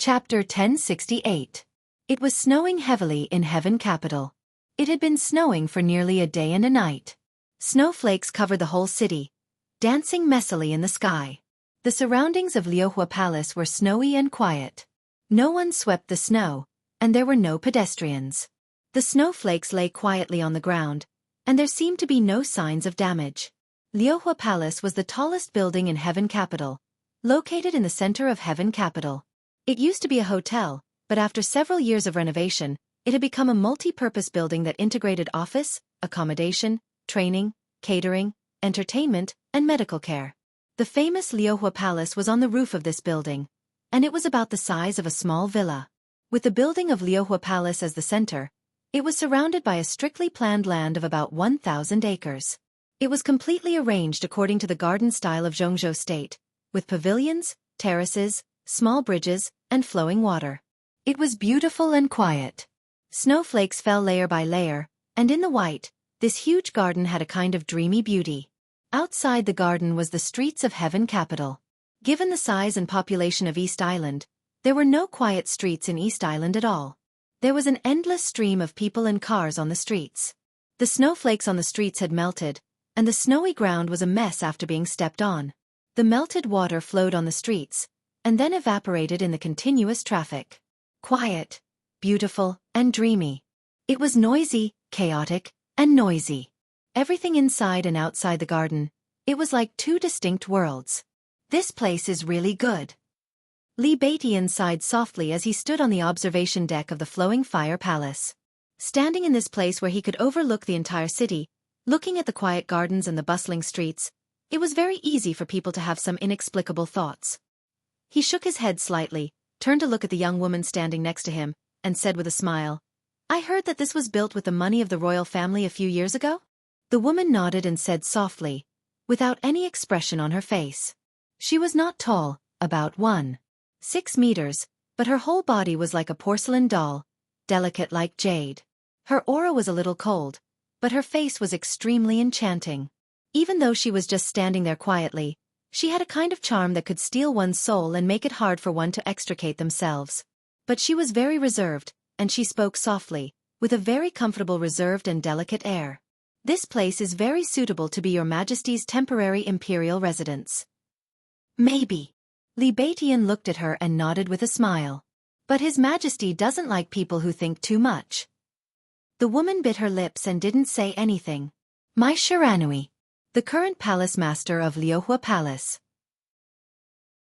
Chapter 1068. It was snowing heavily in Heaven Capital. It had been snowing for nearly a day and a night. Snowflakes covered the whole city, dancing messily in the sky. The surroundings of Liuhua Palace were snowy and quiet. No one swept the snow, and there were no pedestrians. The snowflakes lay quietly on the ground, and there seemed to be no signs of damage. Liuhua Palace was the tallest building in Heaven Capital, located in the center of Heaven Capital. It used to be a hotel, but after several years of renovation, it had become a multi-purpose building that integrated office, accommodation, training, catering, entertainment, and medical care. The famous Liuhua Palace was on the roof of this building, and it was about the size of a small villa. With the building of Liuhua Palace as the center, it was surrounded by a strictly planned land of about 1,000 acres. It was completely arranged according to the garden style of Jianghu state, with pavilions, terraces, small bridges, and flowing water. It was beautiful and quiet. Snowflakes fell layer by layer, and in the white, this huge garden had a kind of dreamy beauty. Outside the garden was the streets of Heaven Capital. Given the size and population of East Island, there were no quiet streets in East Island at all. There was an endless stream of people and cars on the streets. The snowflakes on the streets had melted, and the snowy ground was a mess after being stepped on. The melted water flowed on the streets, and then evaporated in the continuous traffic. Quiet, beautiful, and dreamy. It was noisy, chaotic, and noisy. Everything inside and outside the garden, it was like two distinct worlds. This place is really good. Li Beitian sighed softly as he stood on the observation deck of the flowing fire palace. Standing in this place where he could overlook the entire city, looking at the quiet gardens and the bustling streets, it was very easy for people to have some inexplicable thoughts. He shook his head slightly, turned to look at the young woman standing next to him, and said with a smile, "I heard that this was built with the money of the royal family a few years ago?" The woman nodded and said softly, without any expression on her face. She was not tall, about 1.6 meters, but her whole body was like a porcelain doll, delicate like jade. Her aura was a little cold, but her face was extremely enchanting. Even though she was just standing there quietly, she had a kind of charm that could steal one's soul and make it hard for one to extricate themselves. But she was very reserved, and she spoke softly, with a very comfortable reserved and delicate air. "This place is very suitable to be your Majesty's temporary imperial residence." "Maybe." Li Beitian looked at her and nodded with a smile. "But His Majesty doesn't like people who think too much." The woman bit her lips and didn't say anything. "My Shiranui, the current palace master of Liuhua Palace.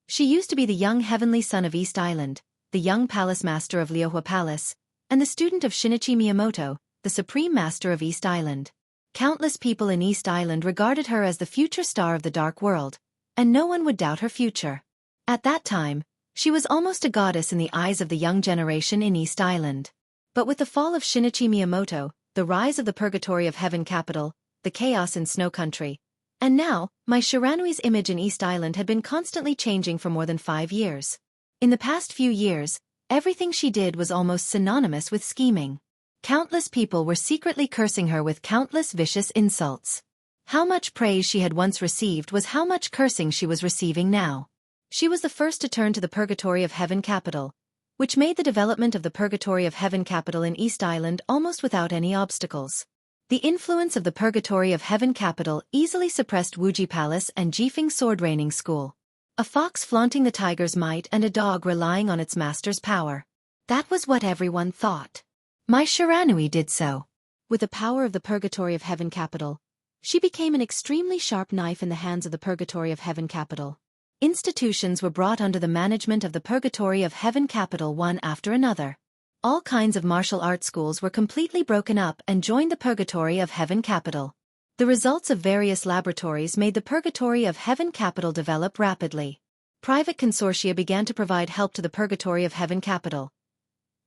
She used to be the young heavenly son of East Island, the young palace master of Liuhua Palace, and the student of Shinichi Miyamoto, the supreme master of East Island. Countless people in East Island regarded her as the future star of the dark world, and no one would doubt her future. At that time, she was almost a goddess in the eyes of the young generation in East Island. But with the fall of Shinichi Miyamoto, the rise of the purgatory of Heaven Capital, the chaos in Snow Country, and now, my Shiranui's image in East Island had been constantly changing for more than 5 years. In the past few years, everything she did was almost synonymous with scheming. Countless people were secretly cursing her with countless vicious insults. How much praise she had once received was how much cursing she was receiving now. She was the first to turn to the purgatory of Heaven Capital, which made the development of the purgatory of Heaven Capital in East Island almost without any obstacles. The influence of the purgatory of Heaven Capital easily suppressed Wuji Palace and Jifeng sword training school. A fox flaunting the tiger's might and a dog relying on its master's power. That was what everyone thought. My Shiranui did so. With the power of the purgatory of Heaven Capital, she became an extremely sharp knife in the hands of the purgatory of Heaven Capital. Institutions were brought under the management of the purgatory of Heaven Capital one after another. All kinds of martial arts schools were completely broken up and joined the purgatory of Heaven Capital. The results of various laboratories made the purgatory of Heaven Capital develop rapidly. Private consortia began to provide help to the purgatory of Heaven Capital.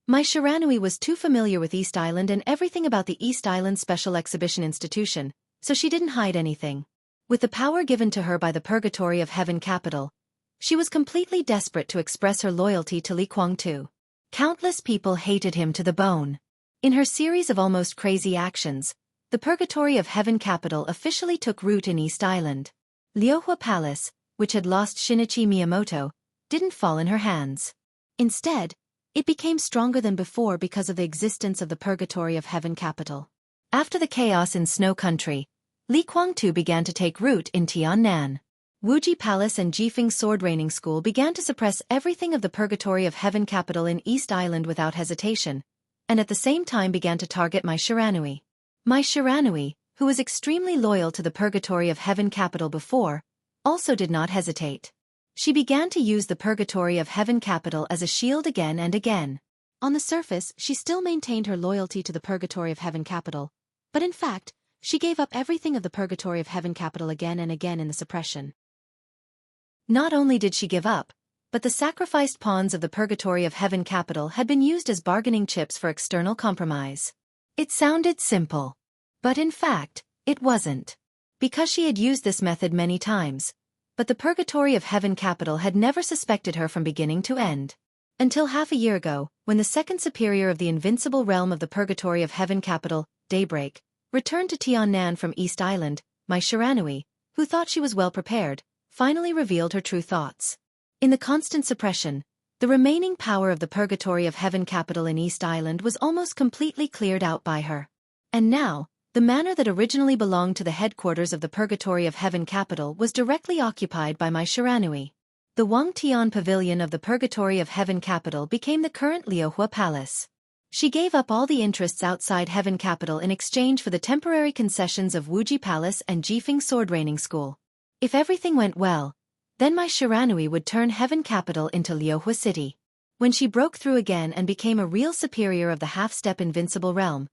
My Shiranui was too familiar with East Island and everything about the East Island Special Exhibition Institution, so she didn't hide anything. With the power given to her by the purgatory of Heaven Capital, she was completely desperate to express her loyalty to Li Guangtu. Countless people hated him to the bone. In her series of almost crazy actions, the purgatory of Heaven Capital officially took root in East Island. Liuhua Palace, which had lost Shinichi Miyamoto, didn't fall in her hands. Instead, it became stronger than before because of the existence of the Purgatory of Heaven capital. After the chaos in Snow Country, Li Kuangtu began to take root in Tiannan. Wuji Palace and Jifeng Sword Training School began to suppress everything of the Purgatory of Heaven capital in East Island without hesitation, and at the same time began to target Mai Shiranui. Mai Shiranui, who was extremely loyal to the Purgatory of Heaven capital before, also did not hesitate. She began to use the Purgatory of Heaven capital as a shield again and again. On the surface, she still maintained her loyalty to the Purgatory of Heaven capital, but in fact, she gave up everything of the Purgatory of Heaven capital again and again in the suppression. Not only did she give up, but the sacrificed pawns of the Purgatory of Heaven capital had been used as bargaining chips for external compromise. It sounded simple. But in fact, it wasn't. Because she had used this method many times, but the Purgatory of Heaven capital had never suspected her from beginning to end. Until half a year ago, when the second superior of the invincible realm of the Purgatory of Heaven capital, Daybreak, returned to Tiannan from East Island, Mai Shiranui, who thought she was well prepared, finally revealed her true thoughts. In the constant suppression, the remaining power of the Purgatory of Heaven capital in East Island was almost completely cleared out by her. And now, the manor that originally belonged to the headquarters of the Purgatory of Heaven capital was directly occupied by Mai Shiranui. The Wangtian Pavilion of the Purgatory of Heaven capital became the current Liuhua Palace. She gave up all the interests outside Heaven capital in exchange for the temporary concessions of Wuji Palace and Jifeng Sword Training School. If everything went well, then Mai Shiranui would turn Heaven capital into Liuhua City. When she broke through again and became a real superior of the half-step invincible realm,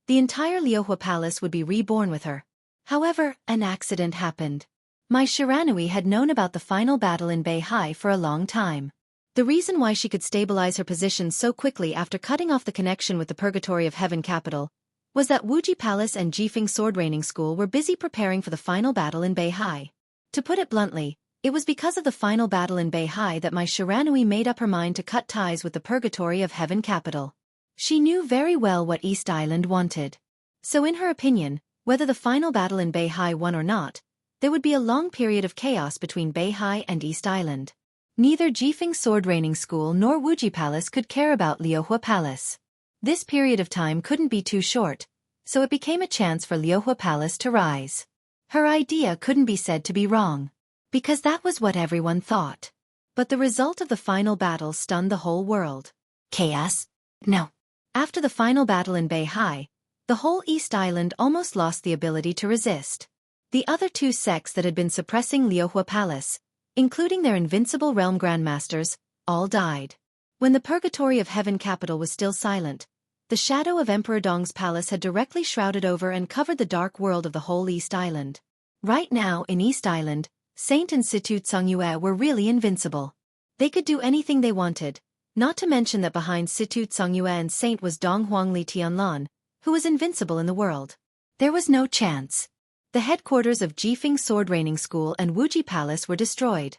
the entire Liuhua Palace would be reborn with her. However, an accident happened. Mai Shiranui had known about the final battle in Beihai for a long time. The reason why she could stabilize her position so quickly after cutting off the connection with the Purgatory of Heaven capital was that Wuji Palace and Jifeng Sword Training School were busy preparing for the final battle in Beihai. To put it bluntly, it was because of the final battle in Beihai that Mai Shiranui made up her mind to cut ties with the Purgatory of Heaven capital. She knew very well what East Island wanted. So in her opinion, whether the final battle in Beihai won or not, there would be a long period of chaos between Beihai and East Island. Neither Jifeng Sword Training School nor Wuji Palace could care about Liuhua Palace. This period of time couldn't be too short, so it became a chance for Liuhua Palace to rise. Her idea couldn't be said to be wrong, because that was what everyone thought. But the result of the final battle stunned the whole world. Chaos? No. After the final battle in Beihai, the whole East Island almost lost the ability to resist. The other two sects that had been suppressing Liuhua Palace, including their invincible realm grandmasters, all died. When the Purgatory of Heaven capital was still silent, the shadow of Emperor Dong's palace had directly shrouded over and covered the dark world of the whole East Island. Right now, in East Island, Saint and Situ Tsungyue were really invincible. They could do anything they wanted, not to mention that behind Situ Tsungyue and Saint was Dong Huangli Tianlan, who was invincible in the world. There was no chance. The headquarters of Jifeng Sword Training School and Wuji Palace were destroyed.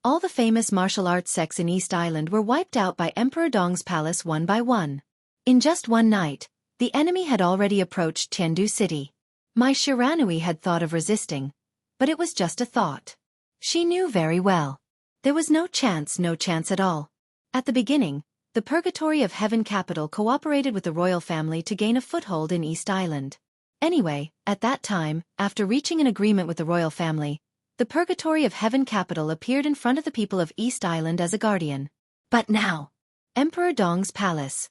All the famous martial arts sects in East Island were wiped out by Emperor Dong's palace one by one. In just one night, the enemy had already approached Chengdu City. Mai Shiranui had thought of resisting, but it was just a thought. She knew very well. There was no chance at all. At the beginning, the Purgatory of Heaven capital cooperated with the royal family to gain a foothold in East Island. Anyway, at that time, after reaching an agreement with the royal family, the Purgatory of Heaven capital appeared in front of the people of East Island as a guardian. But now, Emperor Dong's palace.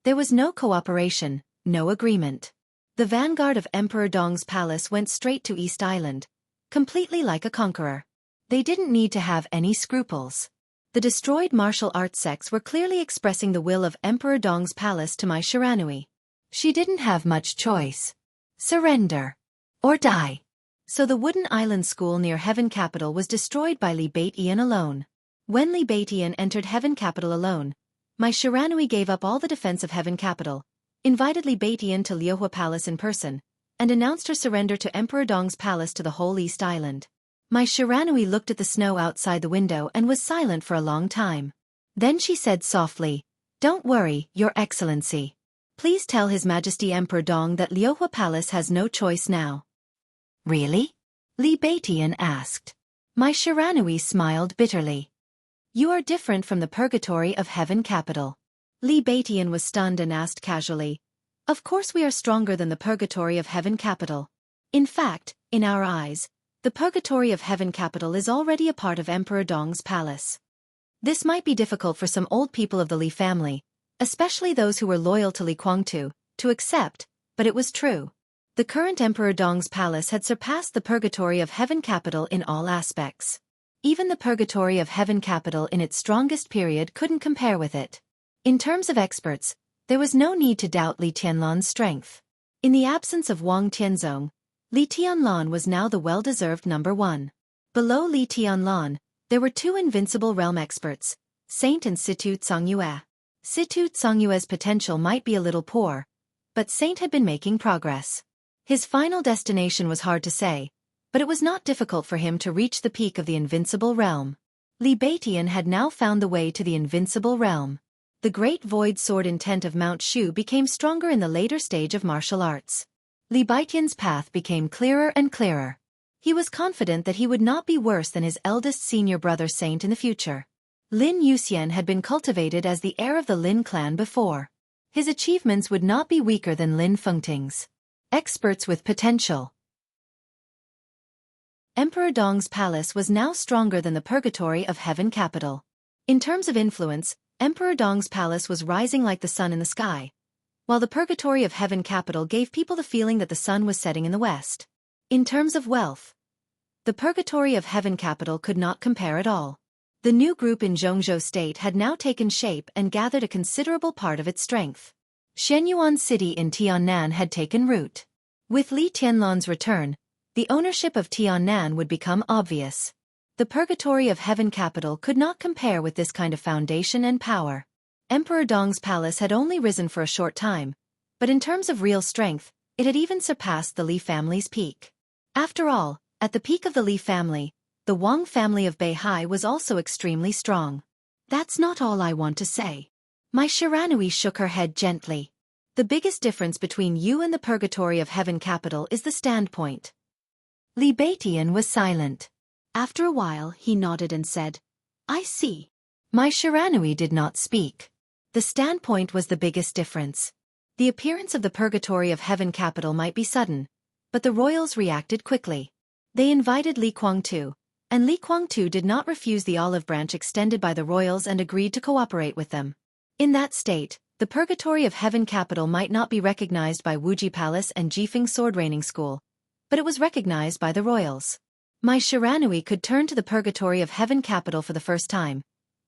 There was no cooperation, no agreement. The vanguard of Emperor Dong's palace went straight to East Island, completely like a conqueror. They didn't need to have any scruples. The destroyed martial arts sects were clearly expressing the will of Emperor Dong's palace to Mai Shiranui. She didn't have much choice. Surrender. Or die. So the wooden island school near Heaven capital was destroyed by Li Baitian alone. When Li Baitian entered Heaven capital alone, Mai Shiranui gave up all the defense of Heaven capital, invited Li Baitian to Liuhua Palace in person, and announced her surrender to Emperor Dong's palace to the whole East Island. Mai Shiranui looked at the snow outside the window and was silent for a long time. Then she said softly, "Don't worry, Your Excellency. Please tell His Majesty Emperor Dong that Liuhua Palace has no choice now." "Really?" Li Baitian asked. Mai Shiranui smiled bitterly. You are different from the purgatory of heaven capital. Li Baitian was stunned and asked casually, "Of course we are stronger than the purgatory of heaven capital. In fact, in our eyes, the purgatory of heaven capital is already a part of Emperor Dong's palace." This might be difficult for some old people of the Li family, especially those who were loyal to Li Guangtu, to accept, but it was true. The current Emperor Dong's palace had surpassed the purgatory of heaven capital in all aspects. Even the purgatory of heaven capital in its strongest period couldn't compare with it. In terms of experts, there was no need to doubt Li Tianlan's strength. In the absence of Wang Tianzong, Li Tianlan was now the well-deserved number one. Below Li Tianlan, there were two invincible realm experts, Saint and Situ Tsongyue. Situ Tsongyue's potential might be a little poor, but Saint had been making progress. His final destination was hard to say, but it was not difficult for him to reach the peak of the invincible realm. Li Baitian had now found the way to the invincible realm. The great void sword intent of Mount Shu became stronger in the later stage of martial arts. Li Baitian's path became clearer and clearer. He was confident that he would not be worse than his eldest senior brother Saint in the future. Lin Yuxian had been cultivated as the heir of the Lin clan before. His achievements would not be weaker than Lin Fengting's. Experts with potential. Emperor Dong's palace was now stronger than the purgatory of heaven capital. In terms of influence, Emperor Dong's palace was rising like the sun in the sky, while the purgatory of heaven capital gave people the feeling that the sun was setting in the west. In terms of wealth, the purgatory of heaven capital could not compare at all. The new group in Jianghu state had now taken shape and gathered a considerable part of its strength. Shenyuan City in Tiannan had taken root. With Li Tianlan's return, the ownership of Tiannan would become obvious. The purgatory of heaven capital could not compare with this kind of foundation and power. Emperor Dong's palace had only risen for a short time, but in terms of real strength, it had even surpassed the Li family's peak. After all, at the peak of the Li family, the Wang family of Beihai was also extremely strong. That's not all I want to say. Mai Shiranui shook her head gently. The biggest difference between you and the purgatory of heaven capital is the standpoint. Li Baitian was silent. After a while he nodded and said, "I see." Mai Shiranui did not speak. The standpoint was the biggest difference. The appearance of the purgatory of heaven capital might be sudden, but the royals reacted quickly. They invited Li Guangtu, and Li Guangtu did not refuse the olive branch extended by the royals and agreed to cooperate with them. In that state, the purgatory of heaven capital might not be recognized by Wuji Palace and Jifeng Sword Raining School, but it was recognized by the royals. Mai Shiranui could turn to the purgatory of heaven capital for the first time,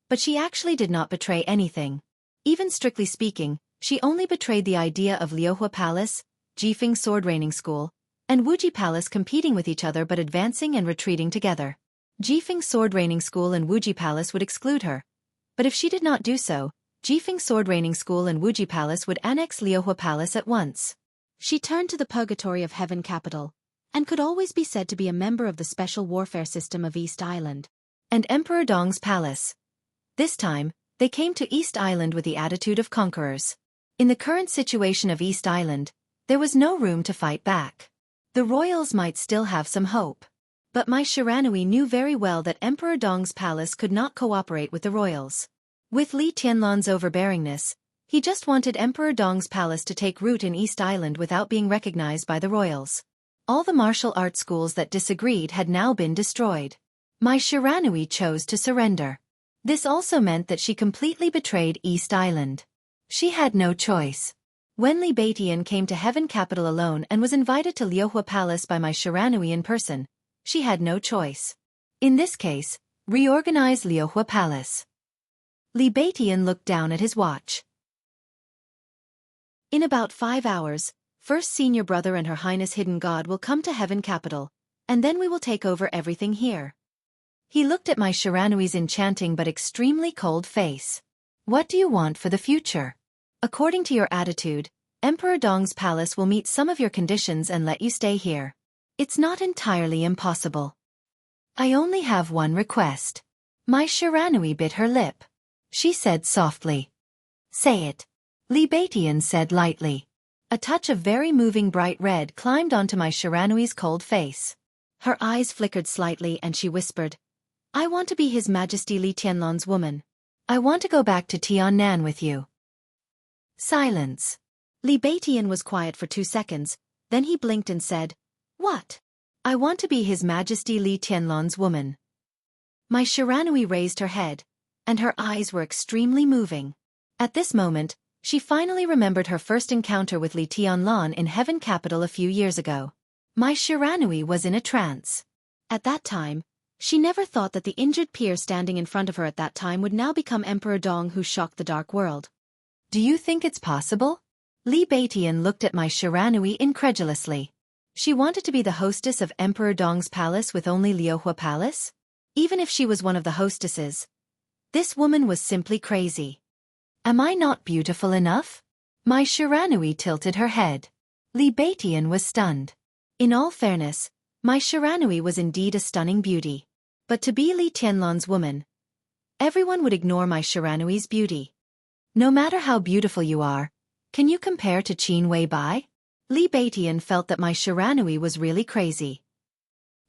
but she actually did not betray anything. Even strictly speaking, she only betrayed the idea of Liuhua Palace, Jifeng Sword Raining School, and Wuji Palace competing with each other but advancing and retreating together. Jifeng Sword Raining School and Wuji Palace would exclude her, but if she did not do so, Jifeng Sword Raining School and Wuji Palace would annex Liuhua Palace at once. She turned to the purgatory of heaven capital, and could always be said to be a member of the special warfare system of East Island. And Emperor Dong's palace. This time, they came to East Island with the attitude of conquerors. In the current situation of East Island, there was no room to fight back. The royals might still have some hope. But Mai Shiranui knew very well that Emperor Dong's palace could not cooperate with the royals. With Li Tianlan's overbearingness, he just wanted Emperor Dong's palace to take root in East Island without being recognized by the royals. All the martial arts schools that disagreed had now been destroyed. Mai Shiranui chose to surrender. This also meant that she completely betrayed East Island. She had no choice. When Li Baitian came to Heaven Capital alone and was invited to Liuhua Palace by Mai Shiranui in person, she had no choice. In this case, reorganize Liuhua Palace. Li Baitian looked down at his watch. In about 5 hours, First Senior Brother and Her Highness Hidden God will come to Heaven Capital, and then we will take over everything here. He looked at Mai Shiranui's enchanting but extremely cold face. What do you want for the future? According to your attitude, Emperor Dong's palace will meet some of your conditions and let you stay here. It's not entirely impossible. I only have one request. Mai Shiranui bit her lip. She said softly. Say it. Li Baitian said lightly. A touch of very moving bright red climbed onto Mai Shiranui's cold face. Her eyes flickered slightly and she whispered, I want to be His Majesty Li Tianlan's woman. I want to go back to Tiannan with you. Silence. Li Beitian was quiet for 2 seconds, then he blinked and said, What? I want to be His Majesty Li Tianlan's woman. Mai Shiranui raised her head, and her eyes were extremely moving. At this moment, she finally remembered her first encounter with Li Tianlan in Heaven Capital a few years ago. Mai Shiranui was in a trance. At that time, she never thought that the injured peer standing in front of her at that time would now become Emperor Dong, who shocked the dark world. Do you think it's possible? Li Beitian looked at Mai Shiranui incredulously. She wanted to be the hostess of Emperor Dong's palace with only Liuhua Palace? Even if she was one of the hostesses, this woman was simply crazy. Am I not beautiful enough? Mai Shiranui tilted her head. Li Beitian was stunned. In all fairness, Mai Shiranui was indeed a stunning beauty. But to be Li Tianlan's woman, everyone would ignore Mai Shiranui's beauty. No matter how beautiful you are, can you compare to Qin Weibai? Li Beitian felt that Mai Shiranui was really crazy.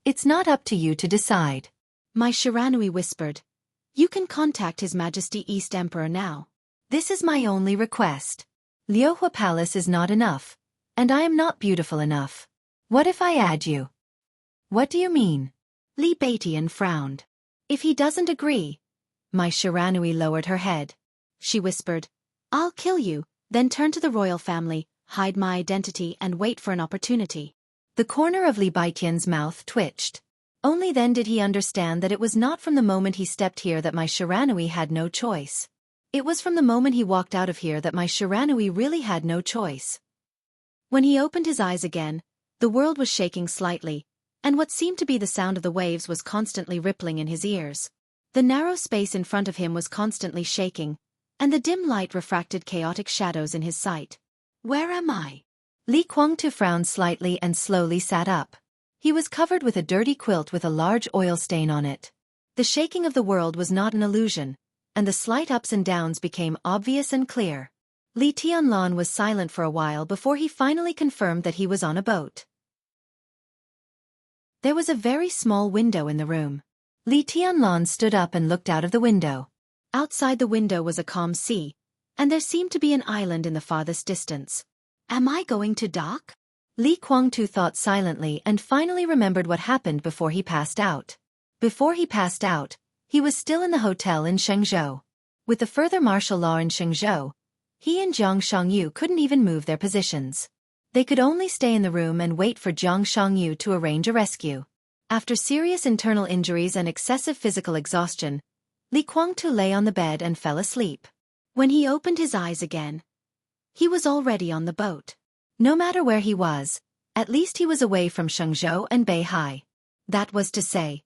It's not up to you to decide. Mai Shiranui whispered. You can contact His Majesty East Emperor now. This is my only request. Liuhua Palace is not enough, and I am not beautiful enough. What if I add you? What do you mean? Li Beitian frowned. If he doesn't agree. Mai Shiranui lowered her head. She whispered, I'll kill you, then turn to the royal family, hide my identity and wait for an opportunity. The corner of Li Beitian's mouth twitched. Only then did he understand that it was not from the moment he stepped here that Mai Shiranui had no choice. It was from the moment he walked out of here that Mai Shiranui really had no choice. When he opened his eyes again, the world was shaking slightly, and what seemed to be the sound of the waves was constantly rippling in his ears. The narrow space in front of him was constantly shaking, and the dim light refracted chaotic shadows in his sight. Where am I? Li Guangtu frowned slightly and slowly sat up. He was covered with a dirty quilt with a large oil stain on it. The shaking of the world was not an illusion, and the slight ups and downs became obvious and clear. Li Tianlan was silent for a while before he finally confirmed that he was on a boat. There was a very small window in the room. Li Tianlan stood up and looked out of the window. Outside the window was a calm sea, and there seemed to be an island in the farthest distance. Am I going to dock? Li Guangtu thought silently and finally remembered what happened before he passed out. Before he passed out, he was still in the hotel in Shenzhou. With the further martial law in Shenzhou, he and Jiang Shangyu couldn't even move their positions. They could only stay in the room and wait for Jiang Shangyu to arrange a rescue. After serious internal injuries and excessive physical exhaustion, Li Guangtu lay on the bed and fell asleep. When he opened his eyes again, he was already on the boat. No matter where he was, at least he was away from Shenzhou and Beihai. That was to say,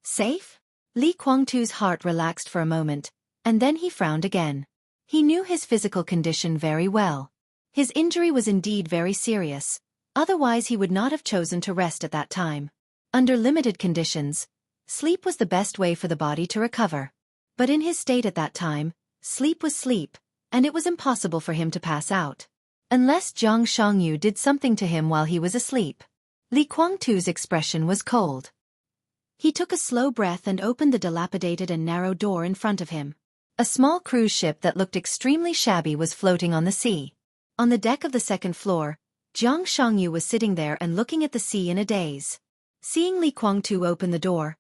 safe? Li Guangtu's heart relaxed for a moment, and then he frowned again. He knew his physical condition very well. His injury was indeed very serious, otherwise he would not have chosen to rest at that time. Under limited conditions, sleep was the best way for the body to recover. But in his state at that time, sleep was sleep, and it was impossible for him to pass out. Unless Jiang Shangyu did something to him while he was asleep. Li Guangtu's expression was cold. He took a slow breath and opened the dilapidated and narrow door in front of him. A small cruise ship that looked extremely shabby was floating on the sea. On the deck of the second floor, Jiang Shangyu was sitting there and looking at the sea in a daze. Seeing Li Guangtu open the door,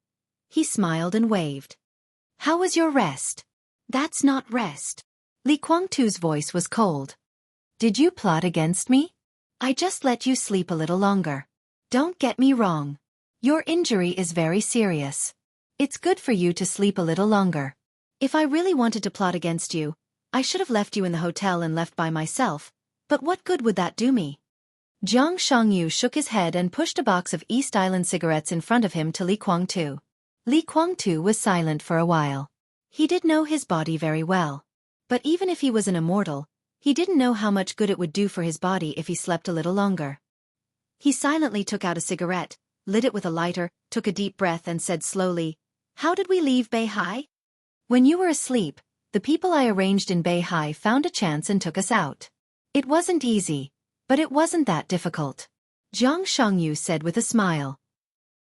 he smiled and waved. How was your rest? That's not rest. Li Guangtu's voice was cold. Did you plot against me? I just let you sleep a little longer. Don't get me wrong. Your injury is very serious. It's good for you to sleep a little longer. If I really wanted to plot against you, I should have left you in the hotel and left by myself, but what good would that do me? Jiang Shangyu shook his head and pushed a box of East Island cigarettes in front of him to Li Guangtu. Li Guangtu was silent for a while. He did know his body very well. But even if he was an immortal, he didn't know how much good it would do for his body if he slept a little longer. He silently took out a cigarette, lit it with a lighter, took a deep breath and said slowly, How did we leave Beihai? When you were asleep, the people I arranged in Beihai found a chance and took us out. It wasn't easy, but it wasn't that difficult. Jiang Shangyu said with a smile.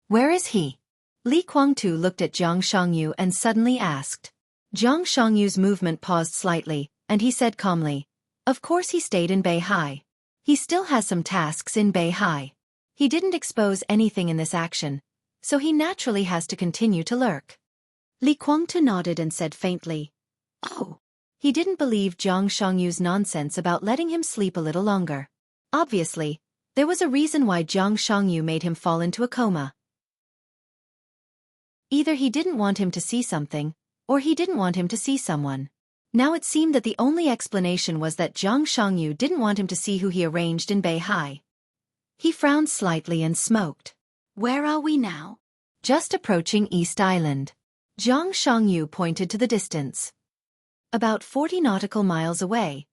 Where is he? Li Guangtu looked at Jiang Shangyu and suddenly asked. Jiang Shangyu's movement paused slightly, and he said calmly, "Of course he stayed in Beihai. He still has some tasks in Beihai. He didn't expose anything in this action, so he naturally has to continue to lurk." Li Guangtu nodded and said faintly, "Oh." He didn't believe Jiang Shangyu's nonsense about letting him sleep a little longer. Obviously, there was a reason why Jiang Shangyu made him fall into a coma. Either he didn't want him to see something, or he didn't want him to see someone. Now it seemed that the only explanation was that Jiang Shangyu didn't want him to see who he arranged in Beihai. He frowned slightly and smoked. "Where are we now?" "Just approaching East Island." Jiang Shangyu pointed to the distance. "About 40 nautical miles away,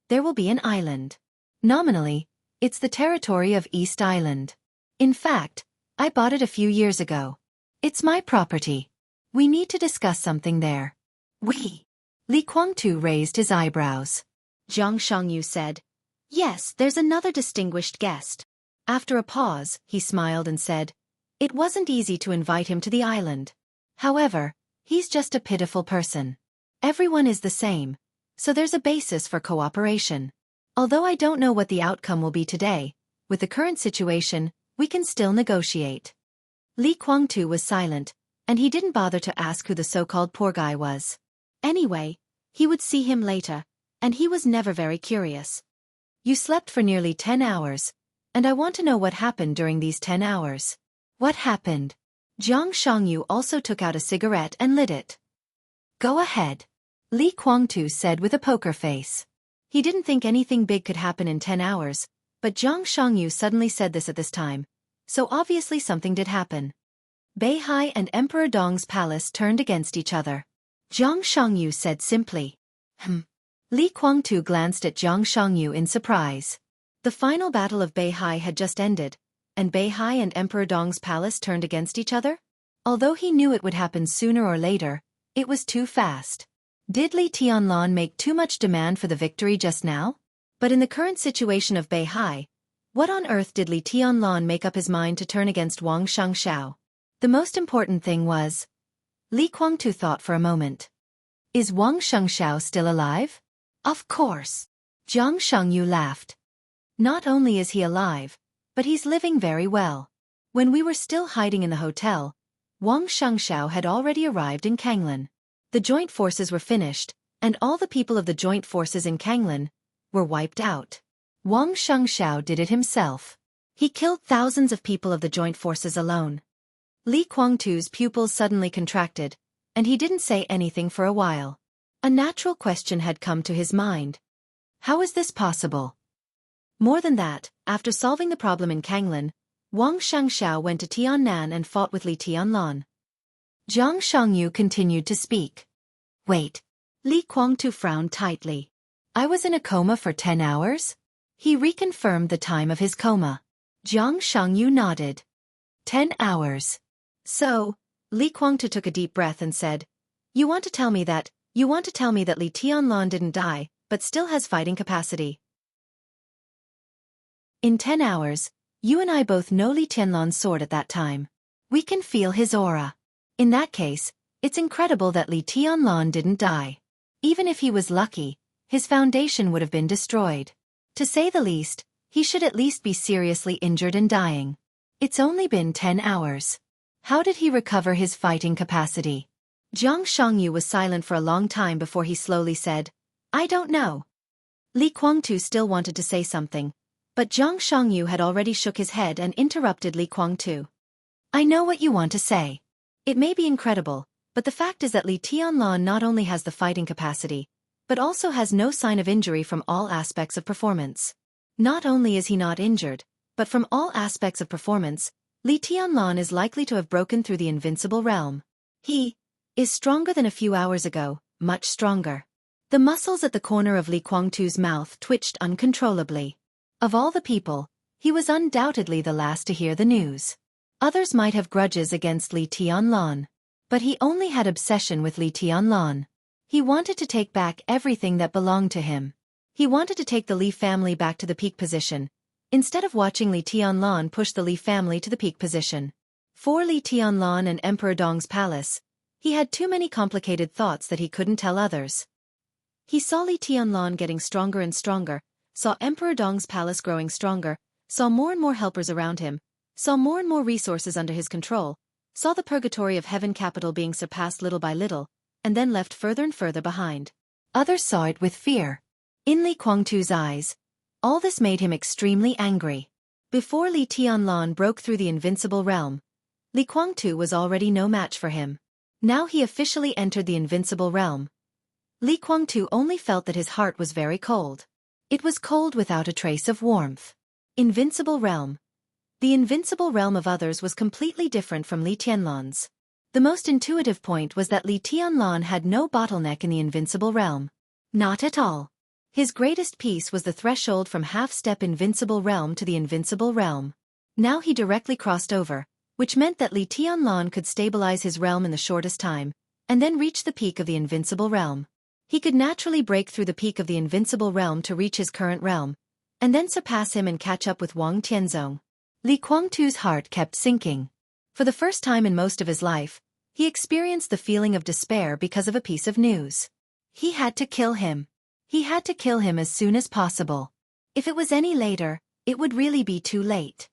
there will be an island. Nominally, it's the territory of East Island. In fact, I bought it a few years ago. It's my property. We need to discuss something there." "We?" Li Guangtu raised his eyebrows. Jiang Shangyu said, "Yes, there's another distinguished guest." After a pause, he smiled and said, "It wasn't easy to invite him to the island. However, he's just a pitiful person. Everyone is the same, so there's a basis for cooperation. Although I don't know what the outcome will be today, with the current situation, we can still negotiate." Li Guangtu was silent, and he didn't bother to ask who the so-called poor guy was. Anyway, he would see him later, and he was never very curious. "You slept for nearly 10 hours, and I want to know what happened during these 10 hours. "What happened?" Jiang Shangyu also took out a cigarette and lit it. "Go ahead," Li Guangtu said with a poker face. He didn't think anything big could happen in 10 hours, but Jiang Shangyu suddenly said this at this time, so obviously something did happen. Beihai and Emperor Dong's palace turned against each other. Jiang Shangyu said simply. Li Guangtu glanced at Jiang Shangyu in surprise. The final battle of Beihai had just ended, and Beihai and Emperor Dong's palace turned against each other? Although he knew it would happen sooner or later, it was too fast. Did Li Tianlan make too much demand for the victory just now? But in the current situation of Beihai, what on earth did Li Tianlan make up his mind to turn against Wang Xianxia? The most important thing was... Li Guangtu thought for a moment. Is Wang Xianxia still alive? Of course. Jiang Shangyu laughed. Not only is he alive, but he's living very well. When we were still hiding in the hotel, Wang Xianxia had already arrived in Kanglan. The joint forces were finished, and all the people of the joint forces in Kanglan were wiped out. Wang Xianxia did it himself. He killed thousands of people of the joint forces alone. Li Guangtu's pupils suddenly contracted, and he didn't say anything for a while. A natural question had come to his mind. How is this possible? More than that, after solving the problem in Kanglan, Wang Xianxia went to Tiannan and fought with Li Tianlan. Jiang Shangyu continued to speak. Wait. Li Guangtu frowned tightly. I was in a coma for 10 hours? He reconfirmed the time of his coma. Jiang Shangyu nodded. 10 hours. So, Li Guangtu took a deep breath and said, You want to tell me that Li Tianlan didn't die, but still has fighting capacity. In 10 hours, you and I both know Li Tianlan's sword at that time. We can feel his aura. In that case, it's incredible that Li Tianlan didn't die. Even if he was lucky, his foundation would have been destroyed. To say the least, he should at least be seriously injured and dying. It's only been 10 hours. How did he recover his fighting capacity? Jiang Shangyu was silent for a long time before he slowly said, I don't know. Li Guangtu still wanted to say something, but Jiang Shangyu had already shook his head and interrupted Li Guangtu. I know what you want to say. It may be incredible, but the fact is that Li Tianlan not only has the fighting capacity, but also has no sign of injury from all aspects of performance. Not only is he not injured, but from all aspects of performance, Li Tianlan is likely to have broken through the invincible realm. He is stronger than a few hours ago, much stronger. The muscles at the corner of Li Guangtu's mouth twitched uncontrollably. Of all the people, he was undoubtedly the last to hear the news. Others might have grudges against Li Tianlan, but he only had obsession with Li Tianlan. He wanted to take back everything that belonged to him. He wanted to take the Li family back to the peak position, instead of watching Li Tianlan push the Li family to the peak position. For Li Tianlan and Emperor Dong's palace, he had too many complicated thoughts that he couldn't tell others. He saw Li Tianlan getting stronger and stronger, saw Emperor Dong's palace growing stronger, saw more and more helpers around him, saw more and more resources under his control, saw the purgatory of heaven capital being surpassed little by little, and then left further and further behind. Others saw it with fear. In Li Guangtu's eyes, all this made him extremely angry. Before Li Tianlan broke through the invincible realm, Li Guangtu was already no match for him. Now he officially entered the invincible realm. Li Guangtu only felt that his heart was very cold. It was cold without a trace of warmth. Invincible realm. The invincible realm of others was completely different from Li Tianlan's. The most intuitive point was that Li Tianlan had no bottleneck in the invincible realm. Not at all. His greatest piece was the threshold from half-step invincible realm to the invincible realm. Now he directly crossed over, which meant that Li Tianlan could stabilize his realm in the shortest time, and then reach the peak of the invincible realm. He could naturally break through the peak of the invincible realm to reach his current realm, and then surpass him and catch up with Wang Tianzong. Li Guangtu's heart kept sinking. For the first time in most of his life, he experienced the feeling of despair because of a piece of news. He had to kill him. He had to kill him as soon as possible. If it was any later, it would really be too late.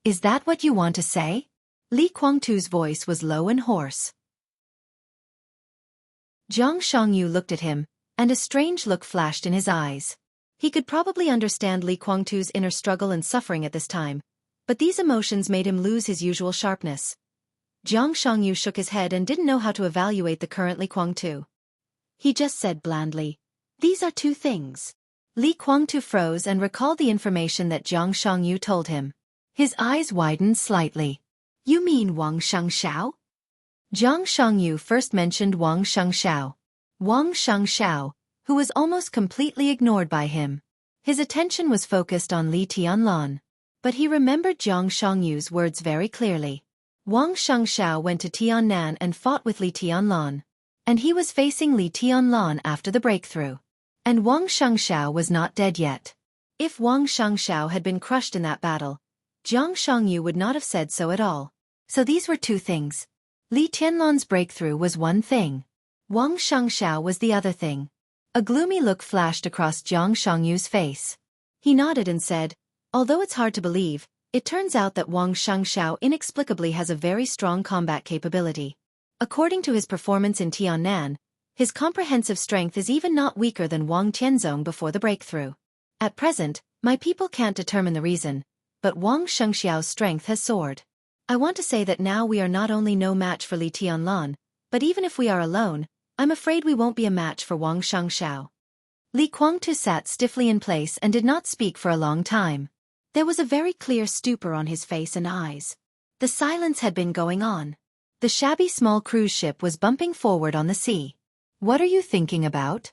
Is that what you want to say? Li Guangtu's voice was low and hoarse. Xianxia looked at him, and a strange look flashed in his eyes. He could probably understand Li Guangtu's inner struggle and suffering at this time, but these emotions made him lose his usual sharpness. Xianxia shook his head and didn't know how to evaluate the current Li Guangtu. He just said blandly, "These are two things." Li Guangtu froze and recalled the information that Xianxia told him. His eyes widened slightly. "You mean Wang Xiangxiao?" Xianxia first mentioned Wang Xiangxiao. Wang Xiangxiao, who was almost completely ignored by him. His attention was focused on Li Tianlan. But he remembered Xianxia's words very clearly. Wang Xiangxiao went to Tiannan and fought with Li Tianlan. And he was facing Li Tianlan after the breakthrough. And Wang Xiangxiao was not dead yet. If Wang Xiangxiao had been crushed in that battle, Xianxia would not have said so at all. So these were two things. Li Tianlan's breakthrough was one thing. Wang Xiangxiao was the other thing. A gloomy look flashed across Xianxia's face. He nodded and said, "Although it's hard to believe, it turns out that Wang Xiangxiao inexplicably has a very strong combat capability. According to his performance in Tiannan, his comprehensive strength is even not weaker than Wang Tianzong before the breakthrough. At present, my people can't determine the reason, but Wang Xiangxiao's strength has soared. I want to say that now we are not only no match for Li Tianlan, but even if we are alone, I'm afraid we won't be a match for Wang Xiangxiao." Li Guangtu sat stiffly in place and did not speak for a long time. There was a very clear stupor on his face and eyes. The silence had been going on. The shabby small cruise ship was bumping forward on the sea. "What are you thinking about?"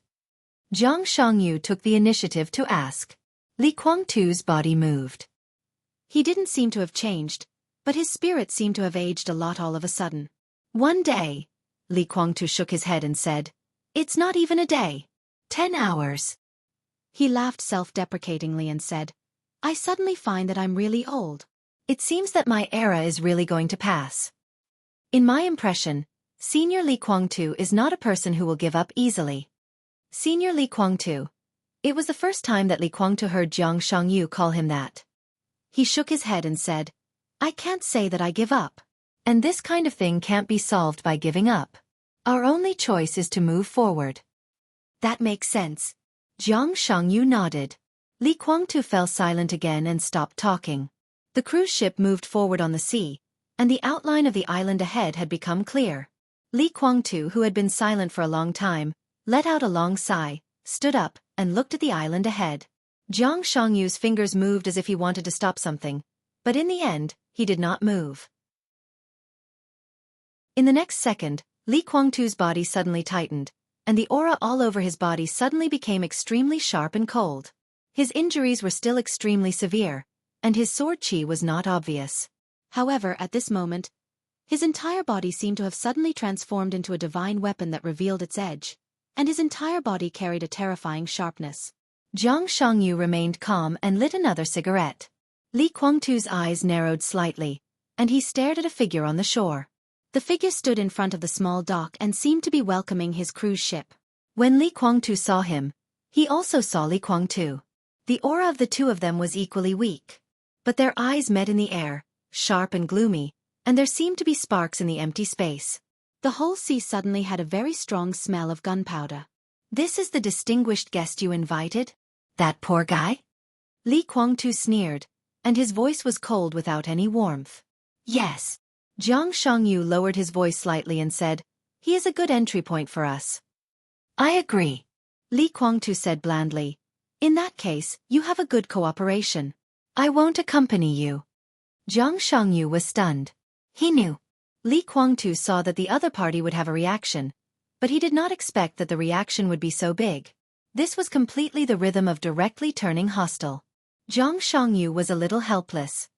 Xianxia took the initiative to ask. Li Guangtu's body moved. He didn't seem to have changed, but his spirit seemed to have aged a lot all of a sudden. "One day," Li Guangtu shook his head and said, "It's not even a day. 10 hours. He laughed self-deprecatingly and said, "I suddenly find that I'm really old. It seems that my era is really going to pass." In my impression, Senior Li Guangtu is not a person who will give up easily. Senior Li Guangtu. It was the first time that Li Guangtu heard Xianxia call him that. He shook his head and said, "I can't say that I give up. And this kind of thing can't be solved by giving up. Our only choice is to move forward." "That makes sense." Xianxia nodded. Li Guangtu fell silent again and stopped talking. The cruise ship moved forward on the sea, and the outline of the island ahead had become clear. Li Guangtu, who had been silent for a long time, let out a long sigh, stood up, and looked at the island ahead. Xianxia's fingers moved as if he wanted to stop something, but in the end, he did not move. In the next second, Li Guangtu's body suddenly tightened, and the aura all over his body suddenly became extremely sharp and cold. His injuries were still extremely severe, and his sword chi was not obvious. However, at this moment, his entire body seemed to have suddenly transformed into a divine weapon that revealed its edge, and his entire body carried a terrifying sharpness. Xianxia remained calm and lit another cigarette. Li Guangtu's eyes narrowed slightly, and he stared at a figure on the shore. The figure stood in front of the small dock and seemed to be welcoming his cruise ship. When Li Guangtu saw him, he also saw Li Guangtu. The aura of the two of them was equally weak. But their eyes met in the air, sharp and gloomy, and there seemed to be sparks in the empty space. The whole sea suddenly had a very strong smell of gunpowder. "This is the distinguished guest you invited? That poor guy?" Li Guangtu sneered, and his voice was cold without any warmth. "Yes." Xianxia lowered his voice slightly and said, "He is a good entry point for us." "I agree," Li Guangtu said blandly. "In that case, you have a good cooperation. I won't accompany you." Xianxia was stunned. He knew. Li Guangtu saw that the other party would have a reaction, but he did not expect that the reaction would be so big. This was completely the rhythm of directly turning hostile. Xianxia was a little helpless.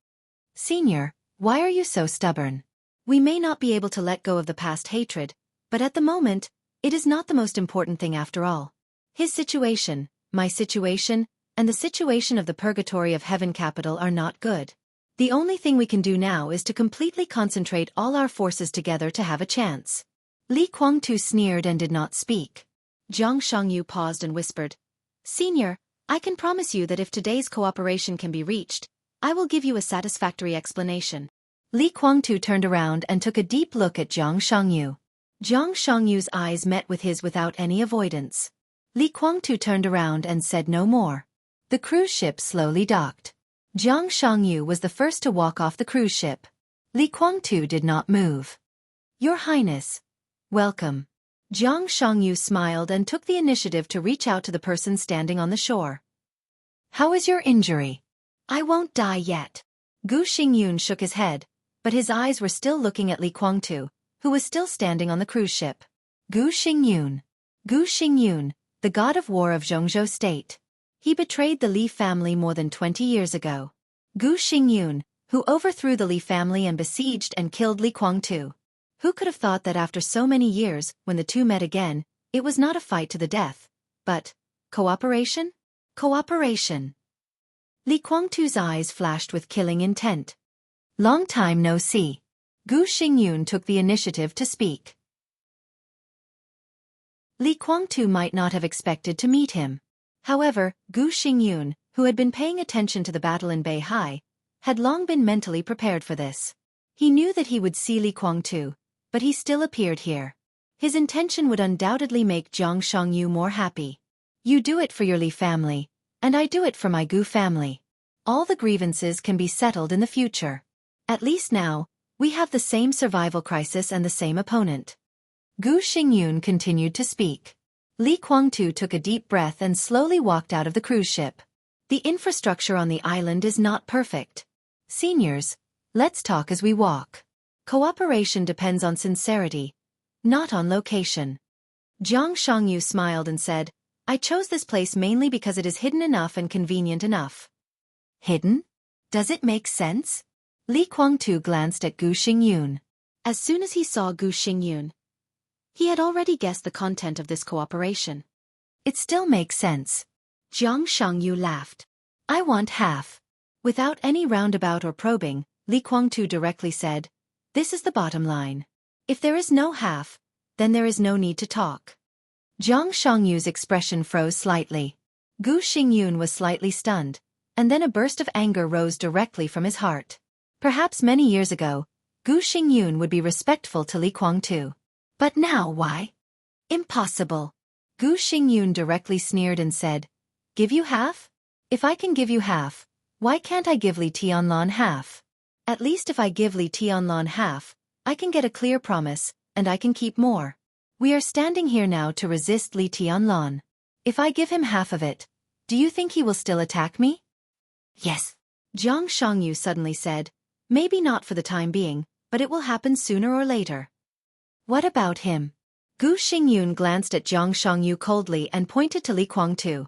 "Senior, why are you so stubborn? We may not be able to let go of the past hatred, but at the moment, it is not the most important thing after all. His situation, my situation, and the situation of the purgatory of heaven capital are not good. The only thing we can do now is to completely concentrate all our forces together to have a chance." Li Guangtu sneered and did not speak. Xianxia paused and whispered, "Senior, I can promise you that if today's cooperation can be reached, I will give you a satisfactory explanation." Li Guangtu turned around and took a deep look at Xianxia. Xianxia's eyes met with his without any avoidance. Li Guangtu turned around and said no more. The cruise ship slowly docked. Xianxia was the first to walk off the cruise ship. Li Guangtu did not move. "Your Highness. Welcome." Xianxia smiled and took the initiative to reach out to the person standing on the shore. "How is your injury?" "I won't die yet." Gu Xingyun shook his head, but his eyes were still looking at Li Guangtu, who was still standing on the cruise ship. Gu Xingyun. Gu Xingyun, the god of war of Jianghu state. He betrayed the Li family more than 20 years ago. Gu Xingyun, who overthrew the Li family and besieged and killed Li Guangtu. Who could have thought that after so many years, when the two met again, it was not a fight to the death, but cooperation? Cooperation. Li Guangtu's eyes flashed with killing intent. "Long time no see." Gu Xingyun took the initiative to speak. Li Guangtu might not have expected to meet him. However, Gu Xingyun, who had been paying attention to the battle in Beihai, had long been mentally prepared for this. He knew that he would see Li Guangtu, but he still appeared here. His intention would undoubtedly make Xianxia more happy. "You do it for your Li family, and I do it for my Gu family. All the grievances can be settled in the future. At least now, we have the same survival crisis and the same opponent." Gu Xingyun continued to speak. Li Guangtu took a deep breath and slowly walked out of the cruise ship. "The infrastructure on the island is not perfect. Seniors, let's talk as we walk. Cooperation depends on sincerity, not on location." Xianxia smiled and said, "I chose this place mainly because it is hidden enough and convenient enough." "Hidden? Does it make sense?" Li Guangtu glanced at Gu Xingyun. As soon as he saw Gu Xingyun, he had already guessed the content of this cooperation. "It still makes sense." Xianxia laughed. "I want half." Without any roundabout or probing, Li Guangtu directly said, "This is the bottom line. If there is no half, then there is no need to talk." Xianxia's expression froze slightly. Gu Xingyun was slightly stunned, and then a burst of anger rose directly from his heart. Perhaps many years ago, Gu Xingyun would be respectful to Li Guangtu. But now why? Impossible. Gu Xingyun directly sneered and said, "Give you half? If I can give you half, why can't I give Li Tianlan half? At least if I give Li Tianlan half, I can get a clear promise, and I can keep more. We are standing here now to resist Li Tianlan. If I give him half of it, do you think he will still attack me?" "Yes," Jianghu suddenly said, "maybe not for the time being, but it will happen sooner or later." "What about him?" Gu Xingyun glanced at Jianghu coldly and pointed to Li Guangtu.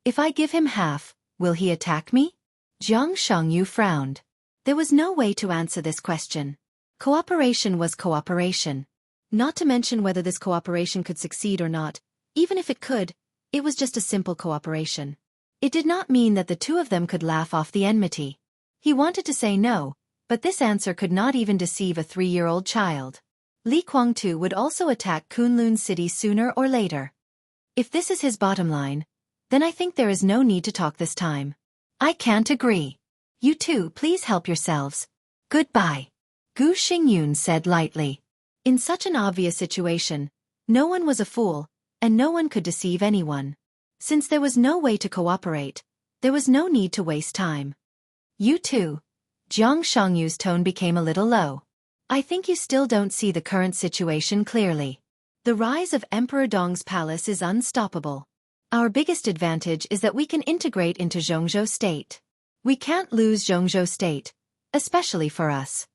"If I give him half, will he attack me?" Jianghu frowned. There was no way to answer this question. Cooperation was cooperation. Not to mention whether this cooperation could succeed or not, even if it could, it was just a simple cooperation. It did not mean that the two of them could laugh off the enmity. He wanted to say no, But this answer could not even deceive a 3-year-old child. Li Guangtu would also attack Kunlun City sooner or later. If this is his bottom line, then I think there is no need to talk this time. I can't agree. You two please help yourselves. Goodbye. Gu Xingyun said lightly. In such an obvious situation, no one was a fool, and no one could deceive anyone. Since there was no way to cooperate, there was no need to waste time. You two. Jiang Shangyu's tone became a little low. I think you still don't see the current situation clearly. The rise of Emperor Dong's palace is unstoppable. Our biggest advantage is that we can integrate into Jianghu state. We can't lose Jianghu state, especially for us.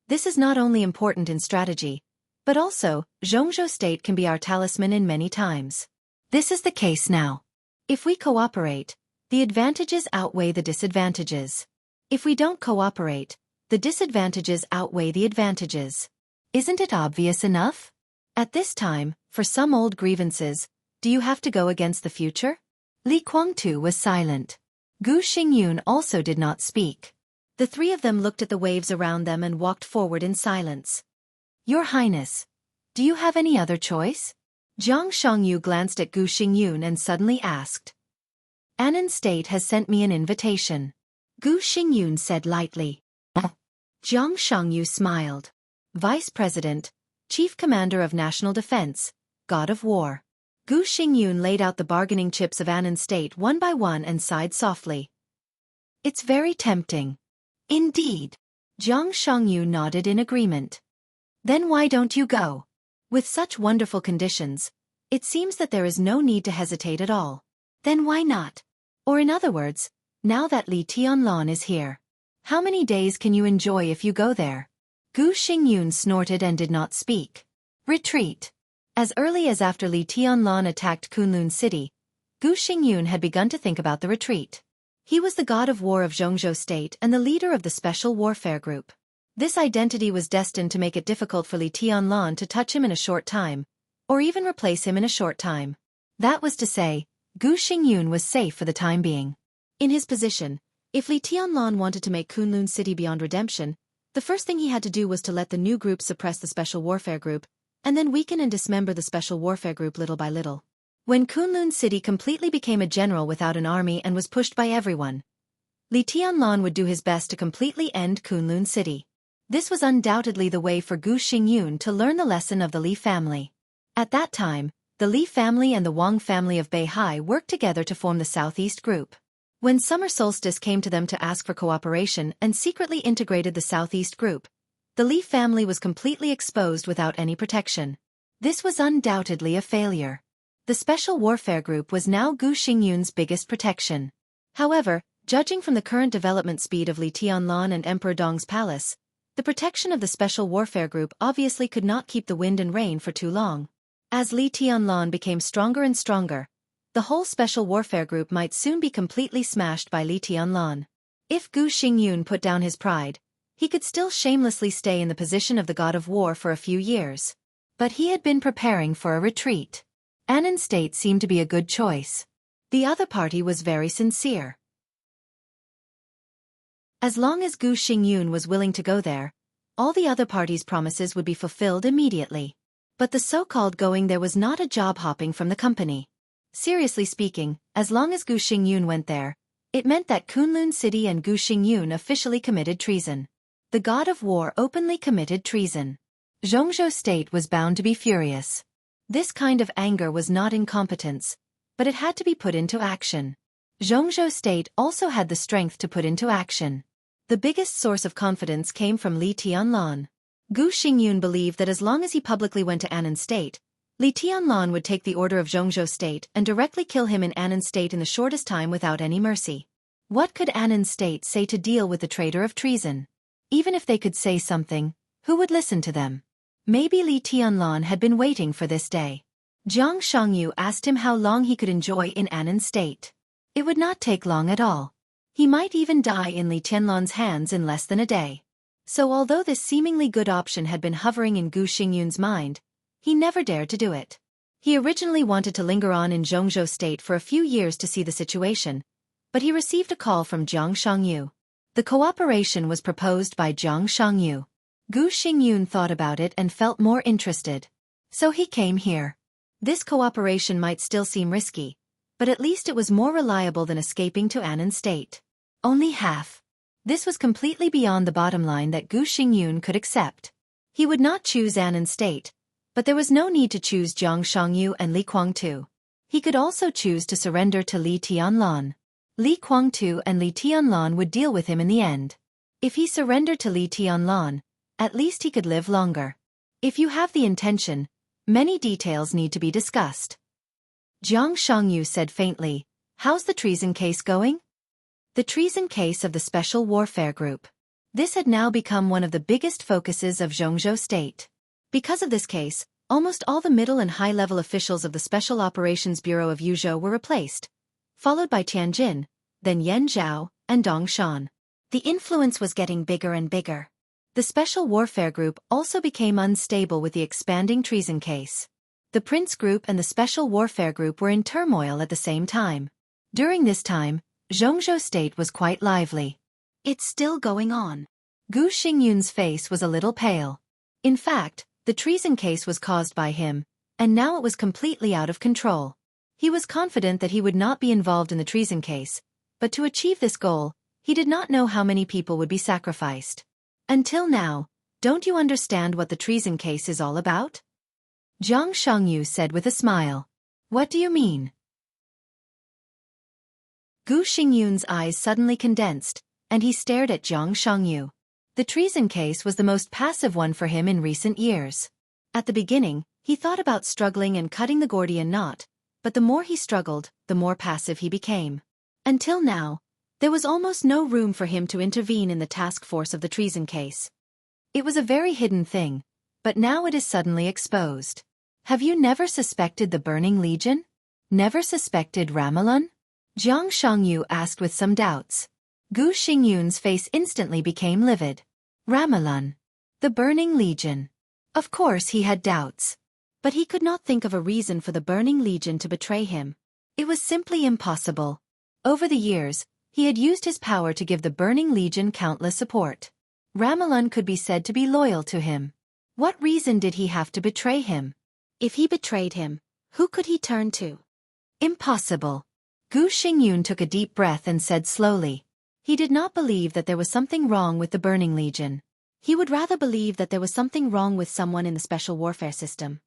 This is not only important in strategy, but also, Jianghu state can be our talisman in many times. This is the case now. If we cooperate, the advantages outweigh the disadvantages. If we don't cooperate, the disadvantages outweigh the advantages. Isn't it obvious enough? At this time, for some old grievances, do you have to go against the future? Li Guangtu was silent. Gu Xingyun also did not speak. The three of them looked at the waves around them and walked forward in silence. Your Highness, do you have any other choice? Jiang Shangyu glanced at Gu Xingyun and suddenly asked. Annan State has sent me an invitation. Gu Xingyun said lightly. Jiang Shangyu smiled. Vice President, Chief Commander of National Defense, God of War. Gu Xingyun laid out the bargaining chips of Annan State one by one and sighed softly. It's very tempting. Indeed. Jiang Shangyu nodded in agreement. Then why don't you go? With such wonderful conditions, it seems that there is no need to hesitate at all. Then why not? Or in other words, now that Li Tianlan is here, how many days can you enjoy if you go there? Gu Xingyun snorted and did not speak. Retreat. As early as after Li Tianlan attacked Kunlun City, Gu Xingyun had begun to think about the retreat. He was the god of war of Jianghu State and the leader of the Special Warfare Group. This identity was destined to make it difficult for Li Tianlan to touch him in a short time, or even replace him in a short time. That was to say, Gu Xingyun was safe for the time being. In his position, if Li Tianlan wanted to make Kunlun City beyond redemption, the first thing he had to do was to let the new group suppress the Special Warfare Group, and then weaken and dismember the Special Warfare Group little by little. When Kunlun City completely became a general without an army and was pushed by everyone, Li Tianlan would do his best to completely end Kunlun City. This was undoubtedly the way for Gu Xingyun to learn the lesson of the Li family. At that time, the Li family and the Wang family of Beihai worked together to form the Southeast Group. When summer solstice came to them to ask for cooperation and secretly integrated the Southeast Group, the Li family was completely exposed without any protection. This was undoubtedly a failure. The Special Warfare Group was now Gu Xingyun's biggest protection. However, judging from the current development speed of Li Tianlan and Emperor Dong's palace, the protection of the Special Warfare Group obviously could not keep the wind and rain for too long. As Li Tianlan became stronger and stronger, the whole Special Warfare Group might soon be completely smashed by Li Tianlan. If Gu Xingyun put down his pride, he could still shamelessly stay in the position of the god of war for a few years. But he had been preparing for a retreat. Annan State seemed to be a good choice. The other party was very sincere. As long as Gu Xingyun was willing to go there, all the other parties' promises would be fulfilled immediately. But the so-called going there was not a job hopping from the company. Seriously speaking, as long as Gu Xingyun went there, it meant that Kunlun City and Gu Xingyun officially committed treason. The god of war openly committed treason. Jianghu State was bound to be furious. This kind of anger was not incompetence, but it had to be put into action. Jianghu State also had the strength to put into action. The biggest source of confidence came from Li Tianlan. Gu Xingyun believed that as long as he publicly went to Annan State, Li Tianlan would take the order of Jianghu State and directly kill him in Annan State in the shortest time without any mercy. What could Annan State say to deal with the traitor of treason? Even if they could say something, who would listen to them? Maybe Li Tianlan had been waiting for this day. Jiang Shangyu asked him how long he could enjoy in Annan State. It would not take long at all. He might even die in Li Tianlan's hands in less than a day. So although this seemingly good option had been hovering in Gu Xingyun's mind, he never dared to do it. He originally wanted to linger on in Jianghu State for a few years to see the situation, but he received a call from Jiang Shangyu. The cooperation was proposed by Jiang Shangyu. Gu Xingyun thought about it and felt more interested. So he came here. This cooperation might still seem risky, but at least it was more reliable than escaping to Annan State. Only half. This was completely beyond the bottom line that Gu Xingyun could accept. He would not choose Annan State, but there was no need to choose Jiang Shangyu and Li Guangtu. He could also choose to surrender to Li Tianlan. Li Guangtu and Li Tianlan would deal with him in the end. If he surrendered to Li Tianlan, at least he could live longer. If you have the intention, many details need to be discussed. Jiang Shangyu said faintly, "How's the treason case going?" The treason case of the Special Warfare Group. This had now become one of the biggest focuses of Jianghu State. Because of this case, almost all the middle and high-level officials of the Special Operations Bureau of Yuzhou were replaced, followed by Tianjin, then Yan Zhao, and Dong Shan. The influence was getting bigger and bigger. The Special Warfare Group also became unstable with the expanding treason case. The Prince Group and the Special Warfare Group were in turmoil at the same time. During this time, Jianghu State was quite lively. "It's still going on." Gu Xingyun's face was a little pale. In fact, the treason case was caused by him, and now it was completely out of control. He was confident that he would not be involved in the treason case, but to achieve this goal, he did not know how many people would be sacrificed. "Until now, don't you understand what the treason case is all about?" Jiang Shangyu said with a smile. "What do you mean?" Gu Xingyun's eyes suddenly condensed, and he stared at Jiang Shangyu. The treason case was the most passive one for him in recent years. At the beginning, he thought about struggling and cutting the Gordian knot, but the more he struggled, the more passive he became. Until now, there was almost no room for him to intervene in the task force of the treason case. It was a very hidden thing, but now it is suddenly exposed. "Have you never suspected the Burning Legion? Never suspected Ramelin?" Jiang Shangyu asked with some doubts. Gu Xingyun's face instantly became livid. Ramelin. The Burning Legion. Of course he had doubts. But he could not think of a reason for the Burning Legion to betray him. It was simply impossible. Over the years, he had used his power to give the Burning Legion countless support. Ramelin could be said to be loyal to him. What reason did he have to betray him? If he betrayed him, who could he turn to? Impossible. Gu Xingyun took a deep breath and said slowly. He did not believe that there was something wrong with the Burning Legion. He would rather believe that there was something wrong with someone in the special warfare system.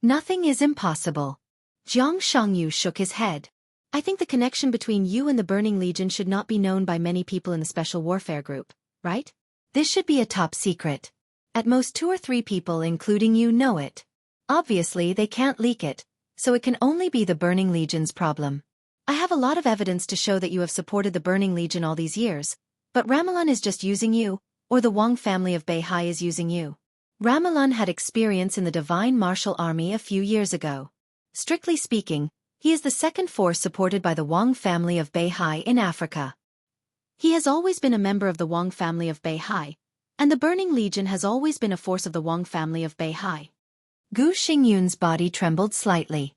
"Nothing is impossible." Jiang Shangyu shook his head. "I think the connection between you and the Burning Legion should not be known by many people in the Special Warfare Group, right? This should be a top secret. At most 2 or 3 people including you know it. Obviously they can't leak it, so it can only be the Burning Legion's problem. I have a lot of evidence to show that you have supported the Burning Legion all these years, but Ramelin is just using you, or the Wang family of Beihai is using you." Ramelin had experience in the Divine Martial Army a few years ago. Strictly speaking, he is the second force supported by the Wang family of Beihai in Africa. He has always been a member of the Wang family of Beihai, and the Burning Legion has always been a force of the Wang family of Beihai. Gu Xingyun's body trembled slightly.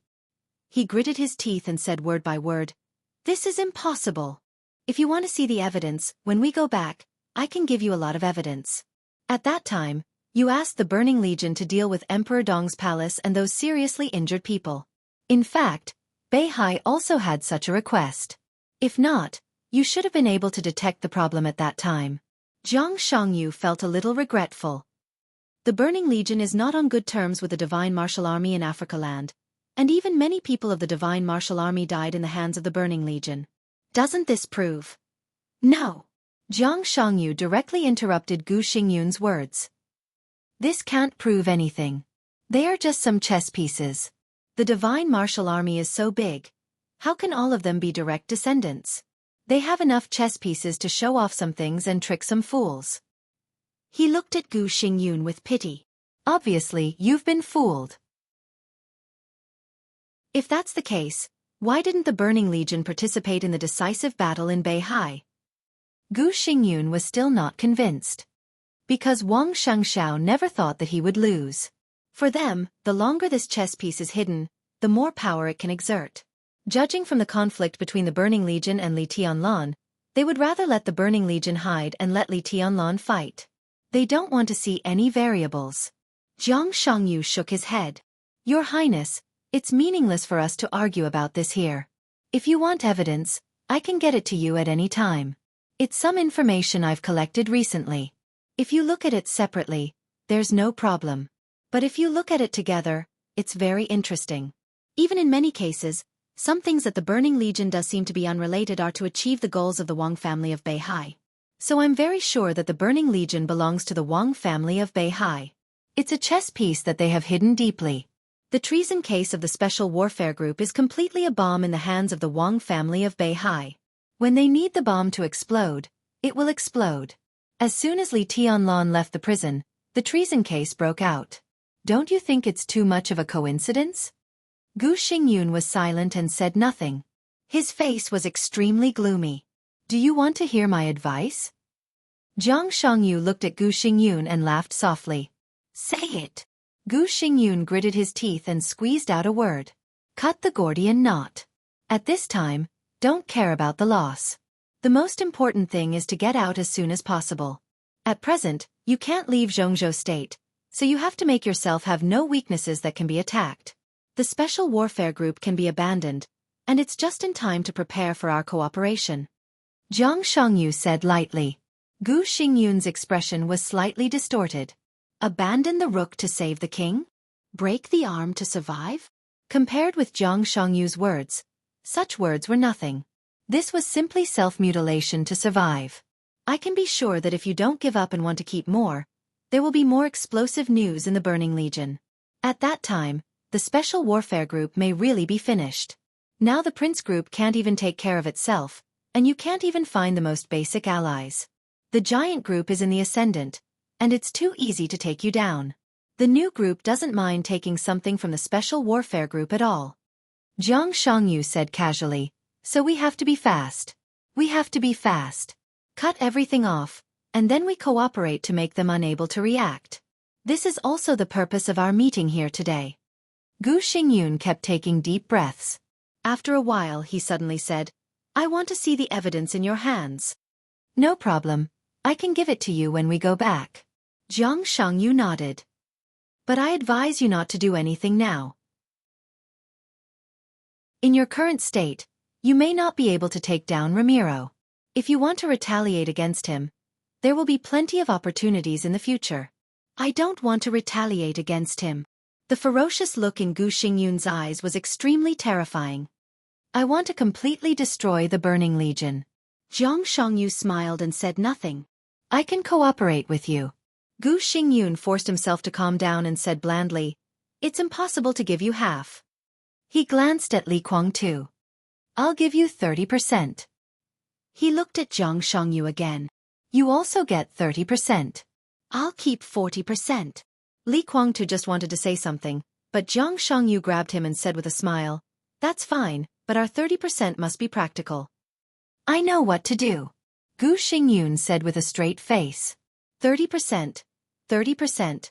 He gritted his teeth and said word by word, "This is impossible. If you want to see the evidence, when we go back, I can give you a lot of evidence." At that time, you asked the Burning Legion to deal with Emperor Dong's palace and those seriously injured people. In fact, Beihai also had such a request. If not, you should have been able to detect the problem at that time. Jiang Shangyu felt a little regretful. The Burning Legion is not on good terms with the Divine Martial Army in Africa land, and even many people of the Divine Martial Army died in the hands of the Burning Legion. Doesn't this prove? No. Jiang Shangyu directly interrupted Gu Xingyun's words. This can't prove anything. They are just some chess pieces. The Divine Martial Army is so big. How can all of them be direct descendants? They have enough chess pieces to show off some things and trick some fools. He looked at Gu Xingyun with pity. Obviously, you've been fooled. If that's the case, why didn't the Burning Legion participate in the decisive battle in Beihai? Gu Xingyun was still not convinced. Because Wang Xianxia never thought that he would lose. For them, the longer this chess piece is hidden, the more power it can exert. Judging from the conflict between the Burning Legion and Li Tianlan, They would rather let the Burning Legion hide and let Li Tianlan fight. They don't want to see any variables. Xianxia shook his head. Your Highness, it's meaningless for us to argue about this here. If you want evidence, I can get it to you at any time. It's some information I've collected recently. If you look at it separately, there's no problem. But if you look at it together, it's very interesting. Even in many cases, some things that the Burning Legion does seem to be unrelated are to achieve the goals of the Wang family of Beihai. So I'm very sure that the Burning Legion belongs to the Wang family of Beihai. It's a chess piece that they have hidden deeply. The treason case of the Special Warfare Group is completely a bomb in the hands of the Wang family of Beihai. When they need the bomb to explode, it will explode. As soon as Li Tianlan left the prison, the treason case broke out. Don't you think it's too much of a coincidence? Gu Xingyun was silent and said nothing. His face was extremely gloomy. Do you want to hear my advice? Jiang Shangyu looked at Gu Xingyun and laughed softly. Say it. Gu Xingyun gritted his teeth and squeezed out a word. Cut the Gordian knot. At this time, don't care about the loss. The most important thing is to get out as soon as possible. At present, you can't leave Jianghu state, so you have to make yourself have no weaknesses that can be attacked. The Special Warfare Group can be abandoned, and it's just in time to prepare for our cooperation. Jiang Shangyu said lightly. Gu Xingyun's expression was slightly distorted. Abandon the rook to save the king? Break the arm to survive? Compared with Jiang Shangyu's words, such words were nothing. This was simply self-mutilation to survive. I can be sure that if you don't give up and want to keep more, there will be more explosive news in the Burning Legion. At that time, the Special Warfare Group may really be finished. Now the Prince Group can't even take care of itself, and you can't even find the most basic allies. The Giant Group is in the ascendant, and it's too easy to take you down. The new group doesn't mind taking something from the Special Warfare Group at all. Jiang Shangyu said casually, so we have to be fast. We have to be fast. Cut everything off, and then we cooperate to make them unable to react. This is also the purpose of our meeting here today. Gu Xingyun kept taking deep breaths. After a while he suddenly said, I want to see the evidence in your hands. No problem, I can give it to you when we go back. Jiang Shangyu nodded. But I advise you not to do anything now. In your current state, you may not be able to take down Ramiro. If you want to retaliate against him, there will be plenty of opportunities in the future. I don't want to retaliate against him. The ferocious look in Gu Xingyun's eyes was extremely terrifying. I want to completely destroy the Burning Legion. Jiang Shangyu smiled and said nothing. I can cooperate with you. Gu Xingyun forced himself to calm down and said blandly, It's impossible to give you half. He glanced at Li Guangtu. I'll give you 30%. He looked at Jiang Shangyu again. You also get 30%. I'll keep 40%. Li Guangtu just wanted to say something, but Jiang Shangyu grabbed him and said with a smile, That's fine, but our 30% must be practical. I know what to do. Gu Xingyun said with a straight face. 30%, 30%,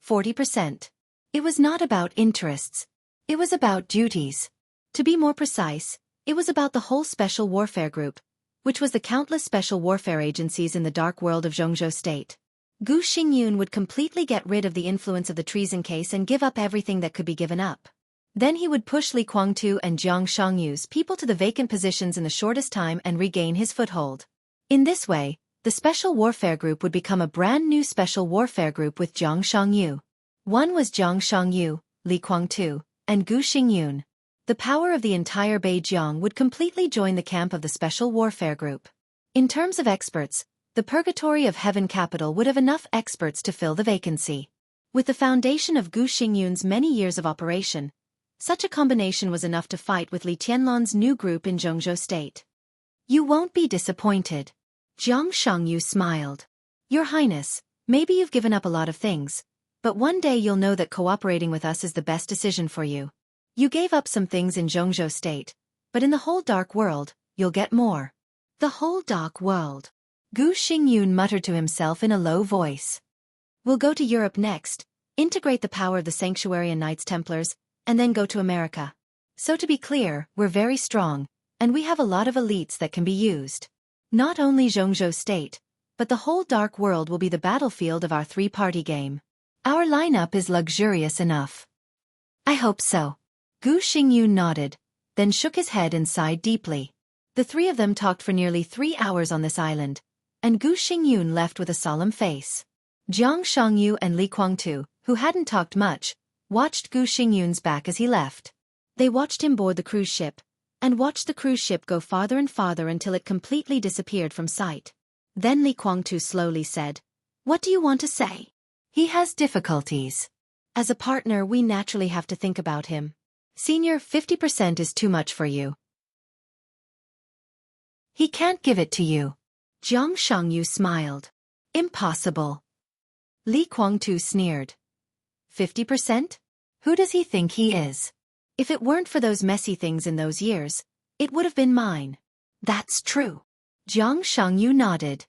40%. It was not about interests. It was about duties. To be more precise, it was about the whole Special Warfare Group, which was the countless special warfare agencies in the dark world of Jianghu State. Gu Xingyun would completely get rid of the influence of the treason case and give up everything that could be given up. Then he would push Li Guangtu and Jiang Shangyu's people to the vacant positions in the shortest time and regain his foothold. In this way, the Special Warfare Group would become a brand new Special Warfare Group with Jiang Shangyu. One was Jiang Shangyu, Li Guangtu, and Gu Xingyun. The power of the entire Beijiang would completely join the camp of the Special Warfare Group. In terms of experts, the Purgatory of Heaven Capital would have enough experts to fill the vacancy. With the foundation of Gu Xingyun's many years of operation, such a combination was enough to fight with Li Tianlan's new group in Jianghu State. You won't be disappointed. Jiang Shangyu smiled. Your Highness, maybe you've given up a lot of things, but one day you'll know that cooperating with us is the best decision for you. You gave up some things in Jianghu State, but in the whole dark world, you'll get more. The whole dark world. Gu Xingyun muttered to himself in a low voice. We'll go to Europe next, integrate the power of the Sanctuary and Knights Templars, and then go to America. So to be clear, we're very strong, and we have a lot of elites that can be used. Not only Jianghu State, but the whole dark world will be the battlefield of our three-party game. Our lineup is luxurious enough. I hope so. Gu Xingyun nodded, then shook his head and sighed deeply. The three of them talked for nearly 3 hours on this island, and Gu Xingyun left with a solemn face. Jiang Shangyu and Li Guangtu, who hadn't talked much, watched Gu Xingyun's back as he left. They watched him board the cruise ship, and watched the cruise ship go farther and farther until it completely disappeared from sight. Then Li Guangtu slowly said, "What do you want to say?" "He has difficulties. As a partner, we naturally have to think about him. Senior, 50% is too much for you. He can't give it to you." Jiang Shangyu smiled. "Impossible." Li Guangtu sneered. 50%? Who does he think he is? If it weren't for those messy things in those years, it would have been mine. That's true. Jiang Shangyu nodded.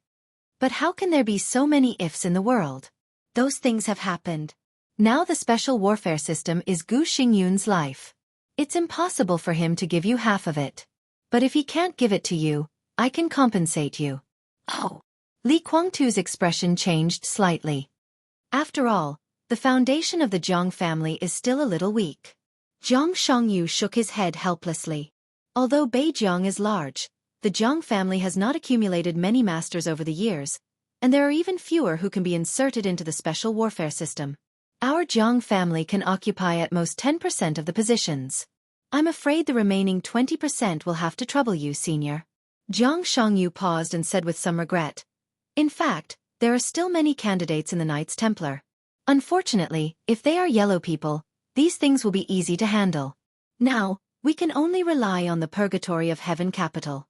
But how can there be so many ifs in the world? Those things have happened. Now the special warfare system is Gu Xingyun's life. It's impossible for him to give you half of it. But if he can't give it to you, I can compensate you. Oh. Li Guangtu's expression changed slightly. After all, the foundation of the Jiang family is still a little weak. Jiang Shangyu shook his head helplessly. Although Beijiang is large, the Jiang family has not accumulated many masters over the years, and there are even fewer who can be inserted into the special warfare system. Our Jiang family can occupy at most 10% of the positions. I'm afraid the remaining 20% will have to trouble you, Senior. Jiang Shangyu paused and said with some regret. In fact, there are still many candidates in the Knights Templar. Unfortunately, if they are yellow people, these things will be easy to handle. Now, we can only rely on the purgatory of Heaven Capital.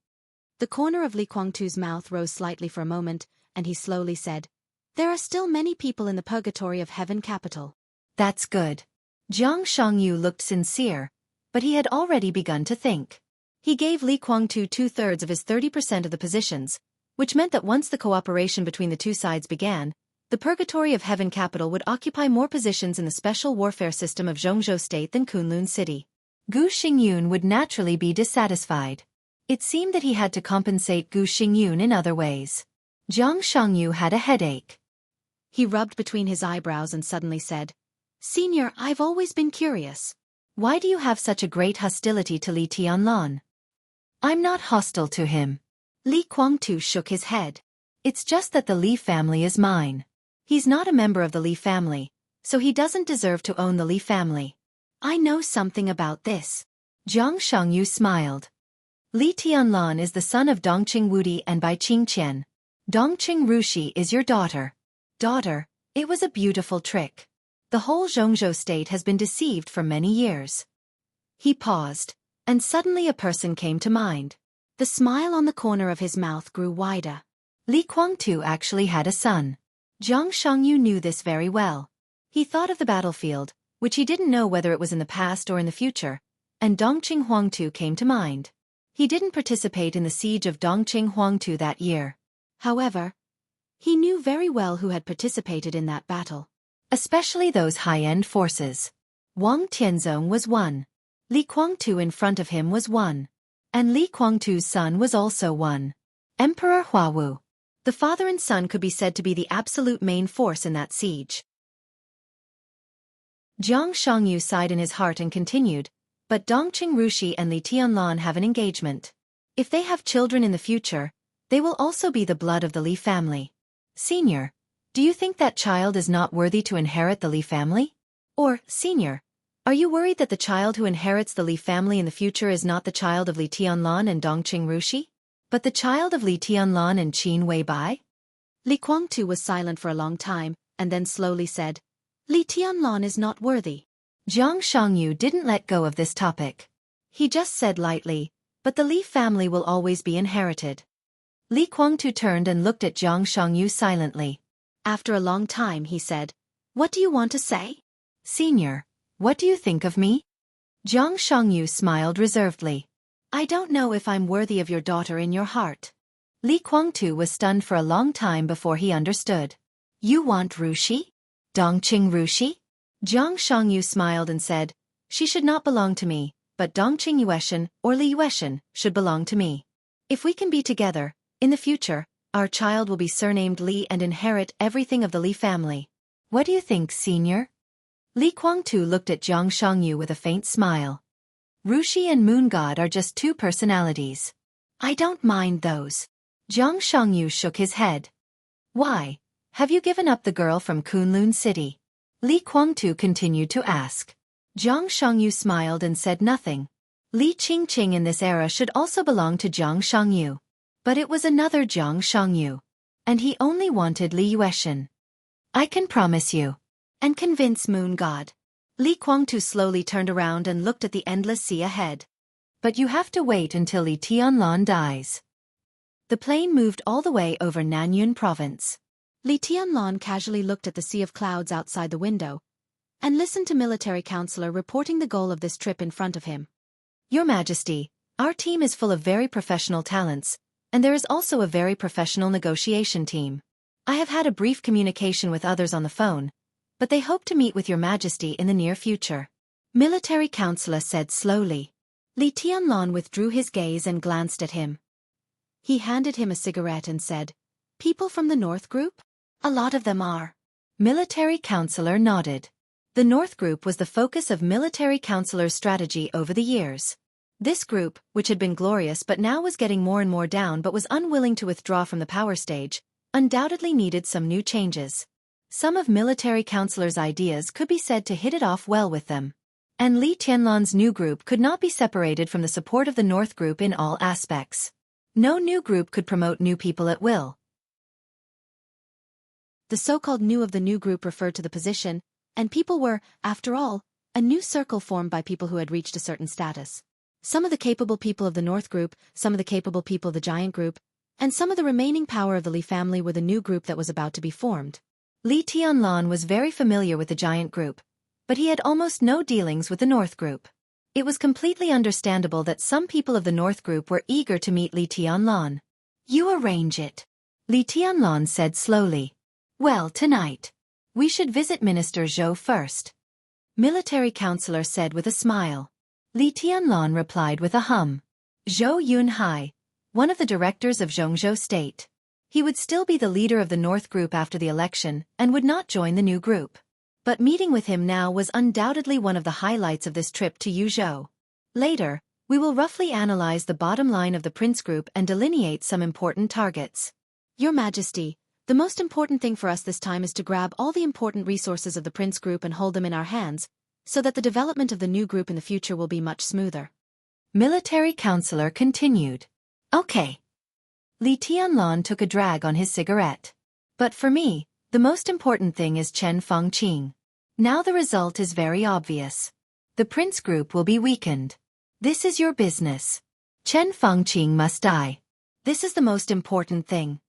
The corner of Li Guangtu's mouth rose slightly for a moment, and he slowly said, "There are still many people in the purgatory of Heaven Capital." That's good. Jiang Shangyu looked sincere, but he had already begun to think. He gave Li Guangtu 2/3 of his 30% of the positions, which meant that once the cooperation between the two sides began, the Purgatory of Heaven Capital would occupy more positions in the special warfare system of Jianghu State than Kunlun City. Gu Xingyun would naturally be dissatisfied. It seemed that he had to compensate Gu Xingyun in other ways. Jiang Shangyu had a headache. He rubbed between his eyebrows and suddenly said, "Senior, I've always been curious. Why do you have such a great hostility to Li Tianlan?" "I'm not hostile to him." Li Guangtu shook his head. "It's just that the Li family is mine. He's not a member of the Li family, so he doesn't deserve to own the Li family." "I know something about this." Jiang Shangyu smiled. "Li Tianlan is the son of Dongqing Wudi and Bai Qingqian. Dongqing Rushi is your daughter." "Daughter, it was a beautiful trick. The whole Jianghu State has been deceived for many years." He paused, and suddenly a person came to mind. The smile on the corner of his mouth grew wider. Li Guangtu actually had a son. Jiang Shangyu knew this very well. He thought of the battlefield, which he didn't know whether it was in the past or in the future, and Dongqing Huangtu came to mind. He didn't participate in the siege of Dongqing Huangtu that year. However, he knew very well who had participated in that battle. Especially those high-end forces. Wang Tianzong was one. Li Guangtu in front of him was one. And Li Guangtu's son was also one. Emperor Huawu. The father and son could be said to be the absolute main force in that siege. Jiang Shangyu sighed in his heart and continued, "But Dongqing Rushi and Li Tianlan have an engagement. If they have children in the future, they will also be the blood of the Li family. Senior, do you think that child is not worthy to inherit the Li family? Or, Senior, are you worried that the child who inherits the Li family in the future is not the child of Li Tianlan and Dongqing Rushi, but the child of Li Tianlan and Qin Weibai?" Li Guangtu was silent for a long time, and then slowly said, "Li Tianlan is not worthy." Jiang Shangyu didn't let go of this topic. He just said lightly, "But the Li family will always be inherited." Li Guangtu turned and looked at Jiang Shangyu silently. After a long time he said, "What do you want to say?" "Senior, what do you think of me?" Jiang Shangyu smiled reservedly. "I don't know if I'm worthy of your daughter in your heart." Li Guangtu was stunned for a long time before he understood. "You want Rushi? Dongqing Rushi?" Jiang Shangyu smiled and said, "She should not belong to me, but Dongqing Yueshan or Li Yueshan should belong to me. If we can be together, In the future, our child will be surnamed Li and inherit everything of the Li family. What do you think, senior? Li Guangtu looked at Xianxia with a faint smile. Rushi and Moon God are just two personalities. I don't mind those. Xianxia shook his head. Why? Have you given up the girl from Kunlun City? Li Guangtu continued to ask. Xianxia smiled and said nothing. Li Qingqing in this era should also belong to Xianxia. But it was another Xianxia. And he only wanted Li Yueshan. I can promise you. And convince Moon God. Li Guangtu slowly turned around and looked at the endless sea ahead. But you have to wait until Li Tianlan dies. The plane moved all the way over Nanyun province. Li Tianlan casually looked at the sea of clouds outside the window and listened to military counselor reporting the goal of this trip in front of him. Your Majesty, our team is full of very professional talents, and there is also a very professional negotiation team. I have had a brief communication with others on the phone, but they hope to meet with Your Majesty in the near future. Military counselor said slowly. Li Tianlan withdrew his gaze and glanced at him. He handed him a cigarette and said, People from the North Group? A lot of them are. Military counselor nodded. The North Group was the focus of military counselor's strategy over the years. This group, which had been glorious but now was getting more and more down but was unwilling to withdraw from the power stage, undoubtedly needed some new changes. Some of military counselor's ideas could be said to hit it off well with them. And Li Tianlan's new group could not be separated from the support of the North Group in all aspects. No new group could promote new people at will. The so-called new of the new group referred to the position, and people were, after all, a new circle formed by people who had reached a certain status. Some of the capable people of the North Group, some of the capable people of the Giant Group, and some of the remaining power of the Li family were the new group that was about to be formed. Li Tianlan was very familiar with the Giant Group, but he had almost no dealings with the North Group. It was completely understandable that some people of the North Group were eager to meet Li Tianlan. You arrange it. Li Tianlan said slowly. Well, tonight. We should visit Minister Zhou first. Military counselor said with a smile. Li Tianlan replied with a hum. Zhou Yunhai, one of the directors of Zhongzhou State. He would still be the leader of the North Group after the election and would not join the new group. But meeting with him now was undoubtedly one of the highlights of this trip to Yuzhou. Later, we will roughly analyze the bottom line of the Prince Group and delineate some important targets. Your Majesty, the most important thing for us this time is to grab all the important resources of the Prince Group and hold them in our hands, so that the development of the new group in the future will be much smoother. Military counselor continued. Okay. Li Tianlan took a drag on his cigarette. But for me, the most important thing is Chen Fengqing. Now the result is very obvious. The Prince Group will be weakened. This is your business. Chen Fengqing must die. This is the most important thing.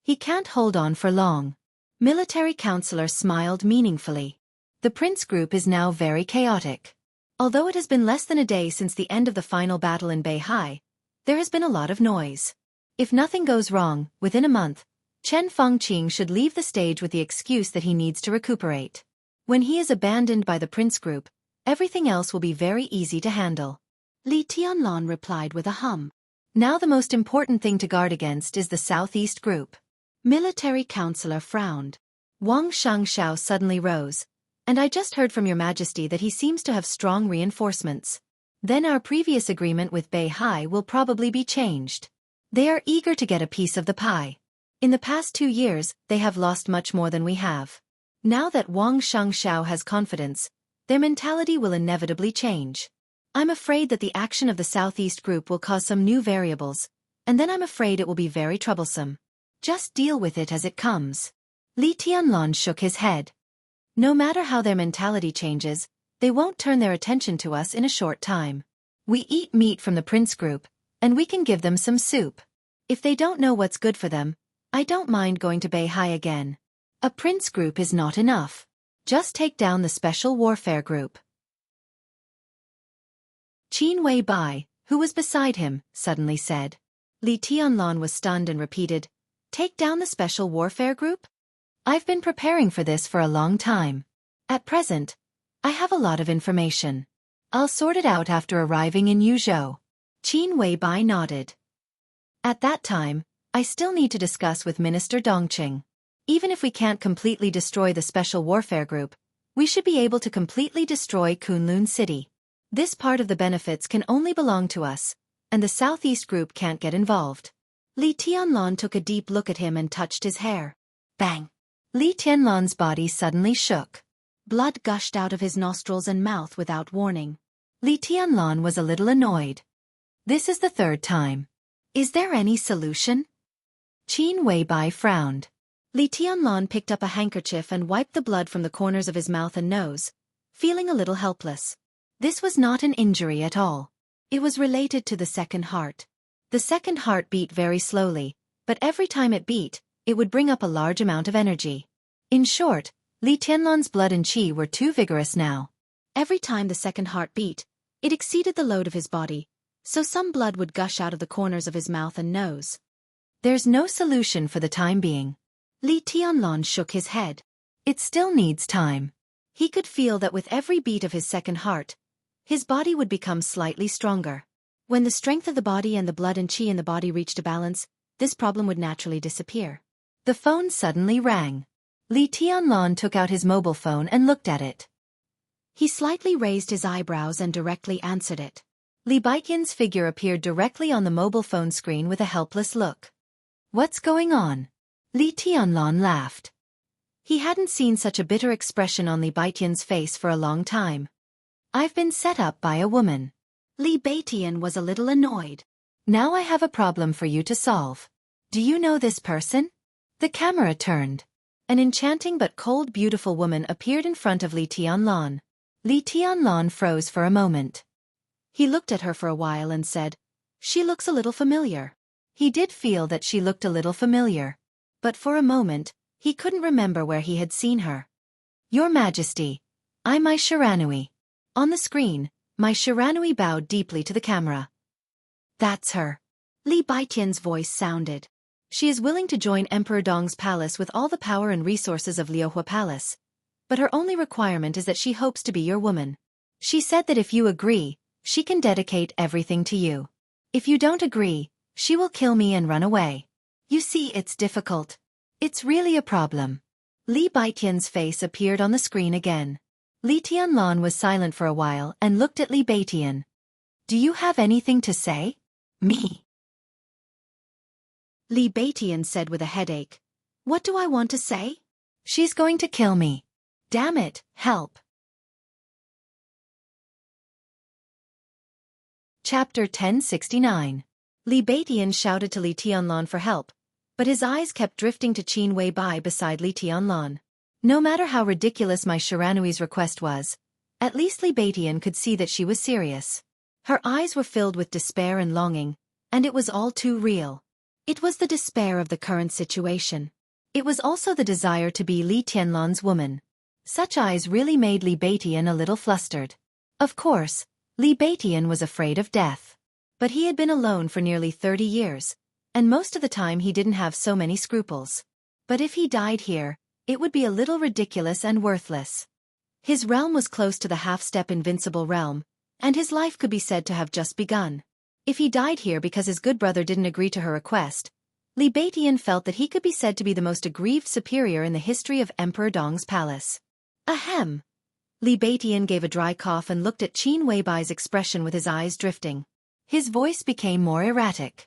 He can't hold on for long. Military counselor smiled meaningfully. The Prince Group is now very chaotic. Although it has been less than a day since the end of the final battle in Beihai, there has been a lot of noise. If nothing goes wrong, within a month, Chen Fengqing should leave the stage with the excuse that he needs to recuperate. When he is abandoned by the Prince Group, everything else will be very easy to handle. Li Tianlan replied with a hum. Now the most important thing to guard against is the Southeast Group. Military counselor frowned. Wang Xiangxiao suddenly rose. And I just heard from Your Majesty that he seems to have strong reinforcements. Then our previous agreement with Beihai will probably be changed. They are eager to get a piece of the pie. In the past 2 years, they have lost much more than we have. Now that Wang Xiangxiao has confidence, their mentality will inevitably change. I'm afraid that the action of the Southeast Group will cause some new variables, and then I'm afraid it will be very troublesome. Just deal with it as it comes. Li Tianlan shook his head. No matter how their mentality changes, they won't turn their attention to us in a short time. We eat meat from the Prince Group, and we can give them some soup. If they don't know what's good for them, I don't mind going to Beihai again. A Prince Group is not enough. Just take down the Special Warfare Group. Qin Wei Bai, who was beside him, suddenly said. Li Tianlan was stunned and repeated, Take down the Special Warfare Group? I've been preparing for this for a long time. At present, I have a lot of information. I'll sort it out after arriving in Yuzhou. Qin Wei Bai nodded. At that time, I still need to discuss with Minister Dongqing. Even if we can't completely destroy the Special Warfare Group, we should be able to completely destroy Kunlun City. This part of the benefits can only belong to us, and the Southeast Group can't get involved. Li Tianlan took a deep look at him and touched his hair. Bang! Li Tianlan's body suddenly shook. Blood gushed out of his nostrils and mouth without warning. Li Tianlan was a little annoyed. This is the third time. Is there any solution? Qin Weibai frowned. Li Tianlan picked up a handkerchief and wiped the blood from the corners of his mouth and nose, feeling a little helpless. This was not an injury at all. It was related to the second heart. The second heart beat very slowly, but every time it beat, it would bring up a large amount of energy. In short, Li Tianlan's blood and qi were too vigorous now. Every time the second heart beat, it exceeded the load of his body, so some blood would gush out of the corners of his mouth and nose. There's no solution for the time being. Li Tianlan shook his head. It still needs time. He could feel that with every beat of his second heart, his body would become slightly stronger. When the strength of the body and the blood and qi in the body reached a balance, this problem would naturally disappear. The phone suddenly rang. Li Tianlan took out his mobile phone and looked at it. He slightly raised his eyebrows and directly answered it. Li Baiqian's figure appeared directly on the mobile phone screen with a helpless look. What's going on? Li Tianlan laughed. He hadn't seen such a bitter expression on Li Baiqian's face for a long time. I've been set up by a woman. Li Baiqian was a little annoyed. Now I have a problem for you to solve. Do you know this person? The camera turned. An enchanting but cold beautiful woman appeared in front of Li Tianlan. Li Tianlan froze for a moment. He looked at her for a while and said, "She looks a little familiar." He did feel that she looked a little familiar. But for a moment, he couldn't remember where he had seen her. Your Majesty, I'm Mai Shiranui. On the screen, Mai Shiranui bowed deeply to the camera. That's her. Li Baiqian's voice sounded. She is willing to join Emperor Dong's palace with all the power and resources of Liuhua Palace. But her only requirement is that she hopes to be your woman. She said that if you agree, she can dedicate everything to you. If you don't agree, she will kill me and run away. You see, it's difficult. It's really a problem. Li Baiqian's face appeared on the screen again. Li Tianlan was silent for a while and looked at Li Baiqian. Do you have anything to say? Me. Li Baiqian said with a headache. What do I want to say? She's going to kill me. Damn it, help. Chapter 1069. Li Baiqian shouted to Li Tianlan for help, but his eyes kept drifting to Qin Weibai beside Li Tianlan. No matter how ridiculous Mai Shiranui's request was, at least Li Baiqian could see that she was serious. Her eyes were filled with despair and longing, and it was all too real. It was the despair of the current situation. It was also the desire to be Li Tianlan's woman. Such eyes really made Li Baiqian a little flustered. Of course, Li Baiqian was afraid of death. But he had been alone for nearly 30 years, and most of the time he didn't have so many scruples. But if he died here, it would be a little ridiculous and worthless. His realm was close to the half-step invincible realm, and his life could be said to have just begun. If he died here because his good brother didn't agree to her request, Li Baiqian felt that he could be said to be the most aggrieved superior in the history of Emperor Dong's palace. Ahem. Li Baiqian gave a dry cough and looked at Qin Weibai's expression with his eyes drifting. His voice became more erratic.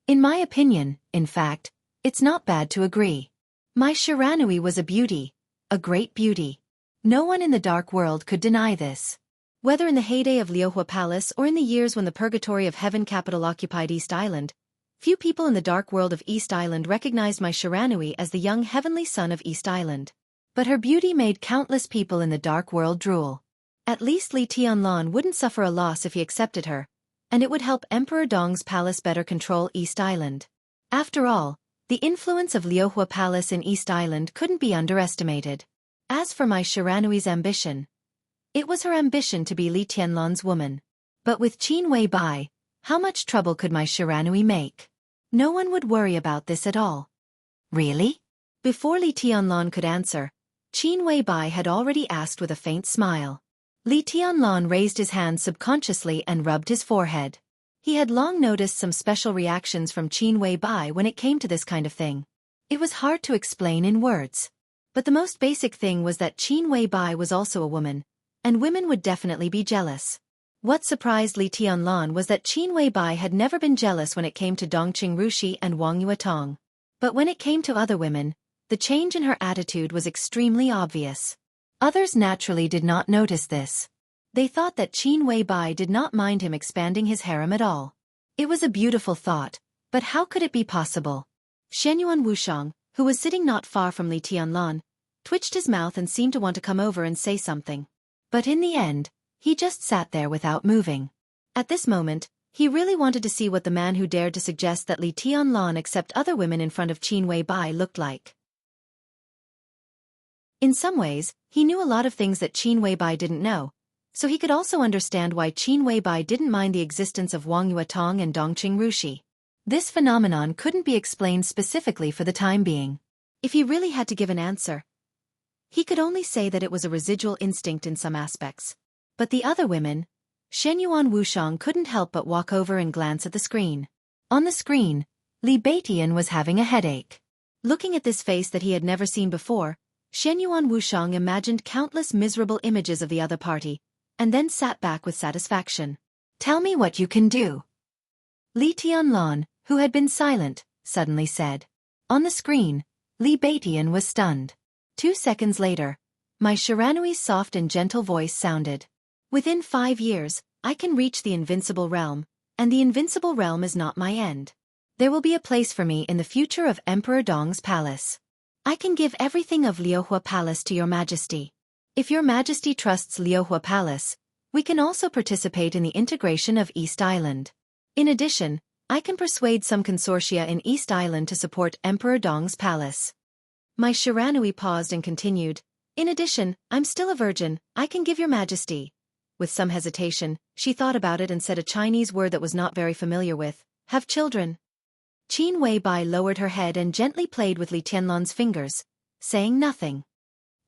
In my opinion, in fact, it's not bad to agree. Mai Shiranui was a beauty, a great beauty. No one in the dark world could deny this. Whether in the heyday of Liuhua Palace or in the years when the purgatory of Heaven capital occupied East Island, few people in the dark world of East Island recognized Mai Shiranui as the young heavenly son of East Island. But her beauty made countless people in the dark world drool. At least Li Tianlan wouldn't suffer a loss if he accepted her, and it would help Emperor Dong's palace better control East Island. After all, the influence of Liuhua Palace in East Island couldn't be underestimated. As for Mai Shiranui's ambition, it was her ambition to be Li Tianlan's woman. But with Qin Weibai, how much trouble could Mai Shiranui make? No one would worry about this at all. Really? Before Li Tianlan could answer, Qin Weibai had already asked with a faint smile. Li Tianlan raised his hand subconsciously and rubbed his forehead. He had long noticed some special reactions from Qin Weibai when it came to this kind of thing. It was hard to explain in words. But the most basic thing was that Qin Weibai was also a woman, and women would definitely be jealous. What surprised Li Tianlan was that Qin Weibai had never been jealous when it came to Dongqing Rushi and Wang Yuetong. But when it came to other women, the change in her attitude was extremely obvious. Others naturally did not notice this. They thought that Qin Weibai did not mind him expanding his harem at all. It was a beautiful thought, but how could it be possible? Shenyuan Wuxiang, who was sitting not far from Li Tianlan, twitched his mouth and seemed to want to come over and say something. But in the end, he just sat there without moving. At this moment, he really wanted to see what the man who dared to suggest that Li Tianlan accept other women in front of Qin Weibai looked like. In some ways, he knew a lot of things that Qin Weibai didn't know, so he could also understand why Qin Weibai didn't mind the existence of Wang Yuetong and Dongqing Rushi. This phenomenon couldn't be explained specifically for the time being. If he really had to give an answer, he could only say that it was a residual instinct in some aspects. But the other women, Shenyuan Wuxiang couldn't help but walk over and glance at the screen. On the screen, Li Beitian was having a headache. Looking at this face that he had never seen before, Shenyuan Wuxiang imagined countless miserable images of the other party, and then sat back with satisfaction. "Tell me what you can do." Li Tianlan, who had been silent, suddenly said. On the screen, Li Beitian was stunned. 2 seconds later, my Shiranui's soft and gentle voice sounded. "Within 5 years, I can reach the invincible realm, and the invincible realm is not my end. There will be a place for me in the future of Emperor Dong's palace. I can give everything of Liuhua Palace to your majesty. If your majesty trusts Liuhua Palace, we can also participate in the integration of East Island. In addition, I can persuade some consortia in East Island to support Emperor Dong's palace." My Shiranui paused and continued, "In addition, I'm still a virgin, I can give your majesty." With some hesitation, she thought about it and said a Chinese word that was not very familiar with, "have children." Qin Weibai lowered her head and gently played with Li Tianlan's fingers, saying nothing.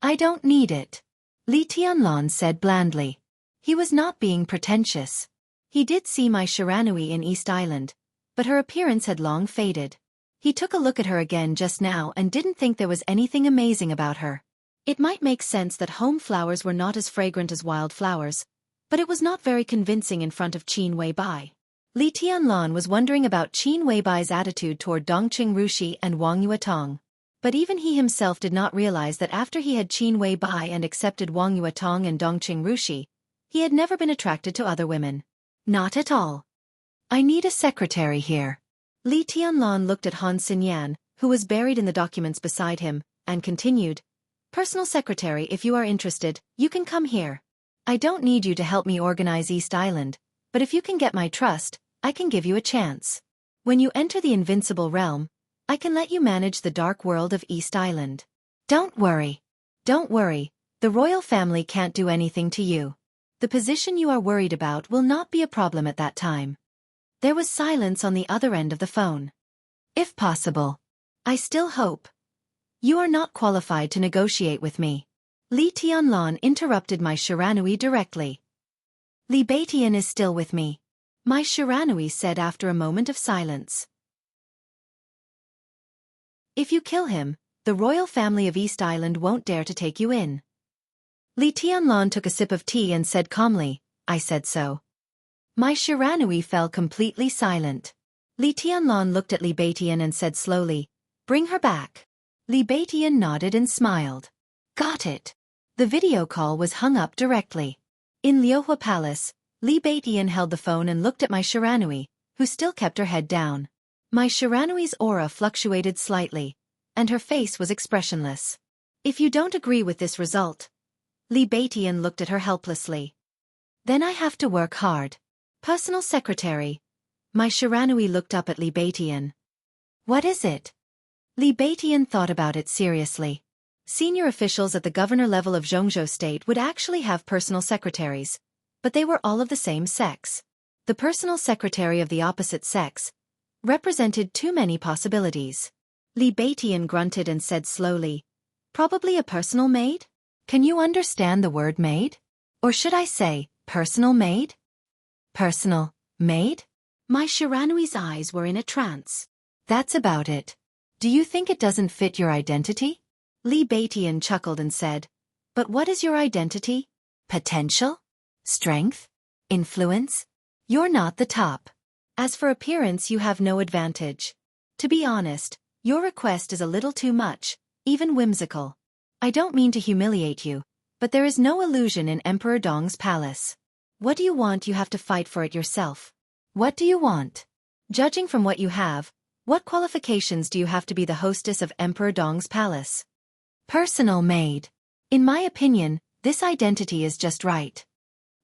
"I don't need it," Li Tianlan said blandly. He was not being pretentious. He did see my Shiranui in East Island, but her appearance had long faded. He took a look at her again just now and didn't think there was anything amazing about her. It might make sense that home flowers were not as fragrant as wild flowers, but it was not very convincing in front of Qin Weibai. Li Tianlan was wondering about Qin Weibai's attitude toward Dongqing Rushi and Wang Yuetong. But even he himself did not realize that after he had Qin Weibai and accepted Wang Yuetong and Dongqing Rushi, he had never been attracted to other women. Not at all. "I need a secretary here." Li Tianlan looked at Han Xinyan, who was buried in the documents beside him, and continued, "Personal secretary, if you are interested, you can come here. I don't need you to help me organize East Island, but if you can get my trust, I can give you a chance. When you enter the invincible realm, I can let you manage the dark world of East Island. Don't worry. Don't worry, the royal family can't do anything to you. The position you are worried about will not be a problem at that time." There was silence on the other end of the phone. "If possible. I still hope. You are not qualified to negotiate with me." Li Tianlan interrupted my Shiranui directly. "Li Beitian is still with me," my Shiranui said after a moment of silence. "If you kill him, the royal family of East Island won't dare to take you in." Li Tianlan took a sip of tea and said calmly, "I said so." My Shiranui fell completely silent. Li Tianlan looked at Li Beitian and said slowly, "Bring her back." Li Beitian nodded and smiled. "Got it." The video call was hung up directly. In Liuhua Palace, Li Beitian held the phone and looked at my Shiranui, who still kept her head down. My Shiranui's aura fluctuated slightly, and her face was expressionless. "If you don't agree with this result," Li Beitian looked at her helplessly, "then I have to work hard." "Personal secretary." My Shiranui looked up at Li Beitian. "What is it?" Li Beitian thought about it seriously. Senior officials at the governor level of Jianghu state would actually have personal secretaries, but they were all of the same sex. The personal secretary of the opposite sex represented too many possibilities. Li Beitian grunted and said slowly, "Probably a personal maid? Can you understand the word maid? Or should I say, personal maid?" "Personal maid?" My Shiranui's eyes were in a trance. That's about it. Do you think it doesn't fit your identity? Li Beitian chuckled and said, but what is your identity? Potential? Strength? Influence? You're not the top. As for appearance, you have no advantage. To be honest, your request is a little too much, even whimsical. I don't mean to humiliate you, but there is no illusion in Emperor Dong's palace. What do you want? You have to fight for it yourself. What do you want? Judging from what you have, what qualifications do you have to be the hostess of Emperor Dong's palace? Personal maid. In my opinion, this identity is just right.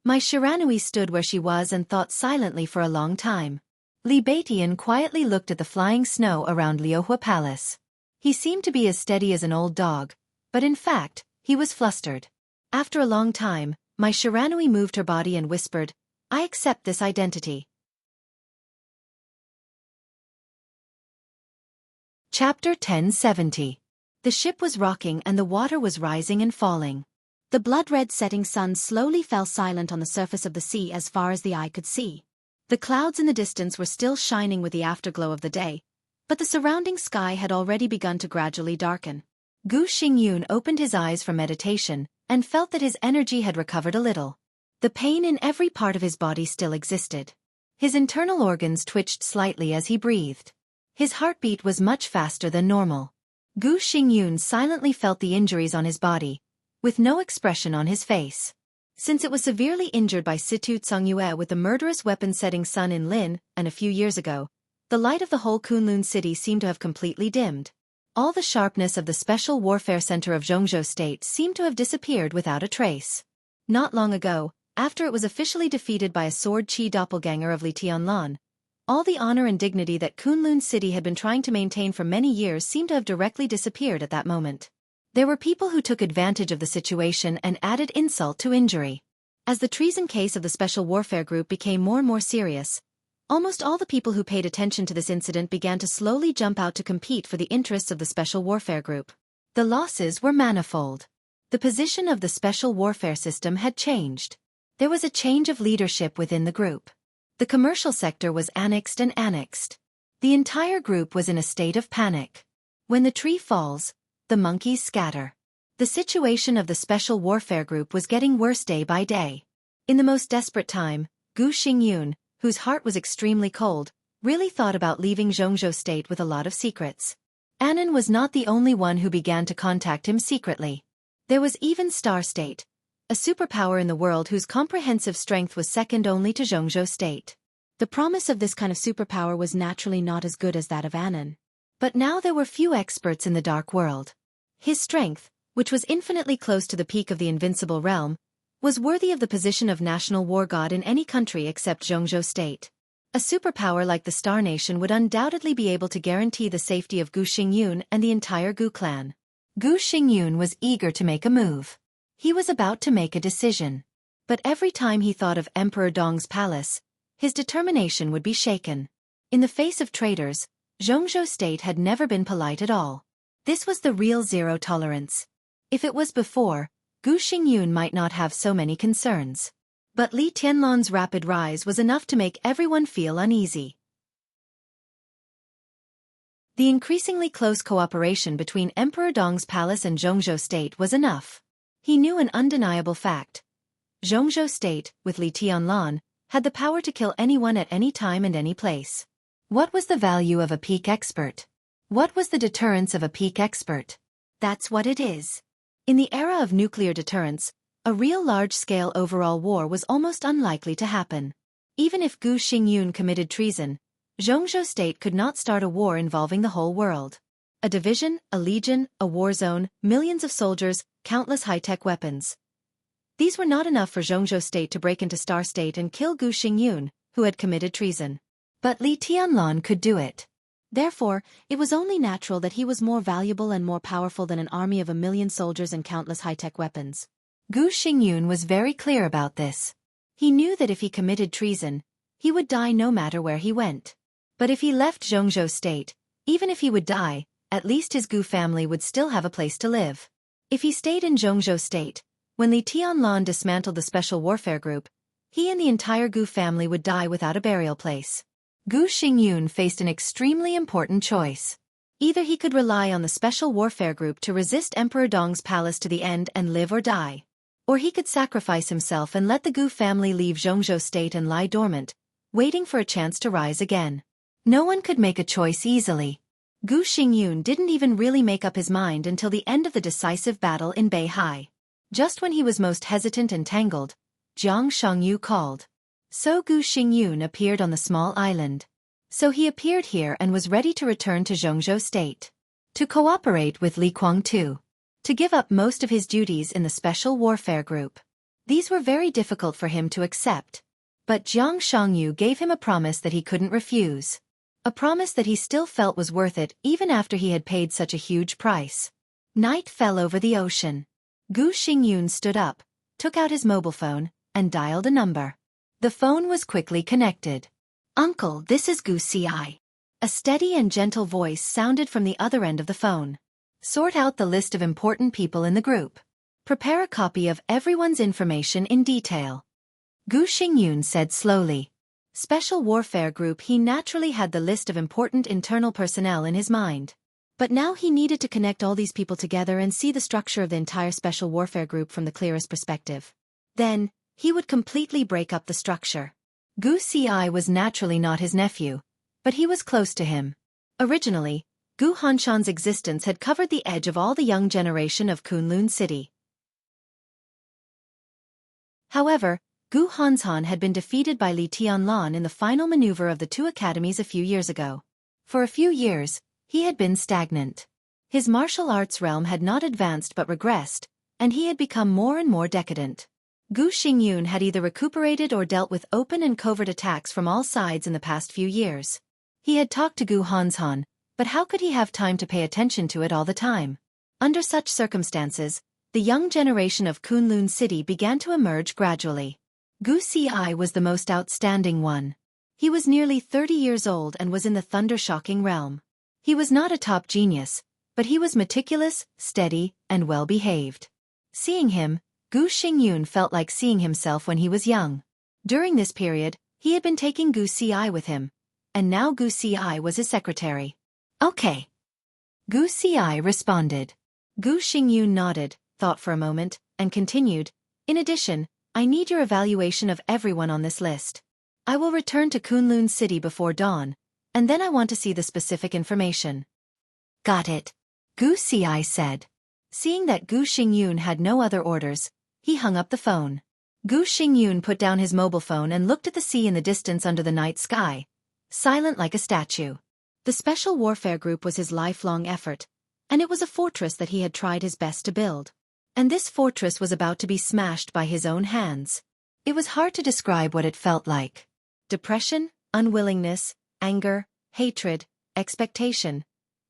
My Shiranui stood where she was and thought silently for a long time. Li Beitian quietly looked at the flying snow around Liuhua Palace. He seemed to be as steady as an old dog, but in fact, he was flustered. After a long time, my Shiranui moved her body and whispered, I accept this identity. Chapter 1070. The ship was rocking and the water was rising and falling. The blood-red setting sun slowly fell silent on the surface of the sea as far as the eye could see. The clouds in the distance were still shining with the afterglow of the day, but the surrounding sky had already begun to gradually darken. Gu Xingyun opened his eyes from meditation and felt that his energy had recovered a little. The pain in every part of his body still existed. His internal organs twitched slightly as he breathed. His heartbeat was much faster than normal. Gu Xingyun silently felt the injuries on his body, with no expression on his face. Since it was severely injured by Situ Tsungyue with the murderous weapon-setting sun in Lin, and a few years ago, the light of the whole Kunlun city seemed to have completely dimmed. All the sharpness of the special warfare center of Jianghu state seemed to have disappeared without a trace. Not long ago, after it was officially defeated by a sword chi doppelganger of Li Tianlan, all the honor and dignity that Kunlun city had been trying to maintain for many years seemed to have directly disappeared at that moment. There were people who took advantage of the situation and added insult to injury. As the treason case of the Special Warfare Group became more and more serious, almost all the people who paid attention to this incident began to slowly jump out to compete for the interests of the Special Warfare Group. The losses were manifold. The position of the Special Warfare System had changed. There was a change of leadership within the group. The commercial sector was annexed and annexed. The entire group was in a state of panic. When the tree falls, the monkeys scatter. The situation of the Special Warfare Group was getting worse day by day. In the most desperate time, Gu Xingyun, whose heart was extremely cold, really thought about leaving Jianghu state with a lot of secrets. Annan was not the only one who began to contact him secretly. There was even Star State, a superpower in the world whose comprehensive strength was second only to Jianghu state. The promise of this kind of superpower was naturally not as good as that of Annan. But now there were few experts in the dark world. His strength, which was infinitely close to the peak of the invincible realm, was worthy of the position of national war god in any country except Jianghu state. A superpower like the Star Nation would undoubtedly be able to guarantee the safety of Gu Xingyun and the entire Gu clan. Gu Xingyun was eager to make a move. He was about to make a decision. But every time he thought of Emperor Dong's palace, his determination would be shaken. In the face of traitors, Jianghu state had never been polite at all. This was the real zero tolerance. If it was before, Gu Xingyun might not have so many concerns. But Li Tianlan's rapid rise was enough to make everyone feel uneasy. The increasingly close cooperation between Emperor Dong's palace and Jianghu state was enough. He knew an undeniable fact. Jianghu state, with Li Tianlan, had the power to kill anyone at any time and any place. What was the value of a peak expert? What was the deterrence of a peak expert? That's what it is. In the era of nuclear deterrence, a real large-scale overall war was almost unlikely to happen. Even if Gu Xingyun committed treason, Jianghu state could not start a war involving the whole world. A division, a legion, a war zone, millions of soldiers, countless high-tech weapons. These were not enough for Jianghu state to break into Star State and kill Gu Xingyun, who had committed treason. But Li Tianlan could do it. Therefore, it was only natural that he was more valuable and more powerful than an army of 1 million soldiers and countless high-tech weapons. Gu Xingyun was very clear about this. He knew that if he committed treason, he would die no matter where he went. But if he left Jianghu state, even if he would die, at least his Gu family would still have a place to live. If he stayed in Jianghu state, when Li Tianlan dismantled the Special Warfare Group, he and the entire Gu family would die without a burial place. Gu Xingyun faced an extremely important choice. Either he could rely on the special warfare group to resist Emperor Dong's palace to the end and live or die, or he could sacrifice himself and let the Gu family leave Jianghu state and lie dormant, waiting for a chance to rise again. No one could make a choice easily. Gu Xingyun didn't even really make up his mind until the end of the decisive battle in Beihai. Just when he was most hesitant and tangled, Jiang Shangyu called. So Gu Xingyun appeared on the small island. So he appeared here and was ready to return to Jianghu state. To cooperate with Li Guangtu. To give up most of his duties in the special warfare group. These were very difficult for him to accept. But Jiang Shangyu gave him a promise that he couldn't refuse. A promise that he still felt was worth it even after he had paid such a huge price. Night fell over the ocean. Gu Xingyun stood up, took out his mobile phone, and dialed a number. The phone was quickly connected. "Uncle, this is Gu Xi." A steady and gentle voice sounded from the other end of the phone. "Sort out the list of important people in the group. Prepare a copy of everyone's information in detail," Gu Xingyun said slowly. Special Warfare Group. He naturally had the list of important internal personnel in his mind. But now he needed to connect all these people together and see the structure of the entire Special Warfare Group from the clearest perspective. Then, he would completely break up the structure. Gu Xi was naturally not his nephew, but he was close to him. Originally, Gu Hanshan's existence had covered the edge of all the young generation of Kunlun City. However, Gu Hanshan had been defeated by Li Tianlan in the final maneuver of the two academies a few years ago. For a few years, he had been stagnant. His martial arts realm had not advanced but regressed, and he had become more and more decadent. Gu Xingyun had either recuperated or dealt with open and covert attacks from all sides in the past few years. He had talked to Gu Hanshan, but how could he have time to pay attention to it all the time? Under such circumstances, the young generation of Kunlun City began to emerge gradually. Gu Xi was the most outstanding one. He was nearly 30 years old and was in the thunder-shocking realm. He was not a top genius, but he was meticulous, steady, and well-behaved. Seeing him, Gu Xingyun felt like seeing himself when he was young. During this period, he had been taking Gu Xi with him, and now Gu Xi was his secretary. "Okay," Gu Xi responded. Gu Xingyun nodded, thought for a moment, and continued, "In addition, I need your evaluation of everyone on this list. I will return to Kunlun City before dawn, and then I want to see the specific information." "Got it," Gu Xi said. Seeing that Gu Xingyun had no other orders, he hung up the phone. Gu Xingyun put down his mobile phone and looked at the sea in the distance under the night sky, silent like a statue. The Special Warfare Group was his lifelong effort, and it was a fortress that he had tried his best to build. And this fortress was about to be smashed by his own hands. It was hard to describe what it felt like. Depression, unwillingness, anger, hatred, expectation.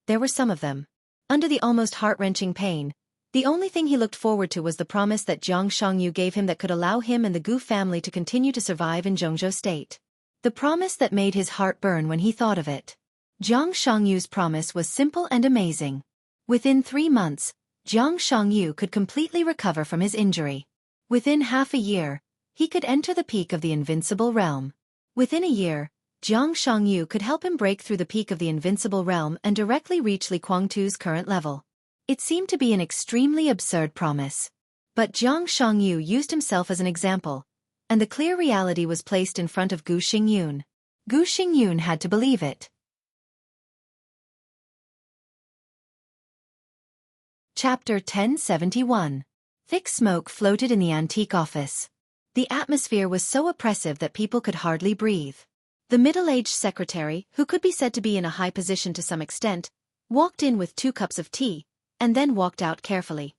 There were some of them. Under the almost heart-wrenching pain, the only thing he looked forward to was the promise that Jiang Shangyu gave him that could allow him and the Gu family to continue to survive in Jianghu state. The promise that made his heart burn when he thought of it. Jiang Shangyu's promise was simple and amazing. Within 3 months, Jiang Shangyu could completely recover from his injury. Within half a year, he could enter the peak of the invincible realm. Within a year, Jiang Shangyu could help him break through the peak of the invincible realm and directly reach Li Guangtu's current level. It seemed to be an extremely absurd promise. But Jiang Shangyu used himself as an example, and the clear reality was placed in front of Gu Xingyun. Gu Xingyun had to believe it. Chapter 1071. Thick smoke floated in the antique office. The atmosphere was so oppressive that people could hardly breathe. The middle-aged secretary, who could be said to be in a high position to some extent, walked in with 2 cups of tea, and then walked out carefully.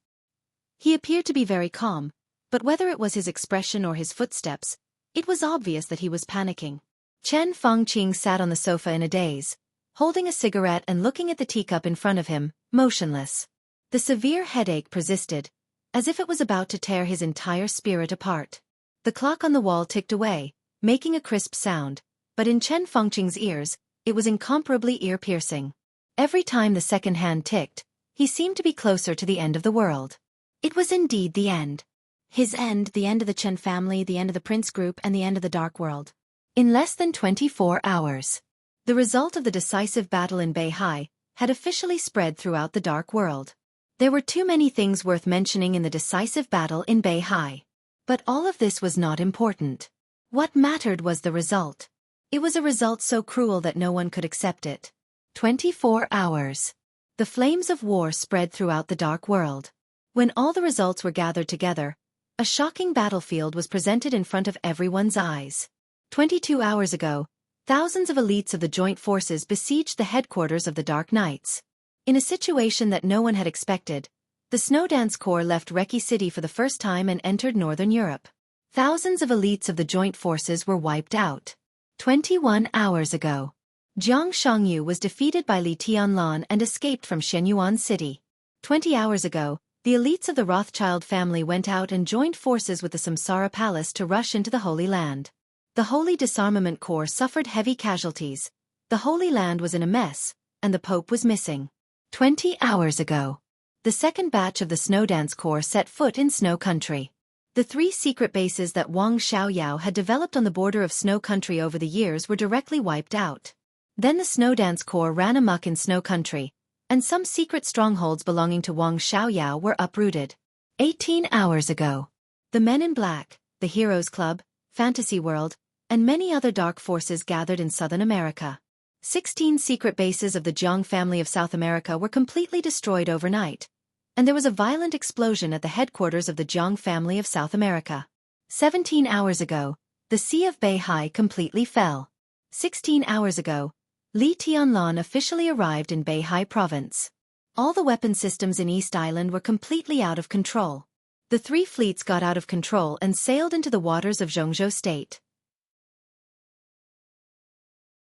He appeared to be very calm, but whether it was his expression or his footsteps, it was obvious that he was panicking. Chen Fangqing sat on the sofa in a daze, holding a cigarette and looking at the teacup in front of him, motionless. The severe headache persisted, as if it was about to tear his entire spirit apart. The clock on the wall ticked away, making a crisp sound, but in Chen Fangqing's ears, it was incomparably ear-piercing. Every time the second hand ticked, he seemed to be closer to the end of the world. It was indeed the end. His end, the end of the Chen family, the end of the Prince Group, and the end of the Dark World. In less than 24 hours. The result of the decisive battle in Beihai had officially spread throughout the dark world. There were too many things worth mentioning in the decisive battle in Beihai. But all of this was not important. What mattered was the result. It was a result so cruel that no one could accept it. 24 hours. The flames of war spread throughout the dark world. When all the results were gathered together, a shocking battlefield was presented in front of everyone's eyes. 22 hours ago, thousands of elites of the joint forces besieged the headquarters of the Dark Knights. In a situation that no one had expected, the Snowdance Corps left Reki City for the first time and entered northern Europe. Thousands of elites of the joint forces were wiped out. 21 hours ago, Xianxia was defeated by Li Tianlan and escaped from Shenyuan City. 20 hours ago, the elites of the Rothschild family went out and joined forces with the Samsara Palace to rush into the Holy Land. The Holy Disarmament Corps suffered heavy casualties. The Holy Land was in a mess, and the Pope was missing. 20 hours ago, the second batch of the Snowdance Corps set foot in Snow Country. The 3 secret bases that Wang Xiaoyao had developed on the border of Snow Country over the years were directly wiped out. Then the Snowdance Corps ran amok in Snow Country, and some secret strongholds belonging to Wang Xiaoyao were uprooted. 18 hours ago, the Men in Black, the Heroes Club, Fantasy World, and many other dark forces gathered in Southern America. 16 secret bases of the Jiang family of South America were completely destroyed overnight, and there was a violent explosion at the headquarters of the Jiang family of South America. 17 hours ago, the Sea of Beihai completely fell. 16 hours ago, Li Tianlan officially arrived in Beihai province. All the weapon systems in East Island were completely out of control. The 3 fleets got out of control and sailed into the waters of Jianghu State.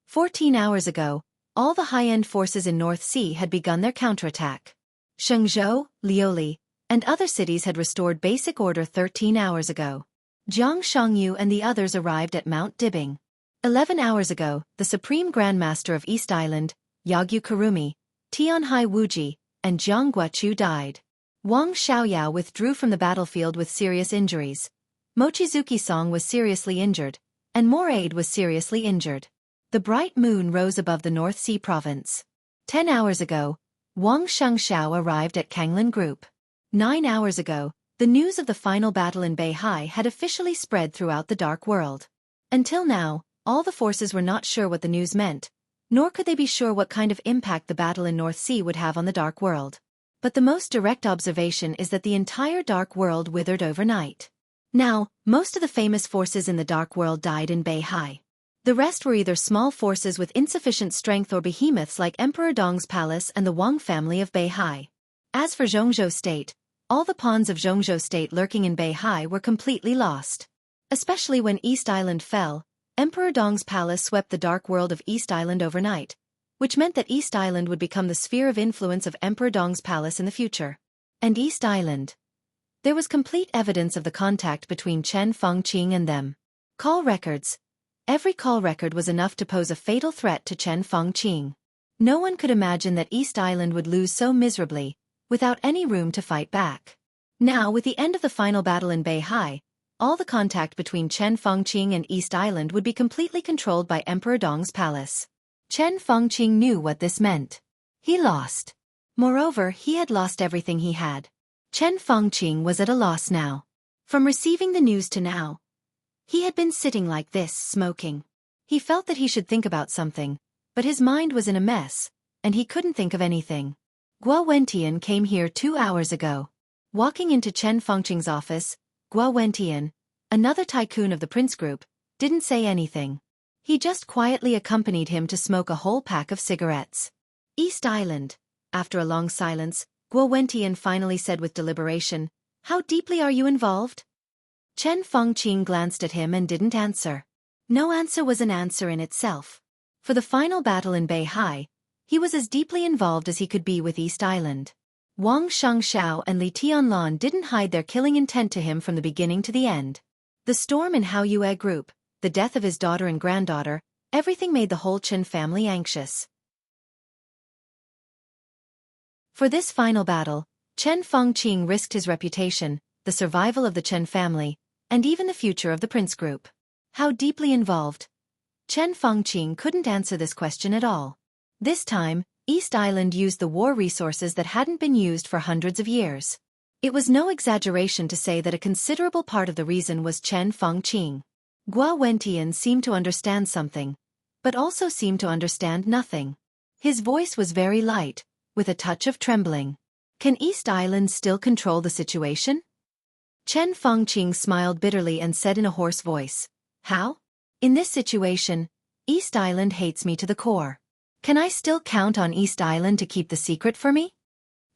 14 hours ago, all the high-end forces in North Sea had begun their counterattack. Shenzhou, Lioli, and other cities had restored basic order 13 hours ago. Jiang Shangyu and the others arrived at Mount Dibing. 11 hours ago, the Supreme Grandmaster of East Island, Yagyu Kurumi, Tianhai Wuji, and Jiang Guochu died. Wang Xiaoyao withdrew from the battlefield with serious injuries. Mochizuki Song was seriously injured, and Moraid was seriously injured. The bright moon rose above the North Sea province. 10 hours ago, Wang Shengxiao arrived at Kanglin Group. 9 hours ago, the news of the final battle in Beihai had officially spread throughout the dark world. Until now, all the forces were not sure what the news meant, nor could they be sure what kind of impact the battle in North Sea would have on the dark world. But the most direct observation is that the entire dark world withered overnight. Now, most of the famous forces in the dark world died in Beihai. The rest were either small forces with insufficient strength or behemoths like Emperor Dong's palace and the Wang family of Beihai. As for Jianghu State, all the pawns of Jianghu State lurking in Beihai were completely lost. Especially when East Island fell, Emperor Dong's palace swept the dark world of East Island overnight, which meant that East Island would become the sphere of influence of Emperor Dong's palace in the future. And East Island. There was complete evidence of the contact between Chen Fengqing and them. Call records. Every call record was enough to pose a fatal threat to Chen Fengqing. No one could imagine that East Island would lose so miserably, without any room to fight back. Now, with the end of the final battle in Beihai, all the contact between Chen Fengqing and East Island would be completely controlled by Emperor Dong's palace. Chen Fengqing knew what this meant. He lost. Moreover, he had lost everything he had. Chen Fengqing was at a loss now. From receiving the news to now, he had been sitting like this, smoking. He felt that he should think about something, but his mind was in a mess, and he couldn't think of anything. Guo Wentian came here 2 hours ago. Walking into Chen Fengqing's office, Guo Wentian, another tycoon of the Prince Group, didn't say anything. He just quietly accompanied him to smoke a whole pack of cigarettes. East Island. After a long silence, Guo Wentian finally said with deliberation, "How deeply are you involved?" Chen Fengqing glanced at him and didn't answer. No answer was an answer in itself. For the final battle in Beihai, he was as deeply involved as he could be with East Island. Wang Shengxiao and Li Tianlan didn't hide their killing intent to him from the beginning to the end. The storm in Haoyue Group, the death of his daughter and granddaughter, everything made the whole Chen family anxious. For this final battle, Chen Fengqing risked his reputation, the survival of the Chen family, and even the future of the Prince Group. How deeply involved? Chen Fengqing couldn't answer this question at all. This time, East Island used the war resources that hadn't been used for hundreds of years. It was no exaggeration to say that a considerable part of the reason was Chen Fengqing. Guo Wentian seemed to understand something, but also seemed to understand nothing. His voice was very light, with a touch of trembling. Can East Island still control the situation? Chen Fengqing smiled bitterly and said in a hoarse voice, "How? In this situation, East Island hates me to the core. Can I still count on East Island to keep the secret for me?"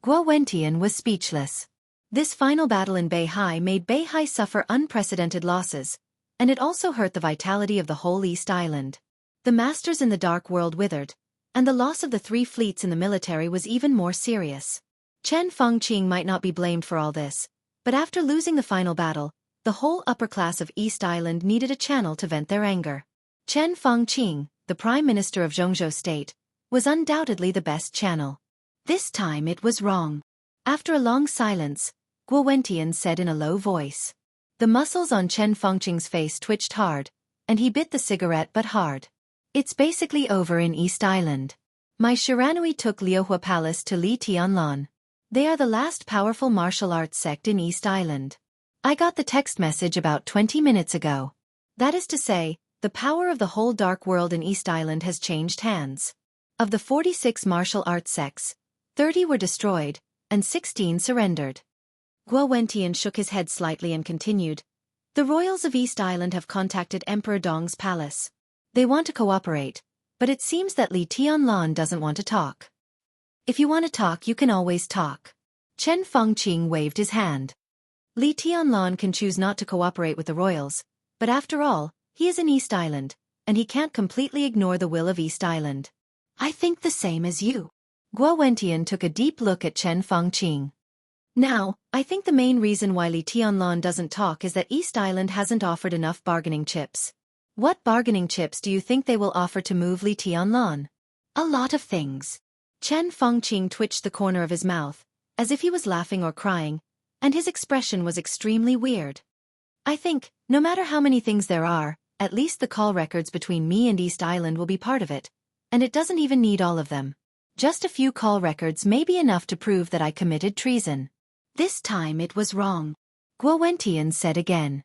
Guo Wentian was speechless. This final battle in Beihai made Beihai suffer unprecedented losses, and it also hurt the vitality of the whole East Island. The masters in the Dark World withered, and the loss of the 3 fleets in the military was even more serious. Chen Fengqing might not be blamed for all this, but after losing the final battle, the whole upper class of East Island needed a channel to vent their anger. Chen Fengqing, the Prime Minister of Jianghu State, was undoubtedly the best channel. This time it was wrong. After a long silence, Guo Wentian said in a low voice. The muscles on Chen Fengqing's face twitched hard, and he bit the cigarette but hard. It's basically over in East Island. My Shiranui took Liuhua Palace to Li Tianlan. They are the last powerful martial arts sect in East Island. I got the text message about 20 minutes ago. That is to say, the power of the whole Dark World in East Island has changed hands. Of the 46 martial arts sects, 30 were destroyed, and 16 surrendered. Guo Wentian shook his head slightly and continued. The royals of East Island have contacted Emperor Dong's palace. They want to cooperate, but it seems that Li Tianlan doesn't want to talk. If you want to talk, you can always talk. Chen Fengqing waved his hand. Li Tianlan can choose not to cooperate with the royals, but after all, he is in East Island, and he can't completely ignore the will of East Island. I think the same as you. Guo Wentian took a deep look at Chen Fengqing. Now, I think the main reason why Li Tianlan doesn't talk is that East Island hasn't offered enough bargaining chips. What bargaining chips do you think they will offer to move Li Tianlan? A lot of things. Chen Fengqing twitched the corner of his mouth, as if he was laughing or crying, and his expression was extremely weird. I think, no matter how many things there are, at least the call records between me and East Island will be part of it, and it doesn't even need all of them. Just a few call records may be enough to prove that I committed treason. This time it was wrong. Guo Wentian said again.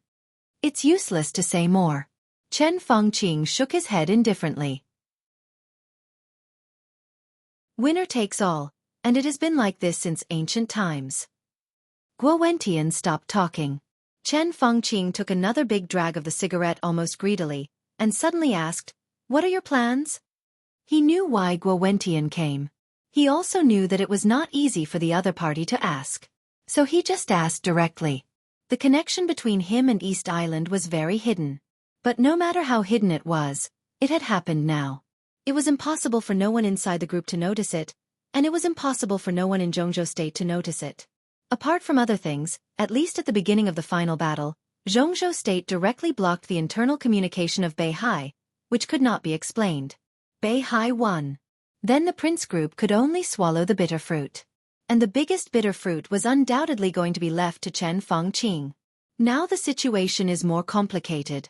It's useless to say more. Chen Fengqing shook his head indifferently. Winner takes all, and it has been like this since ancient times. Guo Wentian stopped talking. Chen Fengqing took another big drag of the cigarette almost greedily, and suddenly asked, "What are your plans?" He knew why Guo Wentian came. He also knew that it was not easy for the other party to ask. So he just asked directly. The connection between him and East Island was very hidden. But no matter how hidden it had happened now. It was impossible for no one inside the group to notice it, and it was impossible for no one in Jianghu State to notice it. Apart from other things, at least at the beginning of the final battle, Jianghu State directly blocked the internal communication of Beihai, which could not be explained. Beihai won. Then the prince group could only swallow the bitter fruit. And the biggest bitter fruit was undoubtedly going to be left to Chen Fengqing. Now the situation is more complicated.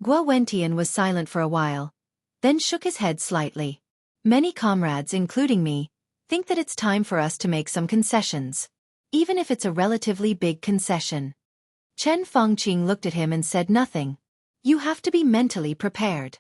Guo Wentian was silent for a while, then shook his head slightly. Many comrades, including me, think that it's time for us to make some concessions. Even if it's a relatively big concession. Chen Fengqing looked at him and said nothing. You have to be mentally prepared.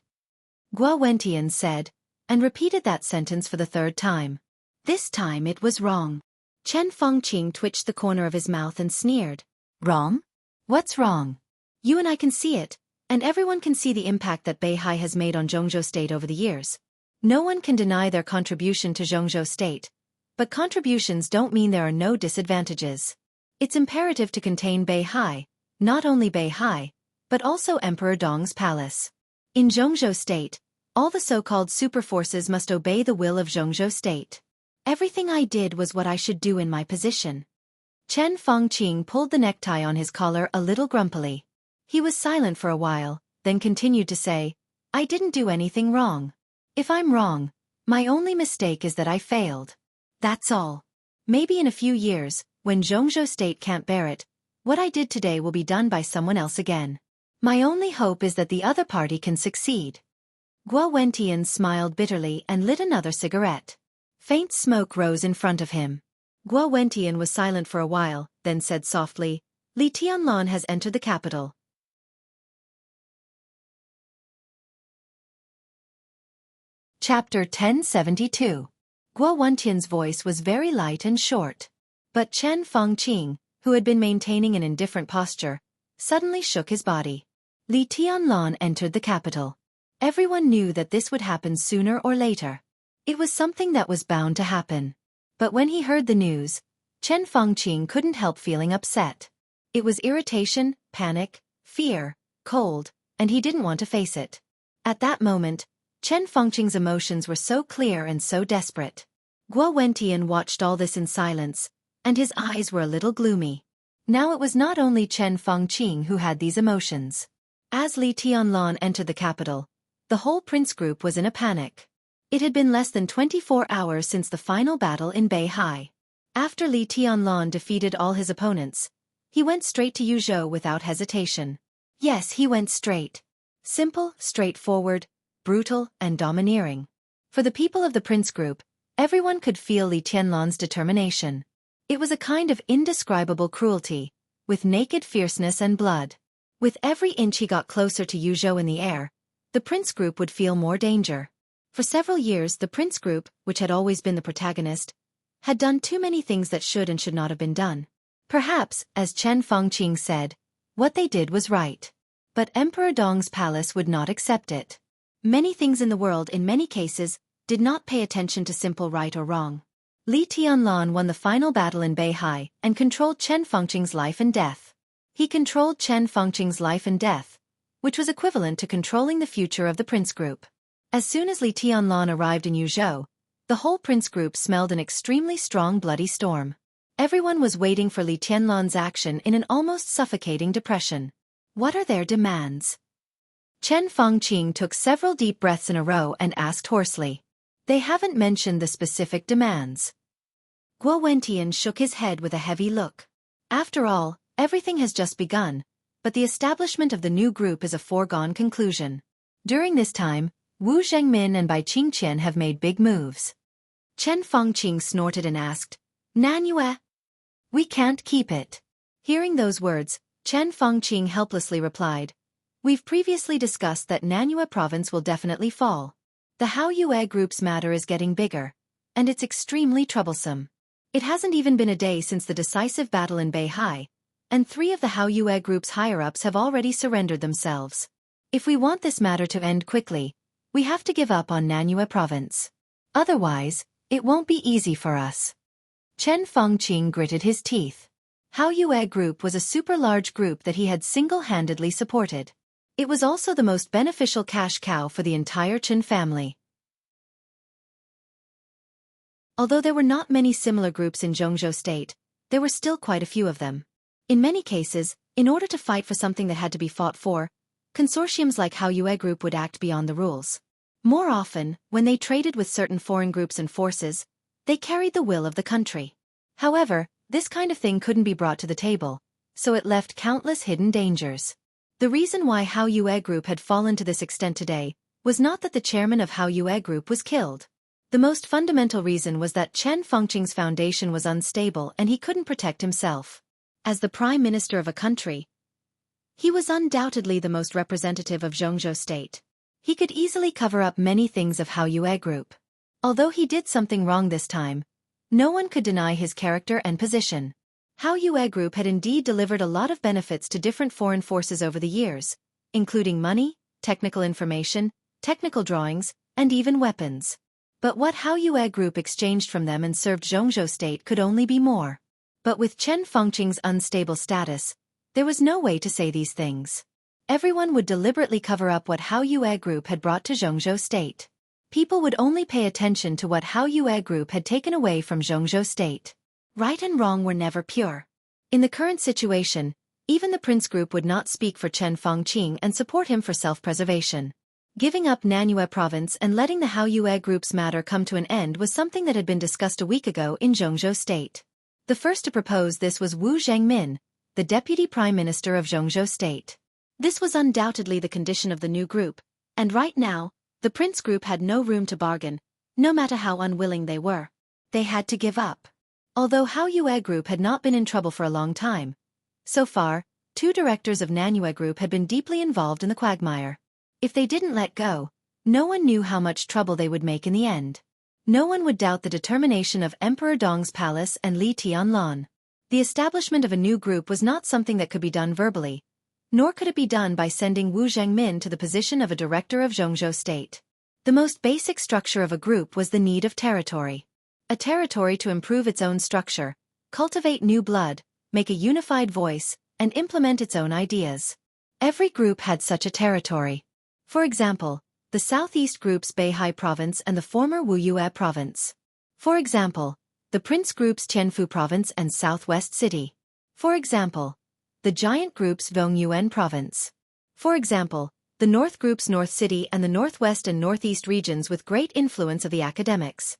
Guo Wentian said, and repeated that sentence for the 3rd time. This time it was wrong. Chen Fengqing twitched the corner of his mouth and sneered. Wrong? What's wrong? You and I can see it, and everyone can see the impact that Beihai has made on Jianghu State over the years. No one can deny their contribution to Jianghu State, but contributions don't mean there are no disadvantages. It's imperative to contain Beihai, not only Beihai, but also Emperor Dong's palace. In Jianghu State, all the so-called super forces must obey the will of Jianghu State. Everything I did was what I should do in my position. Chen Fengqing pulled the necktie on his collar a little grumpily. He was silent for a while, then continued to say, I didn't do anything wrong. If I'm wrong, my only mistake is that I failed. That's all. Maybe in a few years, when Jianghu State can't bear it, what I did today will be done by someone else again. My only hope is that the other party can succeed. Guo Wentian smiled bitterly and lit another cigarette. Faint smoke rose in front of him. Guo Wentian was silent for a while, then said softly, Li Tianlan has entered the capital. Chapter 1072. Guo Wentian's voice was very light and short. But Chen Fengqing, who had been maintaining an indifferent posture, suddenly shook his body. Li Tianlan entered the capital. Everyone knew that this would happen sooner or later. It was something that was bound to happen. But when he heard the news, Chen Fengqing couldn't help feeling upset. It was irritation, panic, fear, cold, and he didn't want to face it. At that moment, Chen Fengqing's emotions were so clear and so desperate. Guo Wentian watched all this in silence, and his eyes were a little gloomy. Now it was not only Chen Fengqing who had these emotions. As Li Tianlan entered the capital, the whole prince group was in a panic. It had been less than 24 hours since the final battle in Beihai. After Li Tianlan defeated all his opponents, he went straight to Yuzhou without hesitation. Yes, he went straight. Simple, straightforward, brutal, and domineering. For the people of the prince group, everyone could feel Li Tianlan's determination. It was a kind of indescribable cruelty, with naked fierceness and blood. With every inch he got closer to Yuzhou in the air, the prince group would feel more danger. For several years the prince group, which had always been the protagonist, had done too many things that should and should not have been done. Perhaps, as Chen Fengqing said, what they did was right. But Emperor Dong's palace would not accept it. Many things in the world in many cases did not pay attention to simple right or wrong. Li Tianlan won the final battle in Beihai and controlled Chen Fengqing's life and death. He controlled Chen Fengqing's life and death, which was equivalent to controlling the future of the prince group. As soon as Li Tianlan arrived in Yuzhou, the whole prince group smelled an extremely strong bloody storm. Everyone was waiting for Li Tianlan's action in an almost suffocating depression. What are their demands? Chen Fengqing took several deep breaths in a row and asked hoarsely. They haven't mentioned the specific demands. Guo Wentian shook his head with a heavy look. After all, everything has just begun, but the establishment of the new group is a foregone conclusion. During this time, Wu Zhengmin and Bai Qingqian have made big moves. Chen Fengqing snorted and asked, Nanyue? We can't keep it. Hearing those words, Chen Fengqing helplessly replied, We've previously discussed that Nanyue province will definitely fall. The Haoyue group's matter is getting bigger, and it's extremely troublesome. It hasn't even been a day since the decisive battle in Beihai, and 3 of the Haoyue group's higher-ups have already surrendered themselves. If we want this matter to end quickly, we have to give up on Nanyue province. Otherwise, it won't be easy for us. Chen Fengqing gritted his teeth. Haoyue group was a super large group that he had single-handedly supported. It was also the most beneficial cash cow for the entire Chen family. Although there were not many similar groups in Jianghu state, there were still quite a few of them. In many cases, in order to fight for something that had to be fought for, consortiums like Haoyue group would act beyond the rules. More often, when they traded with certain foreign groups and forces, they carried the will of the country. However, this kind of thing couldn't be brought to the table, so it left countless hidden dangers. The reason why Haoyue group had fallen to this extent today was not that the chairman of Haoyue group was killed. The most fundamental reason was that Chen Fengqing's foundation was unstable and he couldn't protect himself. As the prime minister of a country, he was undoubtedly the most representative of Jianghu state. He could easily cover up many things of Haoyue group. Although he did something wrong this time, no one could deny his character and position. Haoyue group had indeed delivered a lot of benefits to different foreign forces over the years, including money, technical information, technical drawings, and even weapons. But what Haoyue group exchanged from them and served Jianghu state could only be more. But with Chen Fengqing's unstable status, there was no way to say these things. Everyone would deliberately cover up what Haoyue group had brought to Jianghu state. People would only pay attention to what Haoyue group had taken away from Jianghu state. Right and wrong were never pure. In the current situation, even the prince group would not speak for Chen Fengqing and support him for self-preservation. Giving up Nanyue province and letting the Haoyue group's matter come to an end was something that had been discussed a week ago in Jianghu state. The first to propose this was Wu Zhengmin, the deputy prime minister of Jianghu state. This was undoubtedly the condition of the new group, and right now, The prince group had no room to bargain, no matter how unwilling they were. They had to give up. Although Hao Yue group had not been in trouble for a long time. So far, 2 directors of Nanyue group had been deeply involved in the quagmire. If they didn't let go, no one knew how much trouble they would make in the end. No one would doubt the determination of Emperor Dong's palace and Li Tianlan. The establishment of a new group was not something that could be done verbally, nor could it be done by sending Wu Zhengmin to the position of a director of Jianghu state. The most basic structure of a group was the need of territory. A territory to improve its own structure, cultivate new blood, make a unified voice, and implement its own ideas. Every group had such a territory. For example, the Southeast Group's Beihai Province and the former Wuyue Province. For example, the Prince Group's Tianfu Province and Southwest City. For example, the Giant Group's Vongyuan Province. For example, the North Group's North City and the Northwest and Northeast regions with great influence of the academics.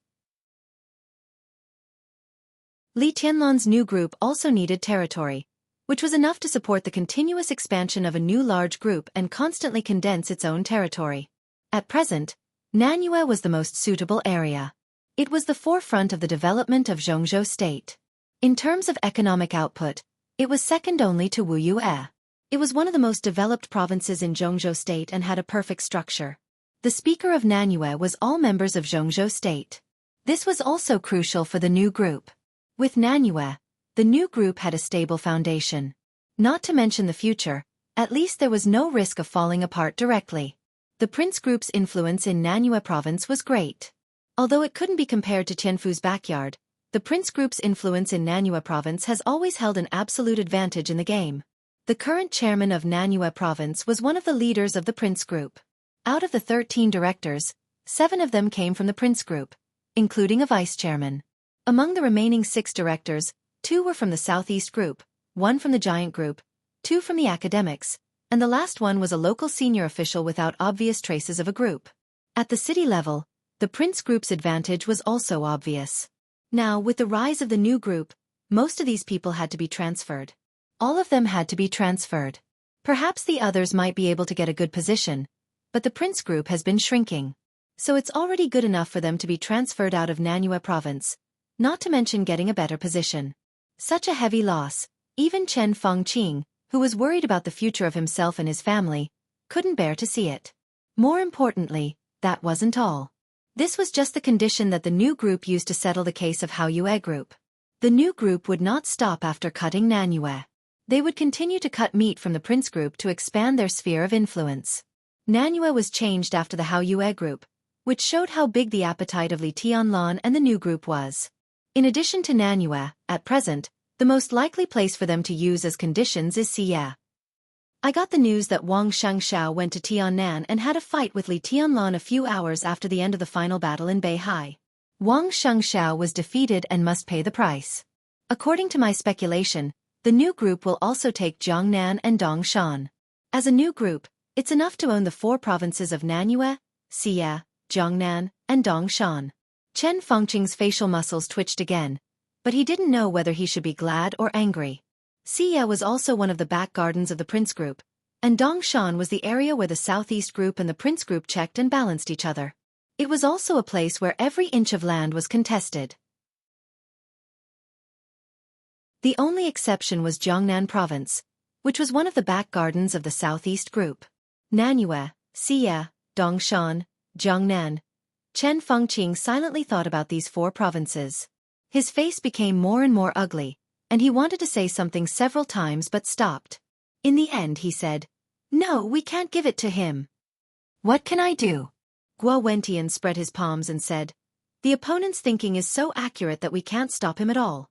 Li Tianlan's new group also needed territory, which was enough to support the continuous expansion of a new large group and constantly condense its own territory. At present, Nanyue was the most suitable area. It was the forefront of the development of Jianghu state. In terms of economic output, it was second only to Wuyue. It was one of the most developed provinces in Jianghu state and had a perfect structure. The speaker of Nanyue was all members of Jianghu state. This was also crucial for the new group. With Nanyue, the new group had a stable foundation. Not to mention the future, at least there was no risk of falling apart directly. The Prince Group's influence in Nanyue province was great. Although it couldn't be compared to Tianfu's backyard, the Prince Group's influence in Nanyue province has always held an absolute advantage in the game. The current chairman of Nanyue province was one of the leaders of the Prince Group. Out of the 13 directors, 7 of them came from the Prince Group, including a vice-chairman. Among the remaining 6 directors, 2 were from the Southeast Group, 1 from the Giant Group, 2 from the academics, and the last one was a local senior official without obvious traces of a group. At the city level, the Prince Group's advantage was also obvious. Now, with the rise of the new group, most of these people had to be transferred. All of them had to be transferred. Perhaps the others might be able to get a good position, but the Prince Group has been shrinking. So it's already good enough for them to be transferred out of Nanyue province, not to mention getting a better position. Such a heavy loss, even Chen Fengqing, who was worried about the future of himself and his family, couldn't bear to see it. More importantly, that wasn't all. This was just the condition that the new group used to settle the case of Hao Yue group. The new group would not stop after cutting Nanyue. They would continue to cut meat from the Prince Group to expand their sphere of influence. Nanyue was changed after the Hao Yue group, which showed how big the appetite of Li Tianlan and the new group was. In addition to Nanyue, at present, the most likely place for them to use as conditions is Xia. I got the news that Wang Xianxia went to Tiannan and had a fight with Li Tianlan a few hours after the end of the final battle in Beihai. Wang Xianxia was defeated and must pay the price. According to my speculation, the new group will also take Jiangnan and Dongshan. As a new group, it's enough to own the 4 provinces of Nanyue, Xia, Jiangnan, and Dongshan. Chen Fengqing's facial muscles twitched again, but he didn't know whether he should be glad or angry. Xia was also one of the back gardens of the Prince Group, and Dongshan was the area where the Southeast Group and the Prince Group checked and balanced each other. It was also a place where every inch of land was contested. The only exception was Jiangnan Province, which was one of the back gardens of the Southeast Group. Nanyue, Xia, Dongshan, Jiangnan. Chen Fengqing silently thought about these 4 provinces. His face became more and more ugly, and he wanted to say something several times but stopped. In the end he said, "No, we can't give it to him." "What can I do?" Guo Wentian spread his palms and said, "The opponent's thinking is so accurate that we can't stop him at all."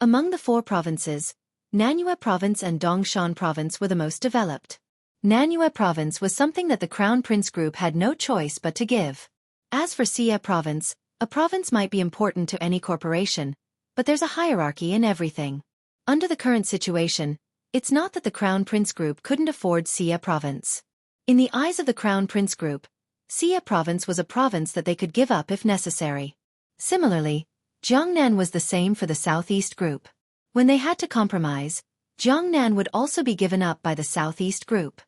Among the 4 provinces, Nanyue Province and Dongshan Province were the most developed. Nanyue Province was something that the Crown Prince Group had no choice but to give. As for Xia Province, a province might be important to any corporation, but there's a hierarchy in everything. Under the current situation, it's not that the Crown Prince Group couldn't afford Xia Province. In the eyes of the Crown Prince Group, Xia Province was a province that they could give up if necessary. Similarly, Jiangnan was the same for the Southeast Group. When they had to compromise, Jiangnan would also be given up by the Southeast Group.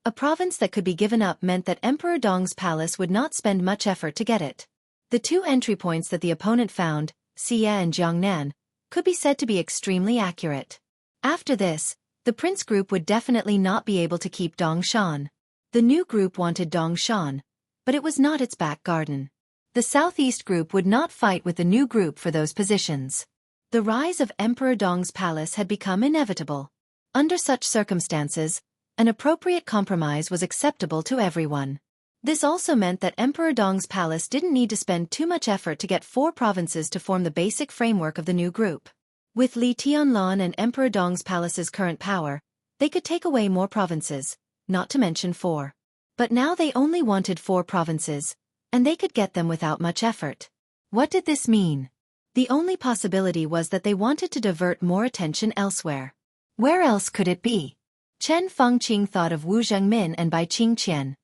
A province that could be given up meant that Emperor Dong's palace would not spend much effort to get it. The two entry points that the opponent found, Xia and Jiangnan, could be said to be extremely accurate. After this, the prince group would definitely not be able to keep Dongshan. The new group wanted Dongshan, but it was not its back garden. The southeast group would not fight with the new group for those positions. The rise of Emperor Dong's palace had become inevitable. Under such circumstances, an appropriate compromise was acceptable to everyone. This also meant that Emperor Dong's palace didn't need to spend too much effort to get 4 provinces to form the basic framework of the new group. With Li Tianlan and Emperor Dong's palace's current power, they could take away more provinces, not to mention 4. But now they only wanted 4 provinces, and they could get them without much effort. What did this mean? The only possibility was that they wanted to divert more attention elsewhere. Where else could it be? Chen Fengqing thought of Wu Zhengmin and Bai Qingqian.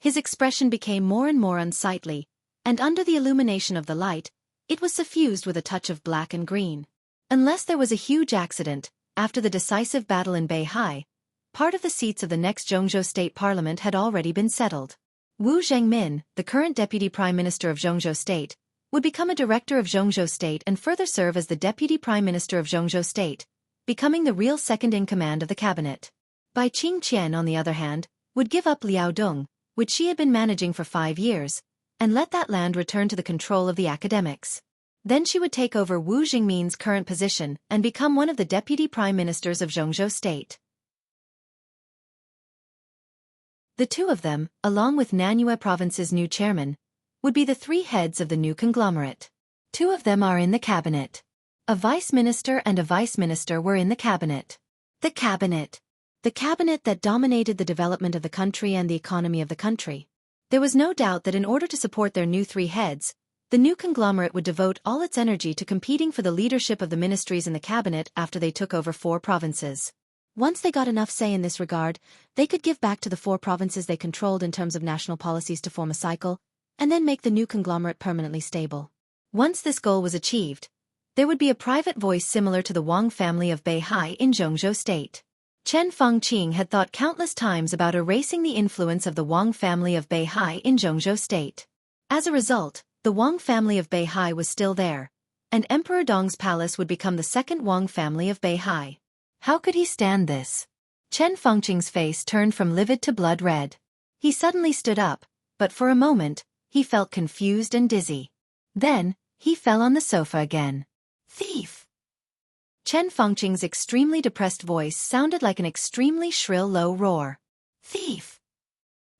His expression became more and more unsightly, and under the illumination of the light, it was suffused with a touch of black and green. Unless there was a huge accident, after the decisive battle in Beihai, part of the seats of the next Jianghu State Parliament had already been settled. Wu Zhengmin, the current Deputy Prime Minister of Jianghu State, would become a director of Jianghu State and further serve as the Deputy Prime Minister of Jianghu State, becoming the real second-in-command of the cabinet. Bai Qingqian, on the other hand, would give up Liaodong, which she had been managing for 5 years, and let that land return to the control of the academics. Then she would take over Wu Jingmin's current position and become one of the deputy prime ministers of Jianghu State. The 2 of them, along with Nanyue Province's new chairman, would be the 3 heads of the new conglomerate. 2 of them are in the cabinet. A vice minister and a vice minister were in the cabinet. The cabinet. The cabinet that dominated the development of the country and the economy of the country. There was no doubt that in order to support their new 3 heads, the new conglomerate would devote all its energy to competing for the leadership of the ministries in the cabinet after they took over 4 provinces. Once they got enough say in this regard, they could give back to the 4 provinces they controlled in terms of national policies to form a cycle, and then make the new conglomerate permanently stable. Once this goal was achieved, there would be a private voice similar to the Wang family of Beihai in Jianghu State. Chen Fengqing had thought countless times about erasing the influence of the Wang family of Beihai in Jianghu State. As a result, the Wang family of Beihai was still there, and Emperor Dong's palace would become the second Wang family of Beihai. How could he stand this? Chen Fengqing's face turned from livid to blood red. He suddenly stood up, but for a moment, he felt confused and dizzy. Then, he fell on the sofa again. Thief! Chen Fengqing's extremely depressed voice sounded like an extremely shrill low roar. Thief!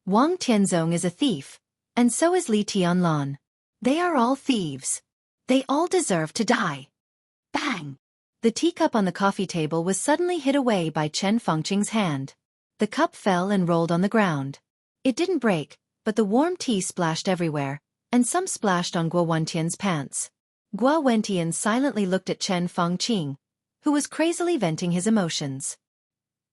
Wang Tianzong is a thief, and so is Li Tianlan. They are all thieves. They all deserve to die. Bang! The teacup on the coffee table was suddenly hit away by Chen Fengqing's hand. The cup fell and rolled on the ground. It didn't break, but the warm tea splashed everywhere, and some splashed on Guo Wentian's pants. Guo Wentian silently looked at Chen Fengqing, who was crazily venting his emotions.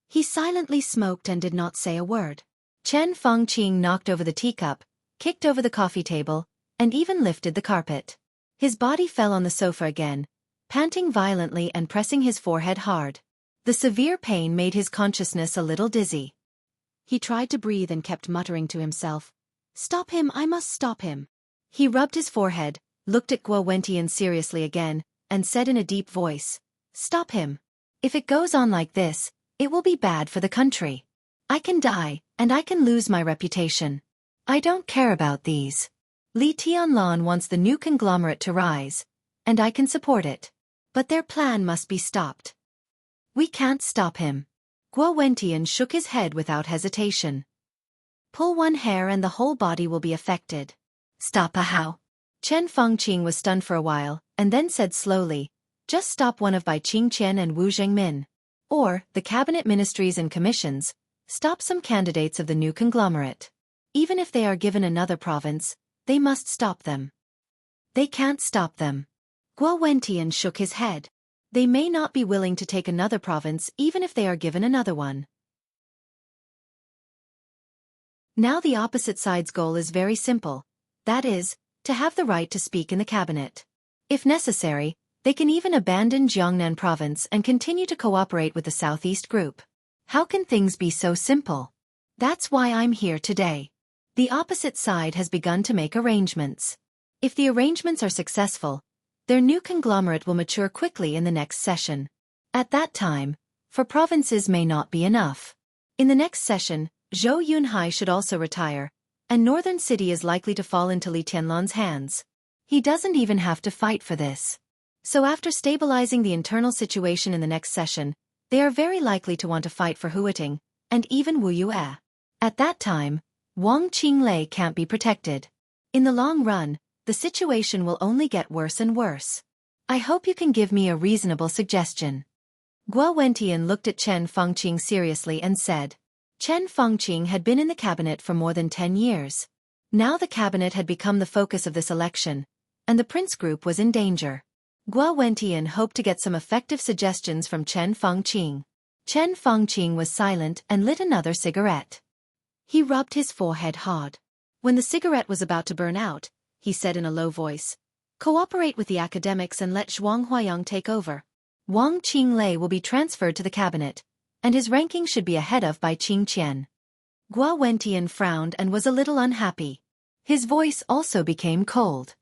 He silently smoked and did not say a word. Chen Fengqing knocked over the teacup, kicked over the coffee table, and even lifted the carpet. His body fell on the sofa again, panting violently and pressing his forehead hard. The severe pain made his consciousness a little dizzy. He tried to breathe and kept muttering to himself, "Stop him, I must stop him." He rubbed his forehead, looked at Guo Wentian seriously again, and said in a deep voice, "Stop him. If it goes on like this, it will be bad for the country. I can die, and I can lose my reputation. I don't care about these. Li Tianlan wants the new conglomerate to rise, and I can support it. But their plan must be stopped. We can't stop him." Guo Wentian shook his head without hesitation. "Pull one hair and the whole body will be affected." "Stop how?" Chen Fengqing was stunned for a while, and then said slowly, "Just stop one of Bai Qingqian and Wu Zhengmin. Or, the cabinet ministries and commissions, stop some candidates of the new conglomerate. Even if they are given another province, they must stop them." "They can't stop them." Guo Wentian shook his head. "They may not be willing to take another province even if they are given another one." Now the opposite side's goal is very simple. That is, to have the right to speak in the cabinet. If necessary, they can even abandon Jiangnan province and continue to cooperate with the Southeast group. How can things be so simple? That's why I'm here today. The opposite side has begun to make arrangements. If the arrangements are successful, their new conglomerate will mature quickly in the next session. At that time, for provinces may not be enough. In the next session, Zhou Yunhai should also retire, and Northern City is likely to fall into Li Tianlan's hands. He doesn't even have to fight for this. So after stabilizing the internal situation in the next session, they are very likely to want to fight for Huiting, and even Wu Yue. At that time, Wang Qinglei can't be protected. In the long run, the situation will only get worse and worse. I hope you can give me a reasonable suggestion. Guo Wentian looked at Chen Fengqing seriously and said. Chen Fengqing had been in the cabinet for more than 10 years. Now the cabinet had become the focus of this election, and the prince group was in danger. Guo Wentian hoped to get some effective suggestions from Chen Fengqing. Chen Fengqing was silent and lit another cigarette. He rubbed his forehead hard. When the cigarette was about to burn out, he said in a low voice, "Cooperate with the academics and let Zhuang Huayang take over. Wang Qinglei will be transferred to the cabinet, and his ranking should be ahead of Bai Qingqian." Guo Wentian frowned and was a little unhappy. His voice also became cold.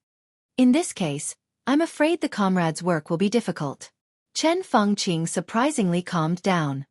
"In this case, I'm afraid the comrades' work will be difficult." Chen Fengqing surprisingly calmed down.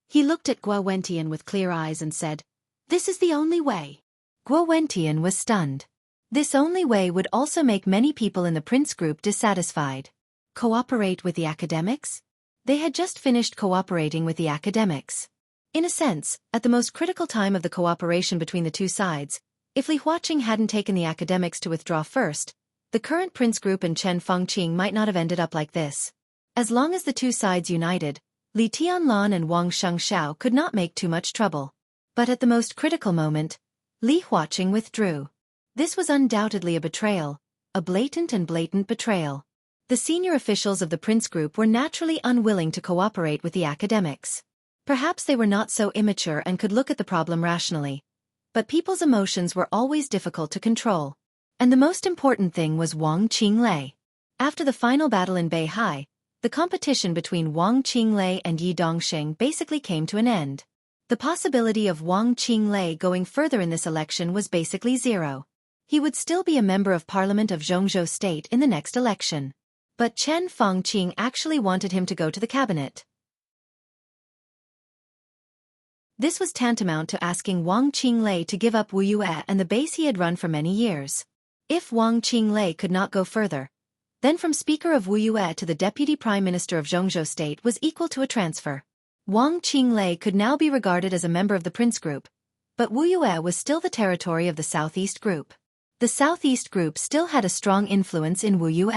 He looked at Guo Wentian with clear eyes and said, "This is the only way." Guo Wentian was stunned. This only way would also make many people in the prince group dissatisfied. Cooperate with the academics? They had just finished cooperating with the academics. In a sense, at the most critical time of the cooperation between the two sides, if Li Huaqing hadn't taken the academics to withdraw first, the current prince group and Chen Fengqing might not have ended up like this. As long as the two sides united, Li Tianlan and Wang Xianxia could not make too much trouble. But at the most critical moment, Li Huaqing withdrew. This was undoubtedly a betrayal, a blatant betrayal. The senior officials of the prince group were naturally unwilling to cooperate with the academics. Perhaps they were not so immature and could look at the problem rationally. But people's emotions were always difficult to control. And the most important thing was Wang Qinglei. After the final battle in Beihai, the competition between Wang Qinglei and Yi Dongsheng basically came to an end. The possibility of Wang Qinglei going further in this election was basically zero. He would still be a member of Parliament of Jianghu State in the next election. But Chen Fengqing actually wanted him to go to the cabinet. This was tantamount to asking Wang Qinglei to give up Wu Yue and the base he had run for many years. If Wang Qinglei could not go further, then from Speaker of Wu Yue to the Deputy Prime Minister of Jianghu State was equal to a transfer. Wang Qinglei could now be regarded as a member of the Prince Group, but Wu Yue was still the territory of the Southeast Group. The Southeast Group still had a strong influence in Wu Yue.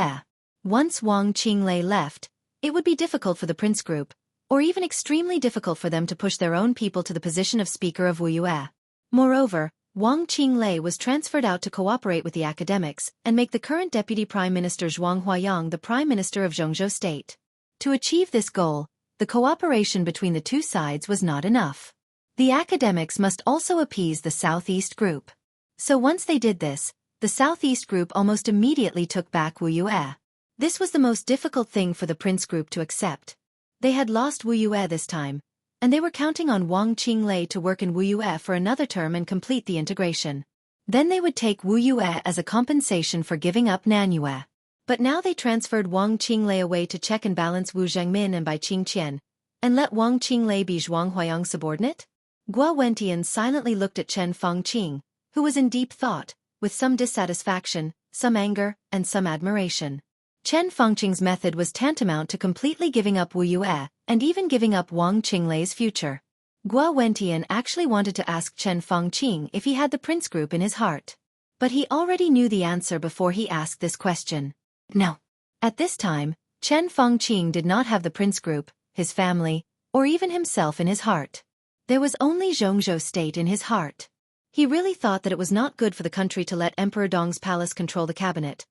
Once Wang Qinglei left, it would be difficult for the Prince Group, or even extremely difficult for them to push their own people to the position of Speaker of Wu Yue. Moreover, Wang Qinglei was transferred out to cooperate with the academics and make the current Deputy Prime Minister Zhuang Huayang the Prime Minister of Jianghu State. To achieve this goal, the cooperation between the two sides was not enough. The academics must also appease the Southeast Group. So once they did this, the Southeast Group almost immediately took back Wu Yue. This was the most difficult thing for the Prince Group to accept. They had lost Wu Yue this time, and they were counting on Wang Qinglei to work in Wu Yue for another term and complete the integration. Then they would take Wu Yue as a compensation for giving up Nanyue. But now they transferred Wang Qinglei away to check and balance Wu Zhengmin and Bai Qingqian, and let Wang Qinglei be Zhuang Huayang's subordinate? Guo Wentian silently looked at Chen Fengqing, who was in deep thought, with some dissatisfaction, some anger, and some admiration. Chen Fengqing's method was tantamount to completely giving up Wu Yue, and even giving up Wang Qinglei's future. Guo Wentian actually wanted to ask Chen Fengqing if he had the Prince Group in his heart. But he already knew the answer before he asked this question. No. At this time, Chen Fengqing did not have the Prince Group, his family, or even himself in his heart. There was only Jianghu State in his heart. He really thought that it was not good for the country to let Emperor Dong's palace control the cabinet.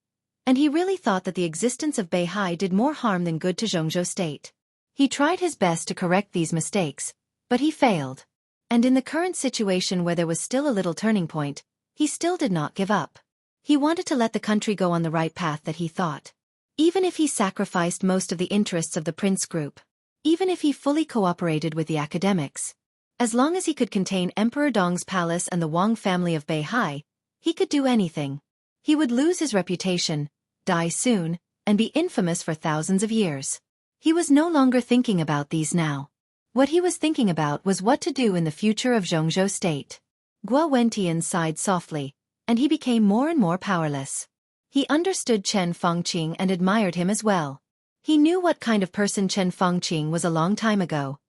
And he really thought that the existence of Beihai did more harm than good to Jianghu State. He tried his best to correct these mistakes, but he failed. And in the current situation where there was still a little turning point, he still did not give up. He wanted to let the country go on the right path that he thought. Even if he sacrificed most of the interests of the Prince Group. Even if he fully cooperated with the academics. As long as he could contain Emperor Dong's palace and the Wang family of Beihai, he could do anything. He would lose his reputation, die soon, and be infamous for thousands of years. He was no longer thinking about these now. What he was thinking about was what to do in the future of Jianghu state. Guo Wentian sighed softly, and he became more and more powerless. He understood Chen Fengqing and admired him as well. He knew what kind of person Chen Fengqing was a long time ago.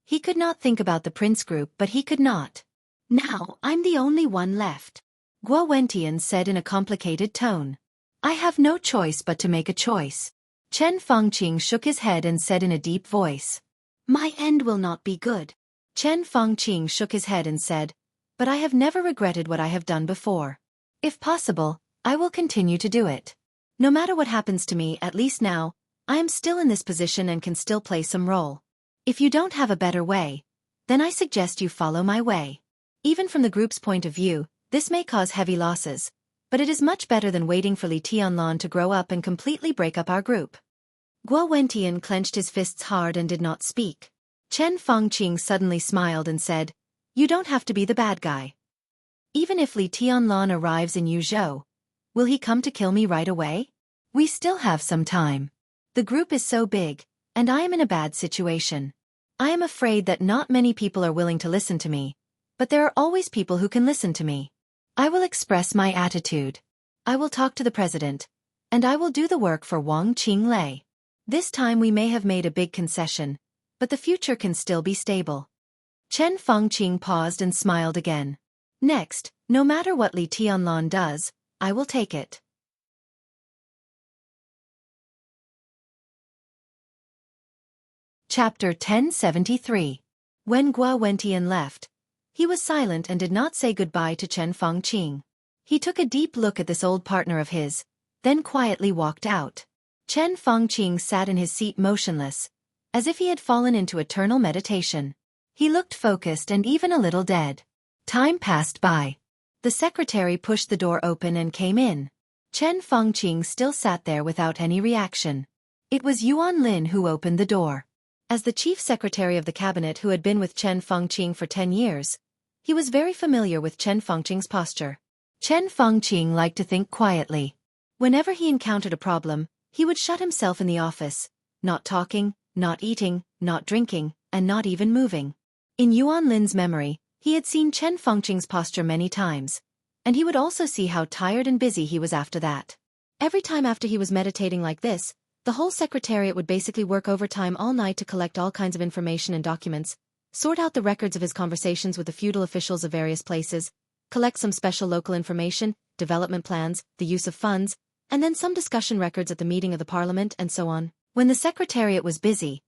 He could not think about the prince group, but he could not. Now, I'm the only one left, Guo Wentian said in a complicated tone. I have no choice but to make a choice. Chen Fengqing shook his head and said in a deep voice. My end will not be good. Chen Fengqing shook his head and said, but I have never regretted what I have done before. If possible, I will continue to do it. No matter what happens to me, at least now, I am still in this position and can still play some role. If you don't have a better way, then I suggest you follow my way. Even from the group's point of view, this may cause heavy losses, but it is much better than waiting for Li Tianlan to grow up and completely break up our group. Guo Wentian clenched his fists hard and did not speak. Chen Fengqing suddenly smiled and said, you don't have to be the bad guy. Even if Li Tianlan arrives in Yuzhou, will he come to kill me right away? We still have some time. The group is so big, and I am in a bad situation. I am afraid that not many people are willing to listen to me, but there are always people who can listen to me. I will express my attitude. I will talk to the president, and I will do the work for Wang Qinglei. This time we may have made a big concession, but the future can still be stable. Chen Fengqing paused and smiled again. Next, no matter what Li Tianlan does, I will take it. Chapter 1073. When Guo Wentian left, he was silent and did not say goodbye to Chen Fengqing. He took a deep look at this old partner of his, then quietly walked out. Chen Fengqing sat in his seat motionless, as if he had fallen into eternal meditation. He looked focused and even a little dead. Time passed by. The secretary pushed the door open and came in. Chen Fengqing still sat there without any reaction. It was Yuan Lin who opened the door. As the chief secretary of the cabinet who had been with Chen Fengqing for 10 years, he was very familiar with Chen Fengqing's posture. Chen Fengqing liked to think quietly. Whenever he encountered a problem, he would shut himself in the office, not talking, not eating, not drinking, and not even moving. In Yuan Lin's memory, he had seen Chen Fengqing's posture many times, and he would also see how tired and busy he was after that. Every time after he was meditating like this, the whole secretariat would basically work overtime all night to collect all kinds of information and documents, sort out the records of his conversations with the feudal officials of various places, collect some special local information, development plans, the use of funds, and then some discussion records at the meeting of the parliament and so on. When the secretariat was busy,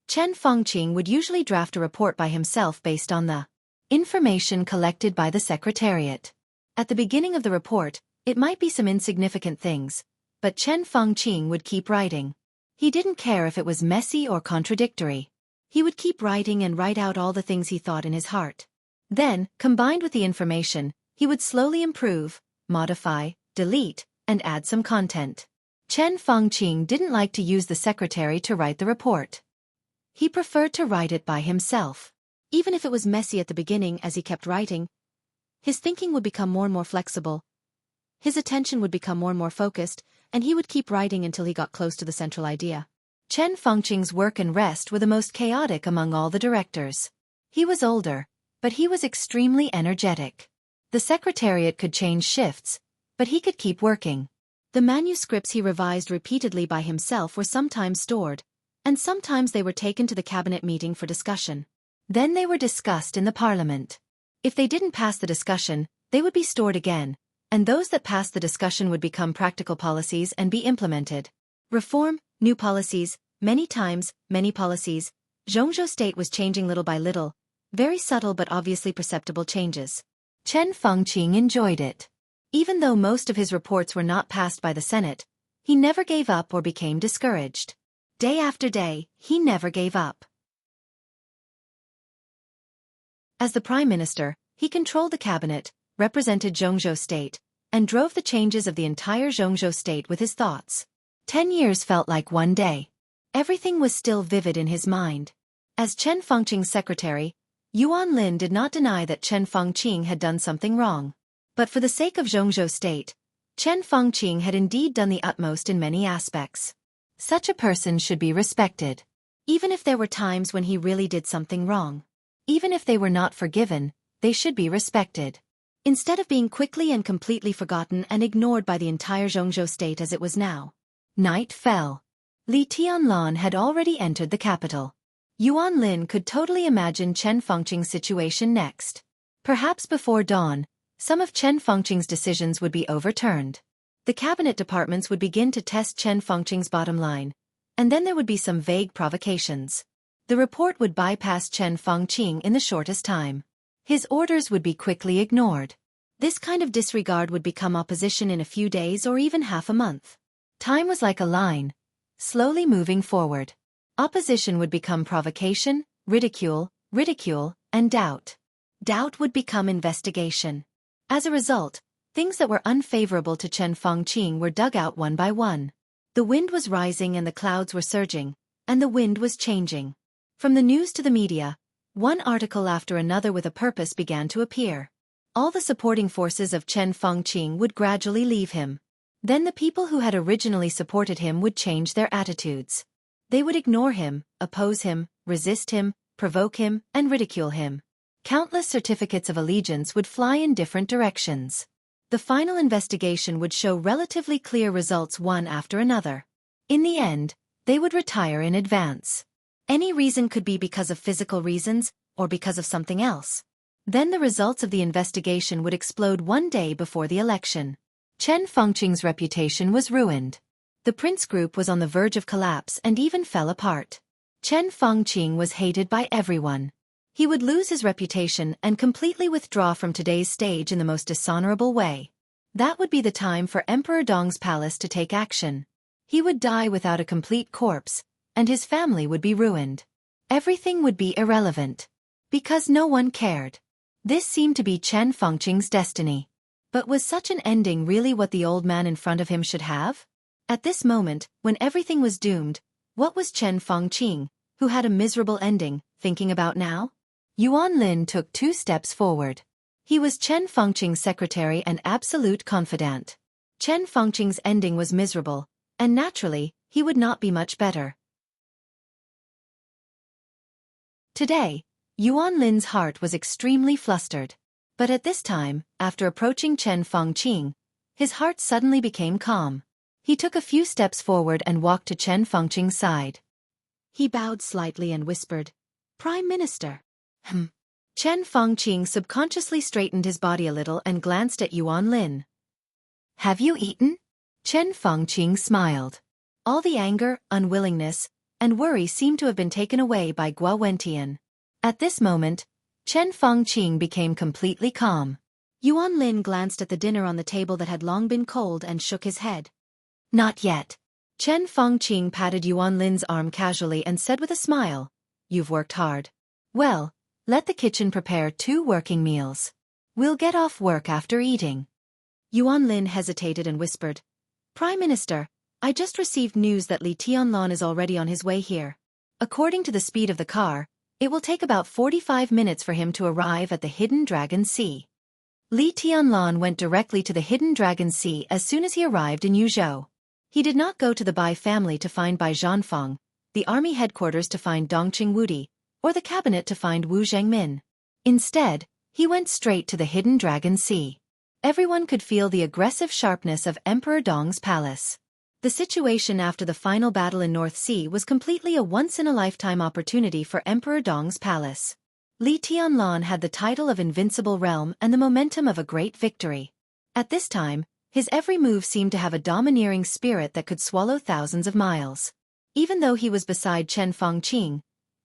Chen Fengqing would usually draft a report by himself based on the information collected by the secretariat. At the beginning of the report, it might be some insignificant things, but Chen Fengqing would keep writing. He didn't care if it was messy or contradictory. He would keep writing and write out all the things he thought in his heart. Then, combined with the information, he would slowly improve, modify, delete, and add some content. Chen Fengqing didn't like to use the secretary to write the report. He preferred to write it by himself. Even if it was messy at the beginning as he kept writing, his thinking would become more and more flexible. His attention would become more and more focused, and he would keep writing until he got close to the central idea. Chen Fengqing's work and rest were the most chaotic among all the directors. He was older, but he was extremely energetic. The secretariat could change shifts, but he could keep working. The manuscripts he revised repeatedly by himself were sometimes stored, and sometimes they were taken to the cabinet meeting for discussion. Then they were discussed in the parliament. If they didn't pass the discussion, they would be stored again, and those that passed the discussion would become practical policies and be implemented. Reform, new policies, many times, many policies. Jianghu state was changing little by little, very subtle but obviously perceptible changes. Chen Fengqing enjoyed it. Even though most of his reports were not passed by the Senate, he never gave up or became discouraged. Day after day, he never gave up. As the Prime Minister, he controlled the cabinet, represented Jianghu state, and drove the changes of the entire Jianghu state with his thoughts. 10 years felt like one day. Everything was still vivid in his mind. As Chen Fengqing's secretary, Yuan Lin did not deny that Chen Fengqing had done something wrong. But for the sake of Zhongzhou state, Chen Fengqing had indeed done the utmost in many aspects. Such a person should be respected. Even if there were times when he really did something wrong. Even if they were not forgiven, they should be respected. Instead of being quickly and completely forgotten and ignored by the entire Zhongzhou state as it was now. Night fell. Li Tianlan had already entered the capital. Yuan Lin could totally imagine Chen Fengqing's situation next. Perhaps before dawn, some of Chen Fengqing's decisions would be overturned. The cabinet departments would begin to test Chen Fengqing's bottom line, and then there would be some vague provocations. The report would bypass Chen Fengqing in the shortest time. His orders would be quickly ignored. This kind of disregard would become opposition in a few days or even half a month. Time was like a line, slowly moving forward. Opposition would become provocation, ridicule, and doubt. Doubt would become investigation. As a result, things that were unfavorable to Chen Fengqing were dug out one by one. The wind was rising and the clouds were surging, and the wind was changing. From the news to the media, one article after another with a purpose began to appear. All the supporting forces of Chen Fengqing would gradually leave him. Then the people who had originally supported him would change their attitudes. They would ignore him, oppose him, resist him, provoke him, and ridicule him. Countless certificates of allegiance would fly in different directions. The final investigation would show relatively clear results one after another. In the end, they would retire in advance. Any reason could be because of physical reasons, or because of something else. Then the results of the investigation would explode one day before the election. Chen Fengqing's reputation was ruined. The prince group was on the verge of collapse and even fell apart. Chen Fengqing was hated by everyone. He would lose his reputation and completely withdraw from today's stage in the most dishonorable way. That would be the time for Emperor Dong's palace to take action. He would die without a complete corpse, and his family would be ruined. Everything would be irrelevant. Because no one cared. This seemed to be Chen Fengqing's destiny. But was such an ending really what the old man in front of him should have? At this moment, when everything was doomed, what was Chen Fengqing, who had a miserable ending, thinking about now? Yuan Lin took 2 steps forward. He was Chen Fengqing's secretary and absolute confidant. Chen Fengqing's ending was miserable, and naturally, he would not be much better. Today, Yuan Lin's heart was extremely flustered. But at this time, after approaching Chen Fengqing, his heart suddenly became calm. He took a few steps forward and walked to Chen Fengqing's side. He bowed slightly and whispered, "Prime Minister." Chen Fengqing subconsciously straightened his body a little and glanced at Yuan Lin. "Have you eaten?" Chen Fengqing smiled. All the anger, unwillingness, and worry seemed to have been taken away by Guo Wentian. At this moment, Chen Fengqing became completely calm. Yuan Lin glanced at the dinner on the table that had long been cold and shook his head. "Not yet." Chen Fengqing patted Yuan Lin's arm casually and said with a smile, "You've worked hard. Well, let the kitchen prepare 2 working meals. We'll get off work after eating." Yuan Lin hesitated and whispered, "Prime Minister, I just received news that Li Tianlan is already on his way here. According to the speed of the car, it will take about 45 minutes for him to arrive at the Hidden Dragon Sea." Li Tianlan went directly to the Hidden Dragon Sea as soon as he arrived in Yuzhou. He did not go to the Bai family to find Bai Zhanfeng, the army headquarters to find Dongqing Wudi, or the cabinet to find Wu Zhengmin. Instead, he went straight to the Hidden Dragon Sea. Everyone could feel the aggressive sharpness of Emperor Dong's palace. The situation after the final battle in North Sea was completely a once-in-a-lifetime opportunity for Emperor Dong's palace. Li Tianlan had the title of Invincible Realm and the momentum of a great victory. At this time, his every move seemed to have a domineering spirit that could swallow thousands of miles. Even though he was beside Chen Fengqing,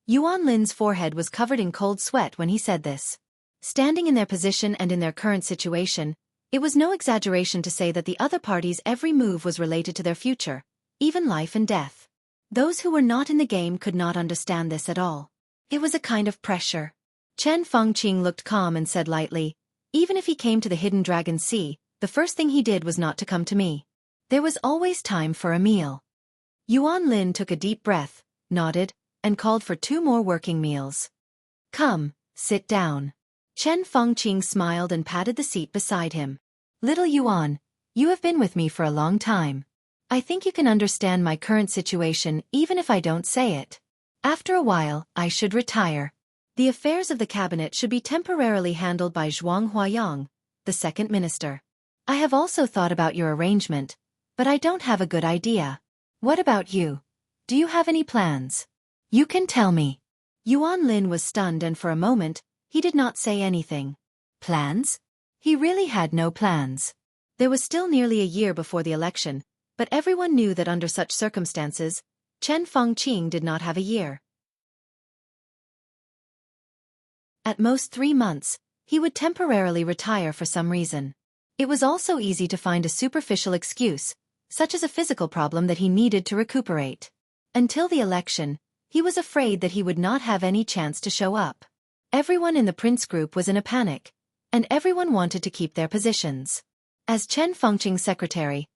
Yuan Lin's forehead was covered in cold sweat when he said this. Standing in their position and in their current situation, it was no exaggeration to say that the other party's every move was related to their future, even life and death. Those who were not in the game could not understand this at all. It was a kind of pressure. Chen Fengqing looked calm and said lightly, "Even if he came to the Hidden Dragon Sea, the first thing he did was not to come to me. There was always time for a meal." Yuan Lin took a deep breath, nodded, and called for 2 more working meals. "Come, sit down." Chen Fengqing smiled and patted the seat beside him. "Little Yuan, you have been with me for a long time. I think you can understand my current situation even if I don't say it. After a while, I should retire. The affairs of the cabinet should be temporarily handled by Zhuang Huayang, the second minister. I have also thought about your arrangement, but I don't have a good idea. What about you? Do you have any plans? You can tell me." Yuan Lin was stunned and for a moment, he did not say anything. Plans? He really had no plans. There was still nearly a year before the election, but everyone knew that under such circumstances, Chen Fengqing did not have a year. At most 3 months, he would temporarily retire for some reason. It was also easy to find a superficial excuse, such as a physical problem that he needed to recuperate. Until the election, he was afraid that he would not have any chance to show up. Everyone in the prince group was in a panic, and everyone wanted to keep their positions. As Chen Fengqing's secretary,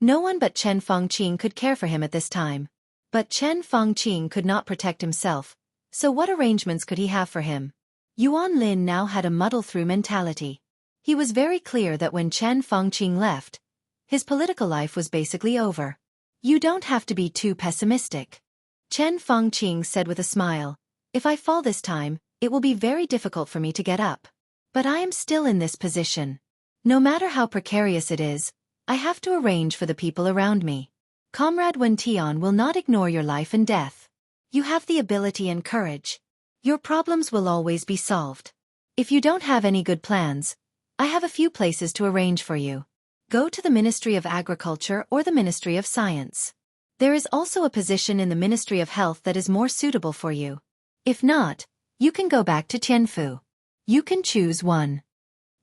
no one but Chen Fengqing could care for him at this time. But Chen Fengqing could not protect himself, so what arrangements could he have for him? Yuan Lin now had a muddle-through mentality. He was very clear that when Chen Fengqing left, his political life was basically over. "You don't have to be too pessimistic," Chen Fengqing said with a smile. "If I fall this time, it will be very difficult for me to get up. But I am still in this position. No matter how precarious it is, I have to arrange for the people around me. Comrade Wen Tian will not ignore your life and death. You have the ability and courage. Your problems will always be solved. If you don't have any good plans, I have a few places to arrange for you. Go to the Ministry of Agriculture or the Ministry of Science. There is also a position in the Ministry of Health that is more suitable for you. If not, you can go back to Tianfu. You can choose one."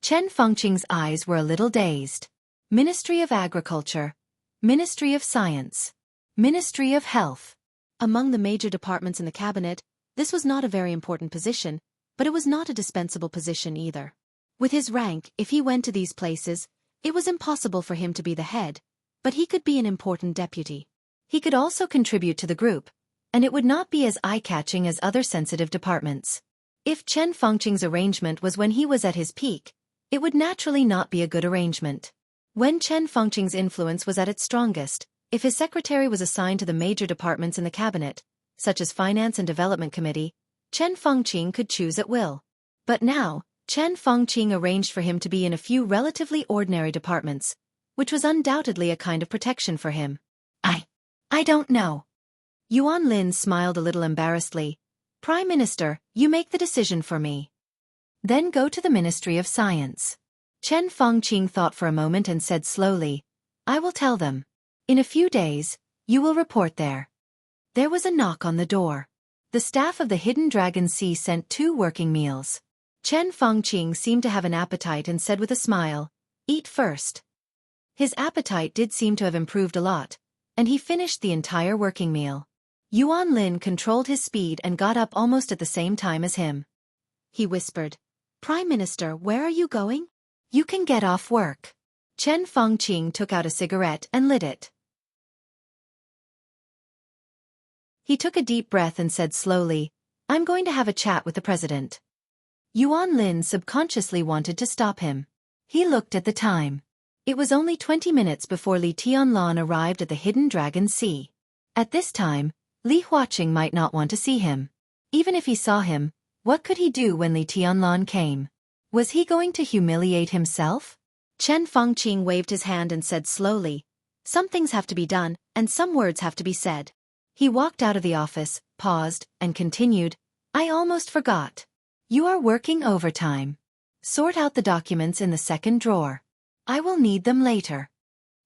Chen Fengqing's eyes were a little dazed. Ministry of Agriculture, Ministry of Science, Ministry of Health. Among the major departments in the cabinet, this was not a very important position, but it was not a dispensable position either. With his rank, if he went to these places, it was impossible for him to be the head, but he could be an important deputy. He could also contribute to the group, and it would not be as eye-catching as other sensitive departments. If Chen Fengqing's arrangement was when he was at his peak, it would naturally not be a good arrangement. When Chen Fengqing's influence was at its strongest, if his secretary was assigned to the major departments in the cabinet, such as Finance and Development Committee, Chen Fengqing could choose at will. But now, Chen Fengqing arranged for him to be in a few relatively ordinary departments, which was undoubtedly a kind of protection for him. I don't know." Yuan Lin smiled a little embarrassedly. "Prime Minister, you make the decision for me." "Then go to the Ministry of Science." Chen Fengqing thought for a moment and said slowly, "I will tell them. In a few days, you will report there." There was a knock on the door. The staff of the Hidden Dragon Sea sent 2 working meals. Chen Fengqing seemed to have an appetite and said with a smile, "Eat first." His appetite did seem to have improved a lot, and he finished the entire working meal. Yuan Lin controlled his speed and got up almost at the same time as him. He whispered, "Prime Minister, where are you going?" "You can get off work." Chen Fengqing took out a cigarette and lit it. He took a deep breath and said slowly, "I'm going to have a chat with the president." Yuan Lin subconsciously wanted to stop him. He looked at the time. It was only 20 minutes before Li Tianlan arrived at the Hidden Dragon Sea. At this time, Li Huaqing might not want to see him. Even if he saw him, what could he do when Li Tianlan came? Was he going to humiliate himself? Chen Fengqing waved his hand and said slowly, "Some things have to be done, and some words have to be said." He walked out of the office, paused, and continued, "I almost forgot. You are working overtime. Sort out the documents in the second drawer. I will need them later."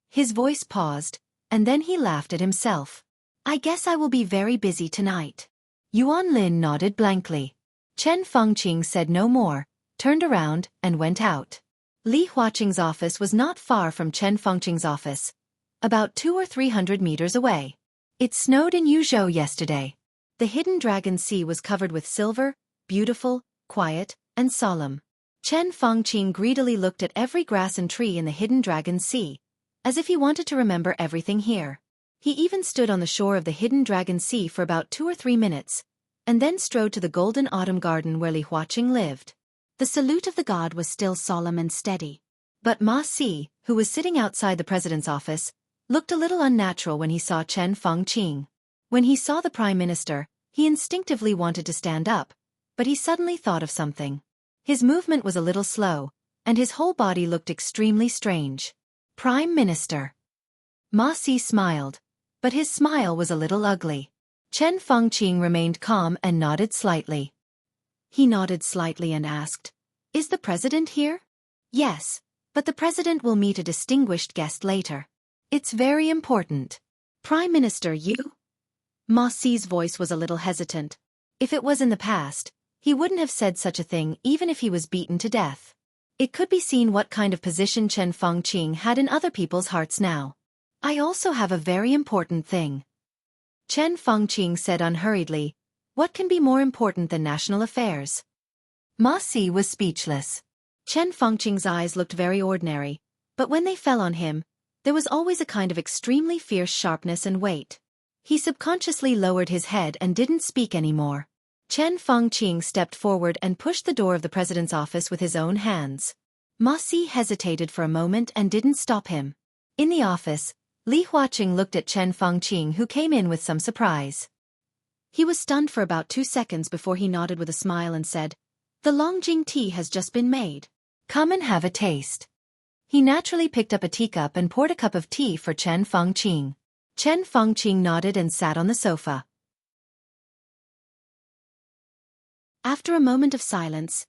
His voice paused, and then he laughed at himself. "I guess I will be very busy tonight." Yuan Lin nodded blankly. Chen Fengqing said no more, turned around, and went out. Li Huaqing's office was not far from Chen Fengqing's office, about 200 or 300 meters away. It snowed in Yuzhou yesterday. The Hidden Dragon Sea was covered with silver, beautiful, quiet, and solemn. Chen Fengqing greedily looked at every grass and tree in the Hidden Dragon Sea, as if he wanted to remember everything here. He even stood on the shore of the hidden Dragon Sea for about 2 or 3 minutes, and then strode to the golden autumn garden where Li Huaqing lived. The salute of the god was still solemn and steady. But Ma Si, who was sitting outside the president's office, looked a little unnatural when he saw Chen Fengqing. When he saw the prime minister, he instinctively wanted to stand up, but he suddenly thought of something. His movement was a little slow, and his whole body looked extremely strange. Prime Minister. Ma Si smiled, but his smile was a little ugly. Chen Fengqing remained calm and nodded slightly. He nodded slightly and asked, "Is the president here?" "Yes, but the president will meet a distinguished guest later. It's very important." "Prime Minister, you?" Ma Si's voice was a little hesitant. If it was in the past, he wouldn't have said such a thing even if he was beaten to death. It could be seen what kind of position Chen Fengqing had in other people's hearts now. "I also have a very important thing," Chen Fengqing said unhurriedly. "What can be more important than national affairs?" Ma Si was speechless. Chen Fengqing's eyes looked very ordinary, but when they fell on him, there was always a kind of extremely fierce sharpness and weight. He subconsciously lowered his head and didn't speak anymore. Chen Fengqing stepped forward and pushed the door of the president's office with his own hands. Ma Si hesitated for a moment and didn't stop him. In the office, Li Huaqing looked at Chen Fengqing, who came in with some surprise. He was stunned for about 2 seconds before he nodded with a smile and said, "The Longjing tea has just been made. Come and have a taste." He naturally picked up a teacup and poured a cup of tea for Chen Fengqing. Chen Fengqing nodded and sat on the sofa. After a moment of silence,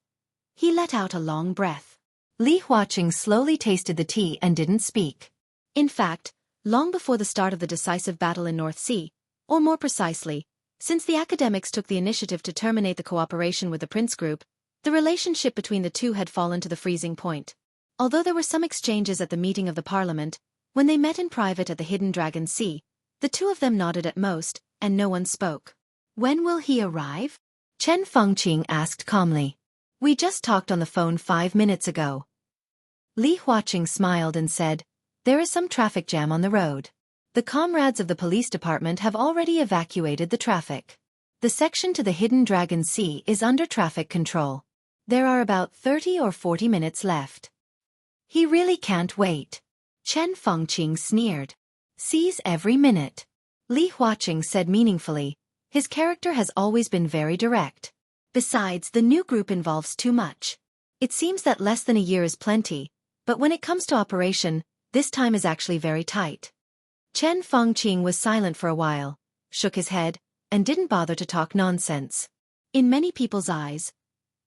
he let out a long breath. Li Huaqing slowly tasted the tea and didn't speak. In fact, long before the start of the decisive battle in North Sea, or more precisely, since the academics took the initiative to terminate the cooperation with the Prince Group, the relationship between the two had fallen to the freezing point. Although there were some exchanges at the meeting of the parliament, when they met in private at the hidden Dragon Sea, the two of them nodded at most, and no one spoke. "When will he arrive?" Chen Fengqing asked calmly. "We just talked on the phone 5 minutes ago." Li Huaqing smiled and said, "There is some traffic jam on the road. The comrades of the police department have already evacuated the traffic. The section to the hidden Dragon Sea is under traffic control. There are about 30 or 40 minutes left." "He really can't wait," Chen Fengqing sneered. "Seize every minute." Li Huaqing said meaningfully, "His character has always been very direct. Besides, the new group involves too much. It seems that less than a year is plenty, but when it comes to operation, this time is actually very tight." Chen Fengqing was silent for a while, shook his head, and didn't bother to talk nonsense. In many people's eyes,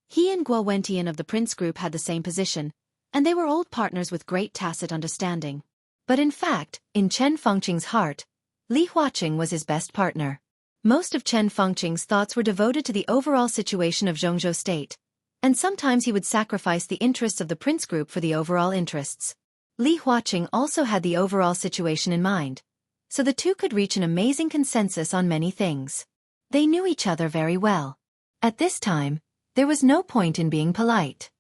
he and Guo Wentian of the Prince Group had the same position, and they were old partners with great tacit understanding. But in fact, in Chen Fengqing's heart, Li Huaqing was his best partner. Most of Chen Fengqing's thoughts were devoted to the overall situation of Jianghu state, and sometimes he would sacrifice the interests of the Prince Group for the overall interests. Li Huaqing also had the overall situation in mind, so the two could reach an amazing consensus on many things. They knew each other very well. At this time, there was no point in being polite.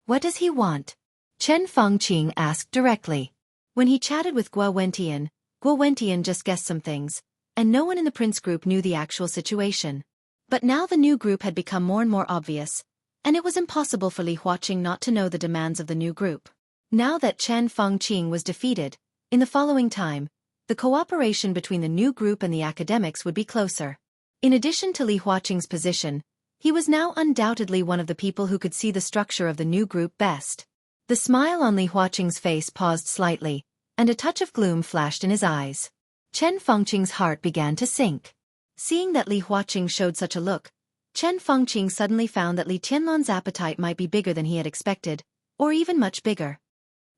"What does he want?" Chen Fengqing asked directly. When he chatted with Guo Wentian just guessed some things, and no one in the Prince Group knew the actual situation. But now the new group had become more and more obvious, and it was impossible for Li Huaqing not to know the demands of the new group. Now that Chen Fengqing was defeated, in the following time, the cooperation between the new group and the academics would be closer. In addition to Li Huaqing's position, he was now undoubtedly one of the people who could see the structure of the new group best. The smile on Li Huaqing's face paused slightly, and a touch of gloom flashed in his eyes. Chen Fengqing's heart began to sink. Seeing that Li Huaqing showed such a look, Chen Fengqing suddenly found that Li Tianlan's appetite might be bigger than he had expected, or even much bigger.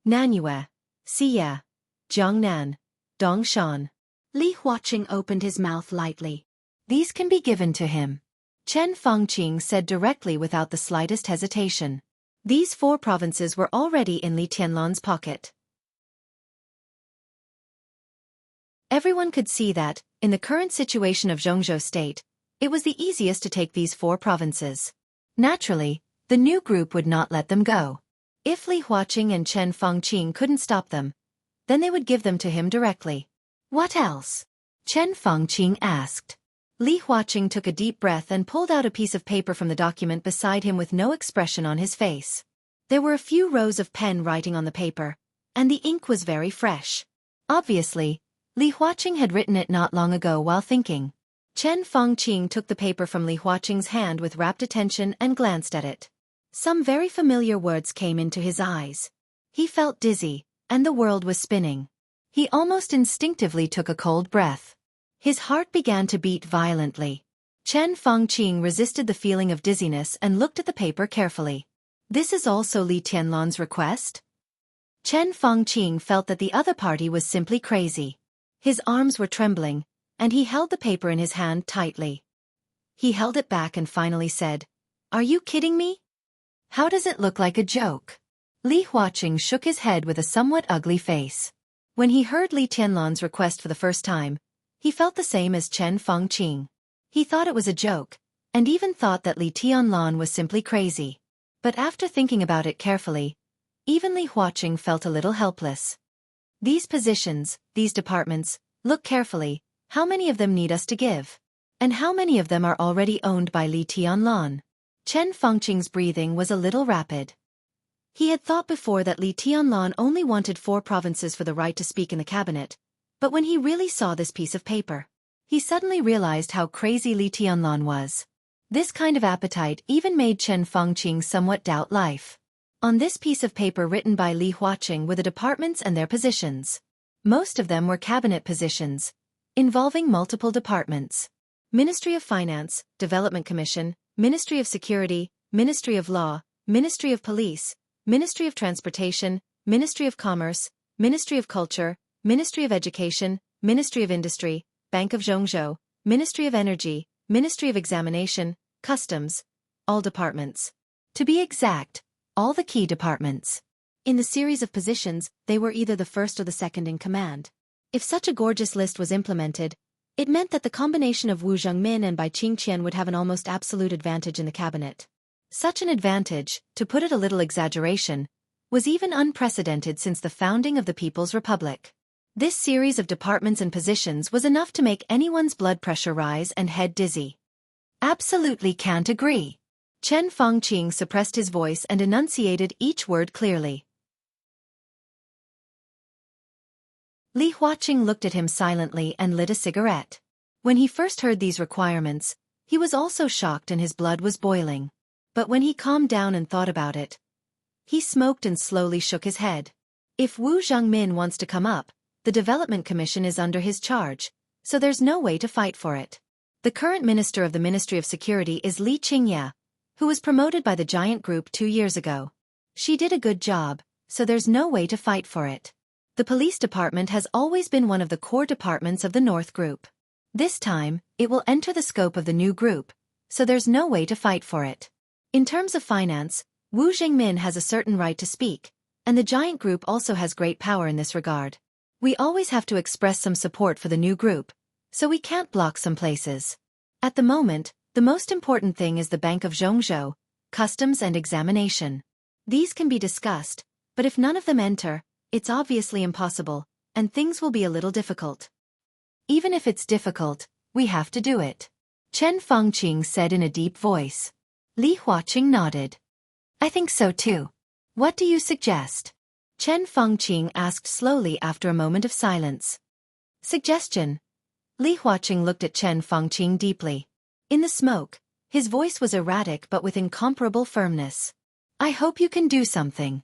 Nanyue, Xia, Jiangnan, Dongshan. Li Huaqing opened his mouth lightly. "These can be given to him," Chen Fengqing said directly without the slightest hesitation. These 4 provinces were already in Li Tianlan's pocket. Everyone could see that, in the current situation of Jianghu state, it was the easiest to take these 4 provinces. Naturally, the new group would not let them go. If Li Huaqing and Chen Fengqing couldn't stop them, then they would give them to him directly. What else? Chen Fengqing asked. Li Huaqing took a deep breath and pulled out a piece of paper from the document beside him with no expression on his face. There were a few rows of pen writing on the paper, and the ink was very fresh. Obviously, Li Huaqing had written it not long ago while thinking. Chen Fengqing took the paper from Li Huaqing's hand with rapt attention and glanced at it. Some very familiar words came into his eyes. He felt dizzy, and the world was spinning. He almost instinctively took a cold breath. His heart began to beat violently. Chen Fengqing resisted the feeling of dizziness and looked at the paper carefully. This is also Li Tianlan's request? Chen Fengqing felt that the other party was simply crazy. His arms were trembling, and he held the paper in his hand tightly. He held it back and finally said, "Are you kidding me? How does it look like a joke?" Li Huaqing shook his head with a somewhat ugly face. When he heard Li Tianlan's request for the first time, he felt the same as Chen Fengqing. He thought it was a joke, and even thought that Li Tianlan was simply crazy. But after thinking about it carefully, even Li Huaqing felt a little helpless. These positions, these departments, look carefully, how many of them need us to give? And how many of them are already owned by Li Tianlan? Chen Fengqing's breathing was a little rapid. He had thought before that Li Tianlan only wanted 4 provinces for the right to speak in the cabinet, but when he really saw this piece of paper, he suddenly realized how crazy Li Tianlan was. This kind of appetite even made Chen Fengqing somewhat doubt life. On this piece of paper written by Li Huaqing were the departments and their positions. Most of them were cabinet positions, involving multiple departments. Ministry of Finance, Development Commission, Ministry of Security, Ministry of Law, Ministry of Police, Ministry of Transportation, Ministry of Commerce, Ministry of Culture, Ministry of Education, Ministry of Industry, Bank of Jianghu, Ministry of Energy, Ministry of Examination, Customs, all departments. To be exact, all the key departments. In the series of positions, they were either the first or the second in command. If such a gorgeous list was implemented, it meant that the combination of Wu Zhengmin and Bai Qingqian would have an almost absolute advantage in the cabinet. Such an advantage, to put it a little exaggeration, was even unprecedented since the founding of the People's Republic. This series of departments and positions was enough to make anyone's blood pressure rise and head dizzy. Absolutely can't agree. Chen Fengqing suppressed his voice and enunciated each word clearly. Li Huaqing looked at him silently and lit a cigarette. When he first heard these requirements, he was also shocked and his blood was boiling. But when he calmed down and thought about it, he smoked and slowly shook his head. If Wu Zhengmin wants to come up, the Development Commission is under his charge, so there's no way to fight for it. The current minister of the Ministry of Security is Li Xianxia, who was promoted by the giant group 2 years ago. She did a good job, so there's no way to fight for it. The police department has always been one of the core departments of the North Group. This time, it will enter the scope of the new group, so there's no way to fight for it. In terms of finance, Wu Zhengmin has a certain right to speak, and the giant group also has great power in this regard. We always have to express some support for the new group, so we can't block some places. At the moment, the most important thing is the Bank of Jianghu, Customs and Examination. These can be discussed, but if none of them enter, it's obviously impossible, and things will be a little difficult. Even if it's difficult, we have to do it. Chen Fengqing said in a deep voice. Li Huaqing nodded. I think so too. What do you suggest? Chen Fengqing asked slowly after a moment of silence. Suggestion. Li Huaqing looked at Chen Fengqing deeply. In the smoke, his voice was erratic but with incomparable firmness. I hope you can do something.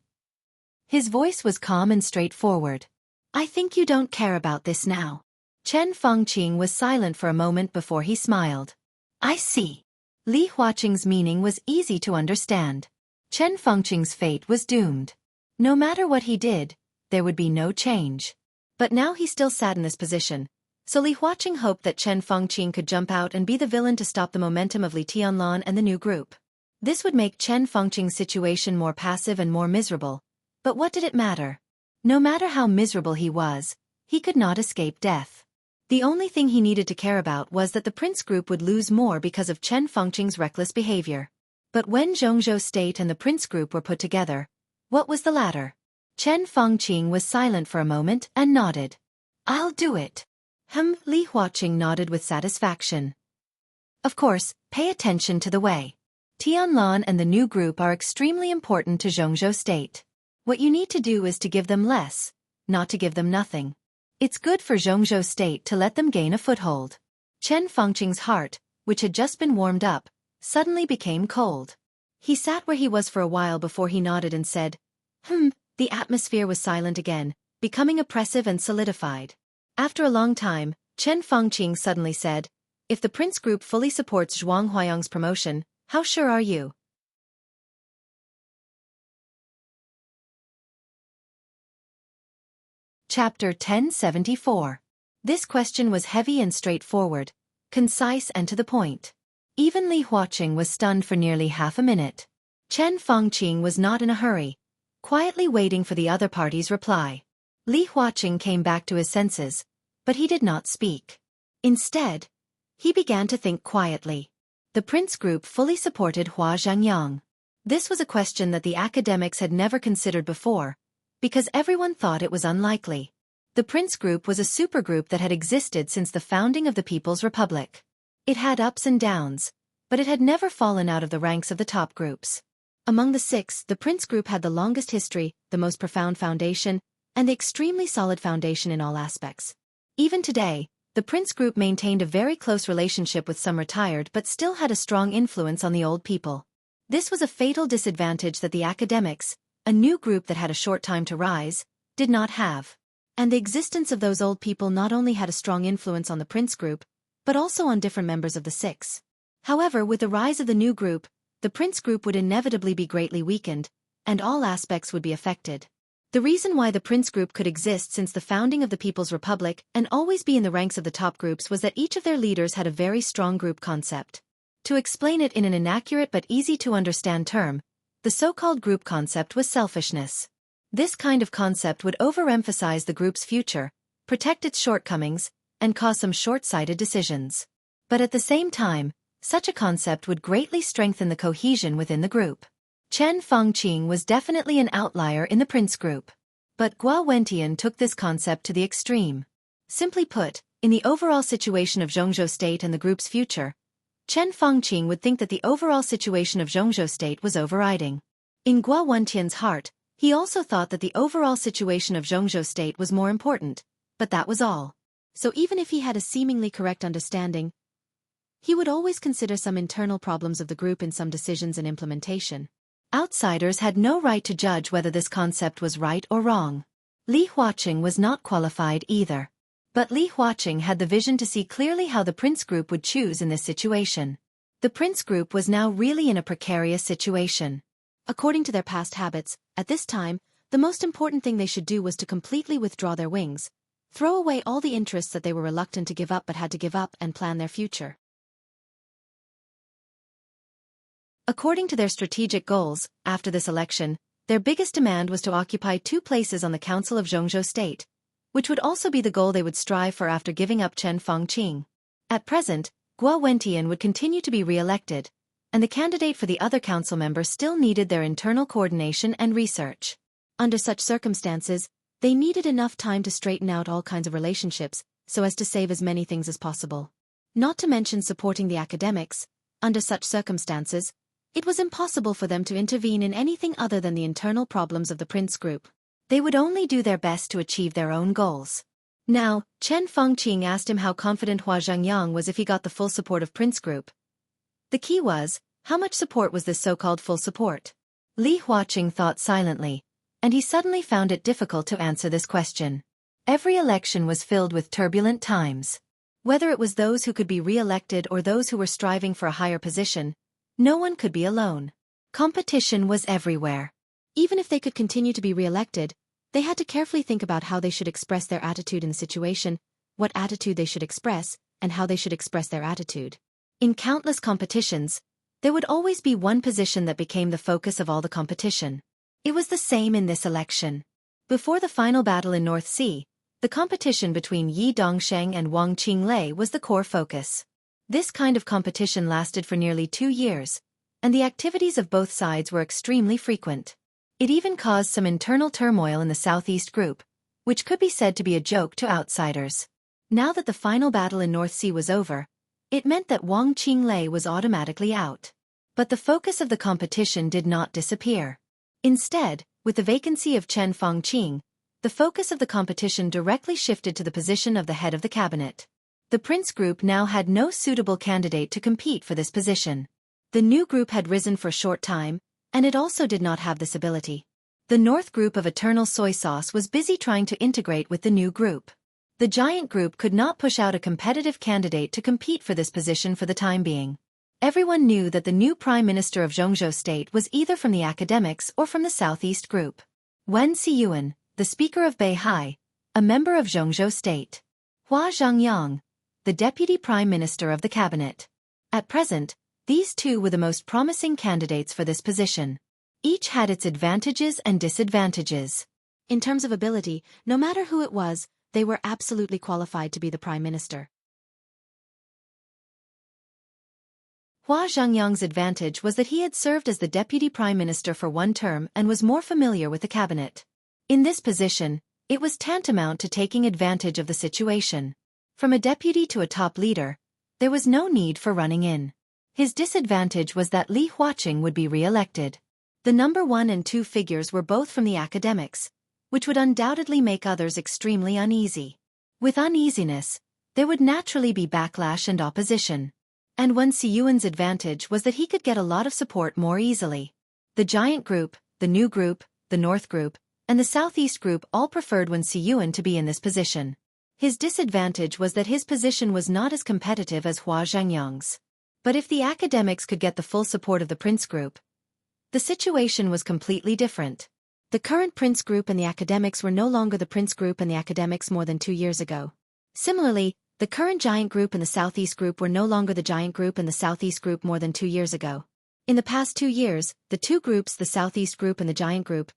His voice was calm and straightforward. I think you don't care about this now. Chen Fengqing was silent for a moment before he smiled. I see. Li Huaqing's meaning was easy to understand. Chen Fengqing's fate was doomed. No matter what he did, there would be no change. But now he still sat in this position, so Li Huaqing hoped that Chen Fengqing could jump out and be the villain to stop the momentum of Li Tianlan and the new group. This would make Chen Fengqing's situation more passive and more miserable. But what did it matter? No matter how miserable he was, he could not escape death. The only thing he needed to care about was that the Prince Group would lose more because of Chen Fengqing's reckless behavior. But when Jianghu State and the Prince Group were put together, what was the latter? Chen Fengqing was silent for a moment and nodded. I'll do it. Li Huaqing nodded with satisfaction. Of course, pay attention to the way. Tianlan and the new group are extremely important to Jianghu state. What you need to do is to give them less, not to give them nothing. It's good for Jianghu state to let them gain a foothold. Chen Fengqing's heart, which had just been warmed up, suddenly became cold. He sat where he was for a while before he nodded and said, The atmosphere was silent again, becoming oppressive and solidified. After a long time, Chen Fengqing suddenly said, if the Prince Group fully supports Zhuang Huayang's promotion, how sure are you? Chapter 1074. This question was heavy and straightforward, concise and to the point. Even Li Huaqing was stunned for nearly half a minute. Chen Fengqing was not in a hurry, quietly waiting for the other party's reply. Li Huaqing came back to his senses, but he did not speak. Instead, he began to think quietly. The Prince Group fully supported Hua Zhangyang. This was a question that the academics had never considered before, because everyone thought it was unlikely. The Prince Group was a supergroup that had existed since the founding of the People's Republic. It had ups and downs, but it had never fallen out of the ranks of the top groups. Among the six, the Prince Group had the longest history, the most profound foundation, and the extremely solid foundation in all aspects. Even today, the Prince Group maintained a very close relationship with some retired but still had a strong influence on the old people. This was a fatal disadvantage that the academics, a new group that had a short time to rise, did not have. And the existence of those old people not only had a strong influence on the Prince Group, but also on different members of the six. However, with the rise of the new group, the Prince Group would inevitably be greatly weakened, and all aspects would be affected. The reason why the Prince Group could exist since the founding of the People's Republic and always be in the ranks of the top groups was that each of their leaders had a very strong group concept. To explain it in an inaccurate but easy-to-understand term, the so-called group concept was selfishness. This kind of concept would overemphasize the group's future, protect its shortcomings, and cause some short-sighted decisions. But at the same time, such a concept would greatly strengthen the cohesion within the group. Chen Fengqing was definitely an outlier in the Prince Group. But Guo Wentian took this concept to the extreme. Simply put, in the overall situation of Jianghu State and the group's future, Chen Fengqing would think that the overall situation of Jianghu State was overriding. In Guo Wentian's heart, he also thought that the overall situation of Jianghu State was more important, but that was all. So even if he had a seemingly correct understanding, he would always consider some internal problems of the group in some decisions and implementation. Outsiders had no right to judge whether this concept was right or wrong. Li Huaqing was not qualified either. But Li Huaqing had the vision to see clearly how the Prince Group would choose in this situation. The Prince Group was now really in a precarious situation. According to their past habits, at this time, the most important thing they should do was to completely withdraw their wings, throw away all the interests that they were reluctant to give up but had to give up and plan their future. According to their strategic goals, after this election, their biggest demand was to occupy 2 places on the Council of Jianghu State, which would also be the goal they would strive for after giving up Chen Fengqing. At present, Guo Wentian would continue to be re-elected, and the candidate for the other council members still needed their internal coordination and research. Under such circumstances, they needed enough time to straighten out all kinds of relationships, so as to save as many things as possible. Not to mention supporting the academics. Under such circumstances, it was impossible for them to intervene in anything other than the internal problems of the Prince Group. They would only do their best to achieve their own goals. Now, Chen Fengqing asked him how confident Hua Zhangyang was if he got the full support of Prince Group. The key was, how much support was this so-called full support? Li Huaqing thought silently, and he suddenly found it difficult to answer this question. Every election was filled with turbulent times. Whether it was those who could be re-elected or those who were striving for a higher position, no one could be alone. Competition was everywhere. Even if they could continue to be re-elected, they had to carefully think about how they should express their attitude in the situation, what attitude they should express, and how they should express their attitude. In countless competitions, there would always be one position that became the focus of all the competition. It was the same in this election. Before the final battle in North Sea, the competition between Yi Dongsheng and Wang Qinglei was the core focus. This kind of competition lasted for nearly 2 years, and the activities of both sides were extremely frequent. It even caused some internal turmoil in the Southeast Group, which could be said to be a joke to outsiders. Now that the final battle in North Sea was over, it meant that Wang Qinglei was automatically out. But the focus of the competition did not disappear. Instead, with the vacancy of Chen Fangqing, the focus of the competition directly shifted to the position of the head of the cabinet. The Prince Group now had no suitable candidate to compete for this position. The new group had risen for a short time, and it also did not have this ability. The North Group of Eternal Soy Sauce was busy trying to integrate with the new group. The giant group could not push out a competitive candidate to compete for this position for the time being. Everyone knew that the new Prime Minister of Jianghu State was either from the academics or from the Southeast Group. Wen Xiyuan, the Speaker of Beihai, a member of Jianghu State. Hua Zhangyang, the Deputy Prime Minister of the Cabinet. At present, these two were the most promising candidates for this position. Each had its advantages and disadvantages. In terms of ability, no matter who it was, they were absolutely qualified to be the Prime Minister. Hua Zhangyang's advantage was that he had served as the Deputy Prime Minister for one term and was more familiar with the cabinet. In this position, it was tantamount to taking advantage of the situation. From a deputy to a top leader, there was no need for running in. His disadvantage was that Li Huaqing would be re-elected. The number 1 and 2 figures were both from the academics, which would undoubtedly make others extremely uneasy. With uneasiness, there would naturally be backlash and opposition. And Wen Xiyuan's advantage was that he could get a lot of support more easily. The giant group, the new group, the North Group, and the Southeast Group all preferred Wen Xiyuan to be in this position. His disadvantage was that his position was not as competitive as Hua Zhangyang's. But if the academics could get the full support of the Prince Group, the situation was completely different. The current Prince Group and the academics were no longer the Prince Group and the academics more than 2 years ago. Similarly, the current Giant Group and the Southeast Group were no longer the Giant Group and the Southeast Group more than 2 years ago. In the past 2 years, the two groups, the Southeast Group and the Giant Group,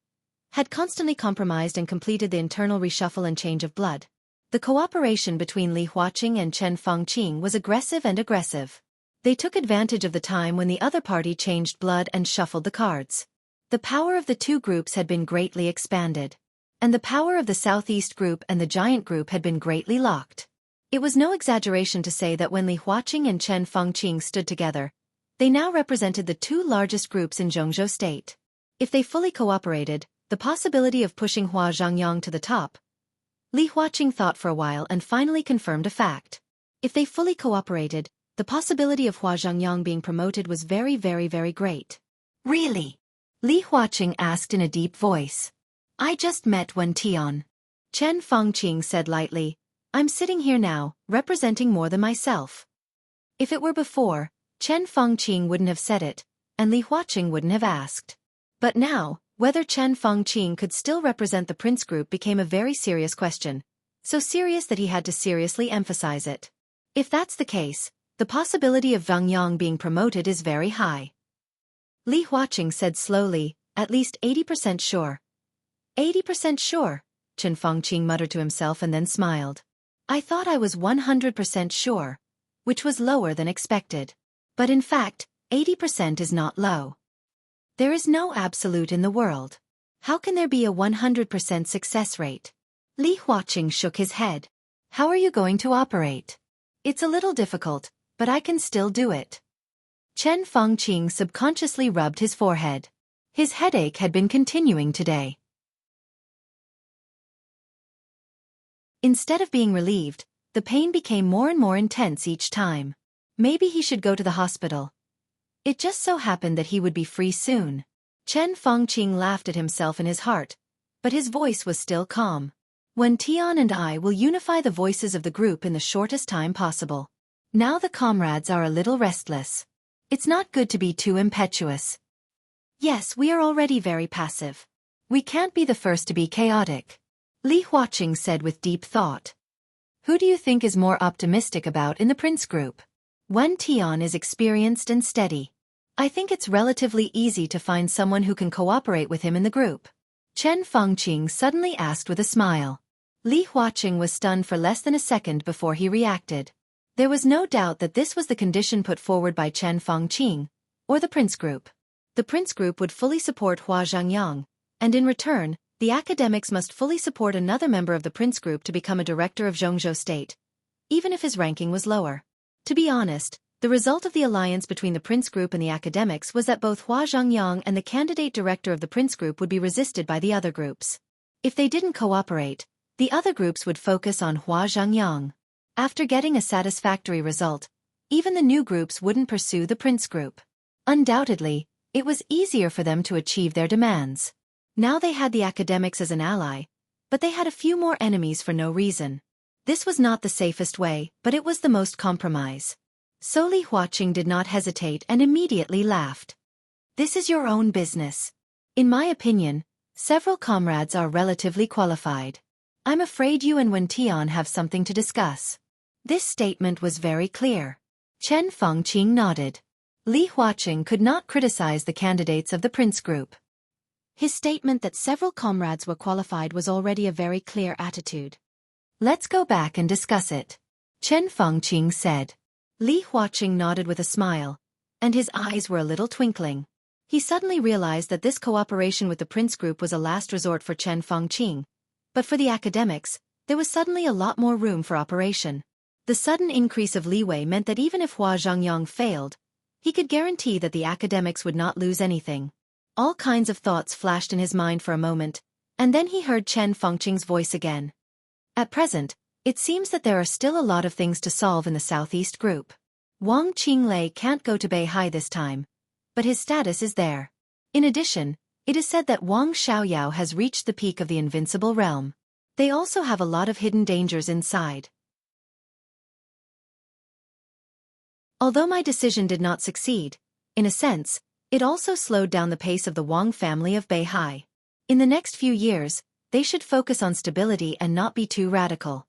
had constantly compromised and completed the internal reshuffle and change of blood. The cooperation between Li Huaqing and Chen Fangqing was aggressive and aggressive. They took advantage of the time when the other party changed blood and shuffled the cards. The power of the two groups had been greatly expanded. And the power of the Southeast Group and the Giant Group had been greatly locked. It was no exaggeration to say that when Li Huaqing and Chen Fangqing stood together, they now represented the two largest groups in Jianghu State. If they fully cooperated, the possibility of pushing Hua Zhangyang to the top. Li Huaqing thought for a while and finally confirmed a fact. If they fully cooperated, the possibility of Hua Zhangyang being promoted was very, very, very great. Really? Li Huaqing asked in a deep voice. I just met Wen Tian. Chen Fangqing said lightly, I'm sitting here now, representing more than myself. If it were before, Chen Fangqing wouldn't have said it, and Li Huaqing wouldn't have asked. But now, whether Chen Fangqing could still represent the Prince Group became a very serious question, so serious that he had to seriously emphasize it. If that's the case, the possibility of Wang Yang being promoted is very high. Li Huaqing said slowly, at least 80% sure. 80% sure, Chen Fangqing muttered to himself and then smiled. I thought I was 100% sure, which was lower than expected. But in fact, 80% is not low. There is no absolute in the world. How can there be a 100% success rate? Li Huaqing shook his head. How are you going to operate? It's a little difficult, but I can still do it. Chen Fangqing subconsciously rubbed his forehead. His headache had been continuing today. Instead of being relieved, the pain became more and more intense each time. Maybe he should go to the hospital. It just so happened that he would be free soon. Chen Fangqing laughed at himself in his heart, but his voice was still calm. Wen Tian and I will unify the voices of the group in the shortest time possible. Now the comrades are a little restless. It's not good to be too impetuous. Yes, we are already very passive. We can't be the first to be chaotic. Li Huaqing said with deep thought. Who do you think is more optimistic about in the Prince Group? Wen Tian is experienced and steady. I think it's relatively easy to find someone who can cooperate with him in the group. Chen Fangqing suddenly asked with a smile. Li Huaqing was stunned for less than a second before he reacted. There was no doubt that this was the condition put forward by Chen Fangqing, or the Prince Group. The Prince Group would fully support Hua Zhangyang, and in return, the academics must fully support another member of the Prince Group to become a director of Jianghu State, even if his ranking was lower. To be honest, the result of the alliance between the Prince Group and the academics was that both Hua Zhangyang and the candidate director of the Prince Group would be resisted by the other groups. If they didn't cooperate, the other groups would focus on Hua Zhangyang. After getting a satisfactory result, even the new groups wouldn't pursue the Prince Group. Undoubtedly, it was easier for them to achieve their demands. Now they had the academics as an ally, but they had a few more enemies for no reason. This was not the safest way, but it was the most compromise. So Li Huaqing did not hesitate and immediately laughed. This is your own business. In my opinion, several comrades are relatively qualified. I'm afraid you and Wen Tian have something to discuss. This statement was very clear. Chen Fengqing nodded. Li Huaqing could not criticize the candidates of the Prince Group. His statement that several comrades were qualified was already a very clear attitude. Let's go back and discuss it, Chen Fengqing said. Li Huaqing nodded with a smile, and his eyes were a little twinkling. He suddenly realized that this cooperation with the Prince Group was a last resort for Chen Fengqing, but for the academics, there was suddenly a lot more room for operation. The sudden increase of leeway meant that even if Hua Zhangyang failed, he could guarantee that the academics would not lose anything. All kinds of thoughts flashed in his mind for a moment, and then he heard Chen Fengqing's voice again. At present, it seems that there are still a lot of things to solve in the Southeast Group. Wang Qinglei can't go to Beihai this time, but his status is there. In addition, it is said that Wang Xiaoyao has reached the peak of the invincible realm. They also have a lot of hidden dangers inside. Although my decision did not succeed, in a sense, it also slowed down the pace of the Wang family of Beihai. In the next few years, they should focus on stability and not be too radical.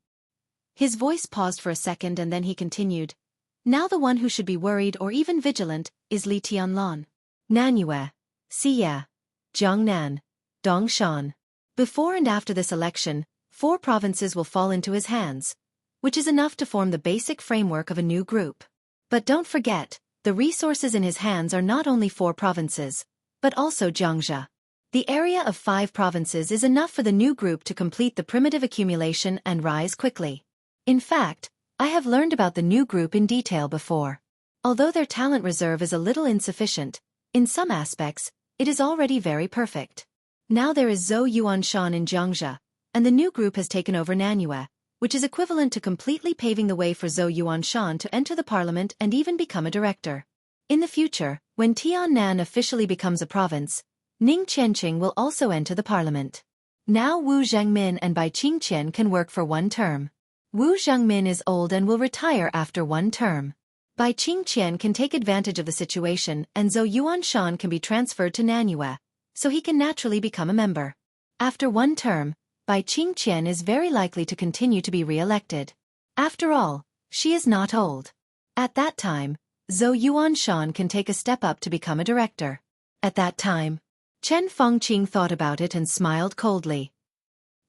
His voice paused for a second and then he continued. Now the one who should be worried or even vigilant is Li Tianlan. Nanyue, Xia, Jiangnan, Dongshan. Before and after this election, 4 provinces will fall into his hands, which is enough to form the basic framework of a new group. But don't forget, the resources in his hands are not only 4 provinces, but also Jianghu. The area of 5 provinces is enough for the new group to complete the primitive accumulation and rise quickly. In fact, I have learned about the new group in detail before. Although their talent reserve is a little insufficient, in some aspects, it is already very perfect. Now there is Zhou Yuanshan in Jianghu, and the new group has taken over Nanyue, which is equivalent to completely paving the way for Zhou Yuanshan to enter the parliament and even become a director. In the future, when Tiannan officially becomes a province, Ning Qianqing will also enter the parliament. Now Wu Zhengmin and Bai Qingqian can work for 1 term. Wu Zhengmin is old and will retire after 1 term. Bai Qingqian can take advantage of the situation and Zhou Yuanshan can be transferred to Nanyue, so he can naturally become a member. After 1 term, Bai Qingqian is very likely to continue to be re-elected. After all, she is not old. At that time, Zhou Yuanshan can take a step up to become a director. At that time, Chen Fengqing thought about it and smiled coldly.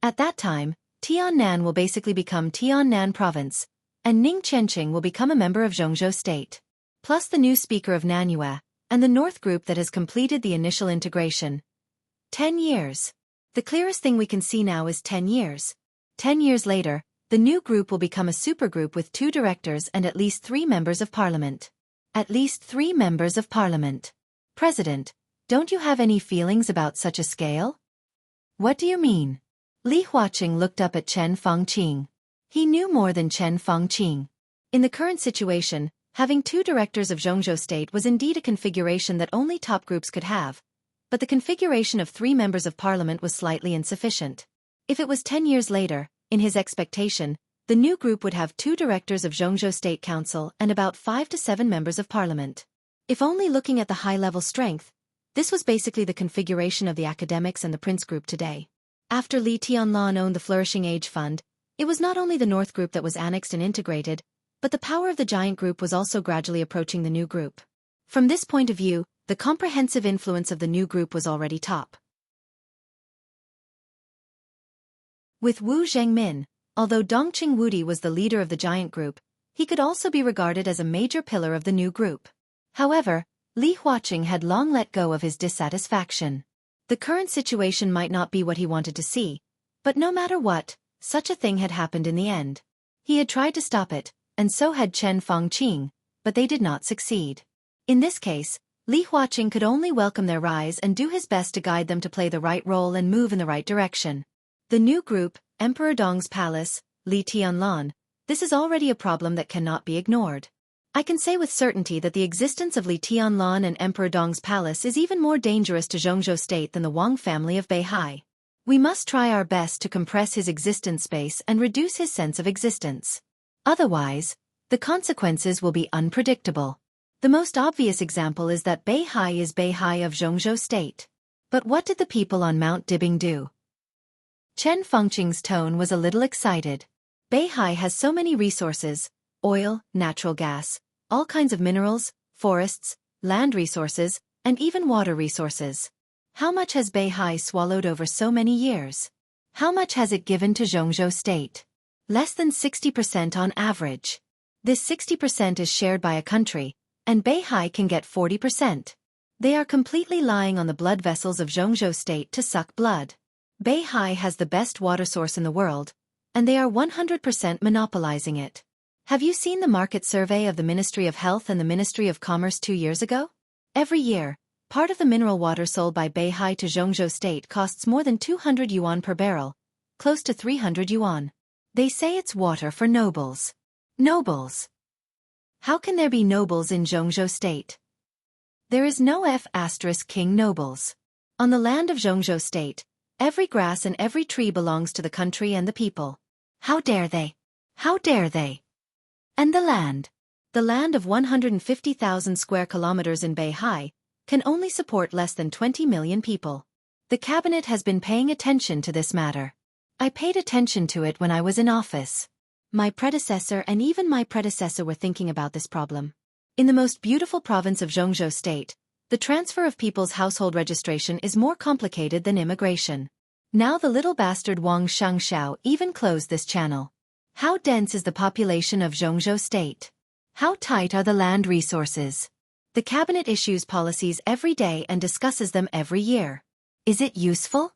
At that time, Tiannan will basically become Tiannan province, and Ning Qianqing will become a member of Zhongzhou state. Plus the new speaker of Nanyue, and the North group that has completed the initial integration. 10 years. The clearest thing we can see now is 10 years. 10 years later, the new group will become a supergroup with 2 directors and at least 3 members of parliament. At least 3 members of parliament. President, don't you have any feelings about such a scale? What do you mean? Li Huaqing looked up at Chen Fengqing. He knew more than Chen Fengqing. In the current situation, having 2 directors of Zhongzhou state was indeed a configuration that only top groups could have, but the configuration of 3 members of parliament was slightly insufficient. If it was 10 years later, in his expectation, the new group would have 2 directors of Zhongzhou State Council and about 5 to 7 members of parliament. If only looking at the high-level strength, this was basically the configuration of the academics and the Prince Group today. After Li Tianlan owned the Flourishing Age Fund, it was not only the North Group that was annexed and integrated, but the power of the Giant Group was also gradually approaching the new group. From this point of view, the comprehensive influence of the new group was already top. With Wu Zhengmin, although Dongqing Wudi was the leader of the Giant Group, he could also be regarded as a major pillar of the new group. However, Li Huaqing had long let go of his dissatisfaction. The current situation might not be what he wanted to see, but no matter what, such a thing had happened in the end. He had tried to stop it, and so had Chen Fangqing, but they did not succeed. In this case, Li Huaqing could only welcome their rise and do his best to guide them to play the right role and move in the right direction. The new group, Emperor Dong's Palace, Li Tianlan, this is already a problem that cannot be ignored. I can say with certainty that the existence of Li Tianlan and Emperor Dong's Palace is even more dangerous to Jianghu state than the Wang family of Beihai. We must try our best to compress his existence space and reduce his sense of existence. Otherwise, the consequences will be unpredictable. The most obvious example is that Beihai is Beihai of Jianghu state. But what did the people on Mount Dibing do? Chen Fangqing's tone was a little excited. Beihai has so many resources: oil, natural gas, all kinds of minerals, forests, land resources, and even water resources. How much has Beihai swallowed over so many years? How much has it given to Jianghu state? Less than 60% on average. This 60% is shared by a country, and Beihai can get 40%. They are completely lying on the blood vessels of Jianghu state to suck blood. Beihai has the best water source in the world, and they are 100% monopolizing it. Have you seen the market survey of the Ministry of Health and the Ministry of Commerce 2 years ago? Every year, part of the mineral water sold by Beihai to Jianghu state costs more than 200 yuan per barrel, close to 300 yuan. They say it's water for nobles. Nobles. How can there be nobles in Jianghu state? There is no King nobles. On the land of Jianghu state, every grass and every tree belongs to the country and the people. How dare they? How dare they? And the land. The land of 150,000 square kilometers in Beihai can only support less than 20 million people. The cabinet has been paying attention to this matter. I paid attention to it when I was in office. My predecessor and even my predecessor were thinking about this problem. In the most beautiful province of Jianghu state, the transfer of people's household registration is more complicated than immigration. Now the little bastard Wang Xianxia even closed this channel. How dense is the population of Jianghu state? How tight are the land resources? The cabinet issues policies every day and discusses them every year. Is it useful?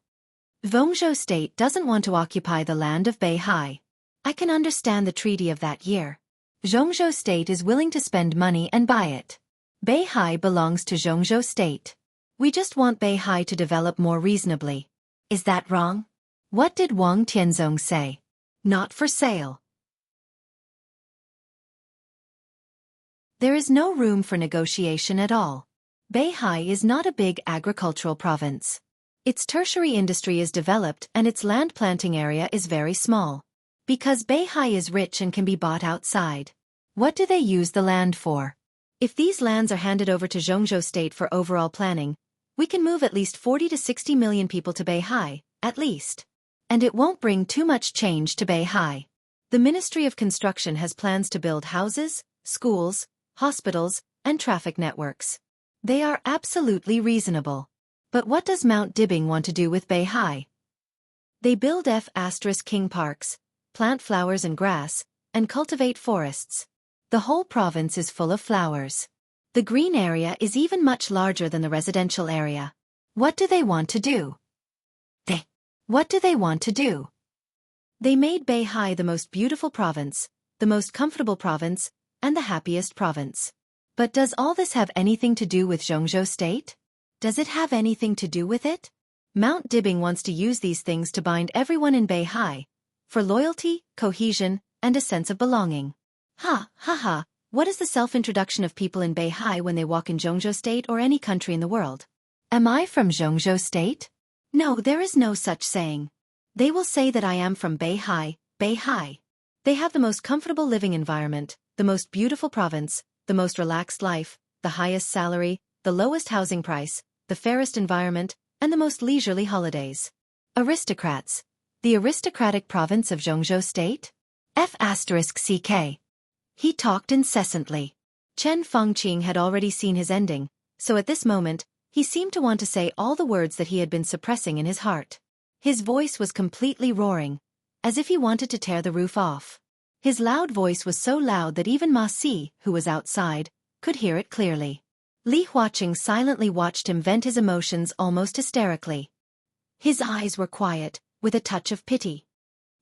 Jianghu state doesn't want to occupy the land of Beihai. I can understand the treaty of that year. Jianghu state is willing to spend money and buy it. Beihai belongs to Jianghu state. We just want Beihai to develop more reasonably. Is that wrong? What did Wang Tianzong say? Not for sale. There is no room for negotiation at all. Beihai is not a big agricultural province. Its tertiary industry is developed and its land planting area is very small. Because Beihai is rich and can be bought outside. What do they use the land for? If these lands are handed over to Jianghu state for overall planning, we can move at least 40 to 60 million people to Beihai, at least. And it won't bring too much change to Beihai. The Ministry of Construction has plans to build houses, schools, hospitals, and traffic networks. They are absolutely reasonable. But what does Mount Dibing want to do with Beihai? They build King parks, plant flowers and grass, and cultivate forests. The whole province is full of flowers. The green area is even much larger than the residential area. What do they want to do? What do they want to do? They made Beihai the most beautiful province, the most comfortable province, and the happiest province. But does all this have anything to do with Jianghu state? Does it have anything to do with it? Mount Dibing wants to use these things to bind everyone in Beihai, for loyalty, cohesion, and a sense of belonging. What is the self-introduction of people in Beihai when they walk in Jianghu state or any country in the world? Am I from Jianghu state? No, there is no such saying. They will say that I am from Beihai, Beihai. They have the most comfortable living environment, the most beautiful province, the most relaxed life, the highest salary, the lowest housing price, the fairest environment, and the most leisurely holidays. Aristocrats. The aristocratic province of Jianghu state? *CK. He talked incessantly. Chen Fangqing had already seen his ending, so at this moment, he seemed to want to say all the words that he had been suppressing in his heart. His voice was completely roaring, as if he wanted to tear the roof off. His loud voice was so loud that even Ma Si, who was outside, could hear it clearly. Li Huaqing silently watched him vent his emotions almost hysterically. His eyes were quiet, with a touch of pity.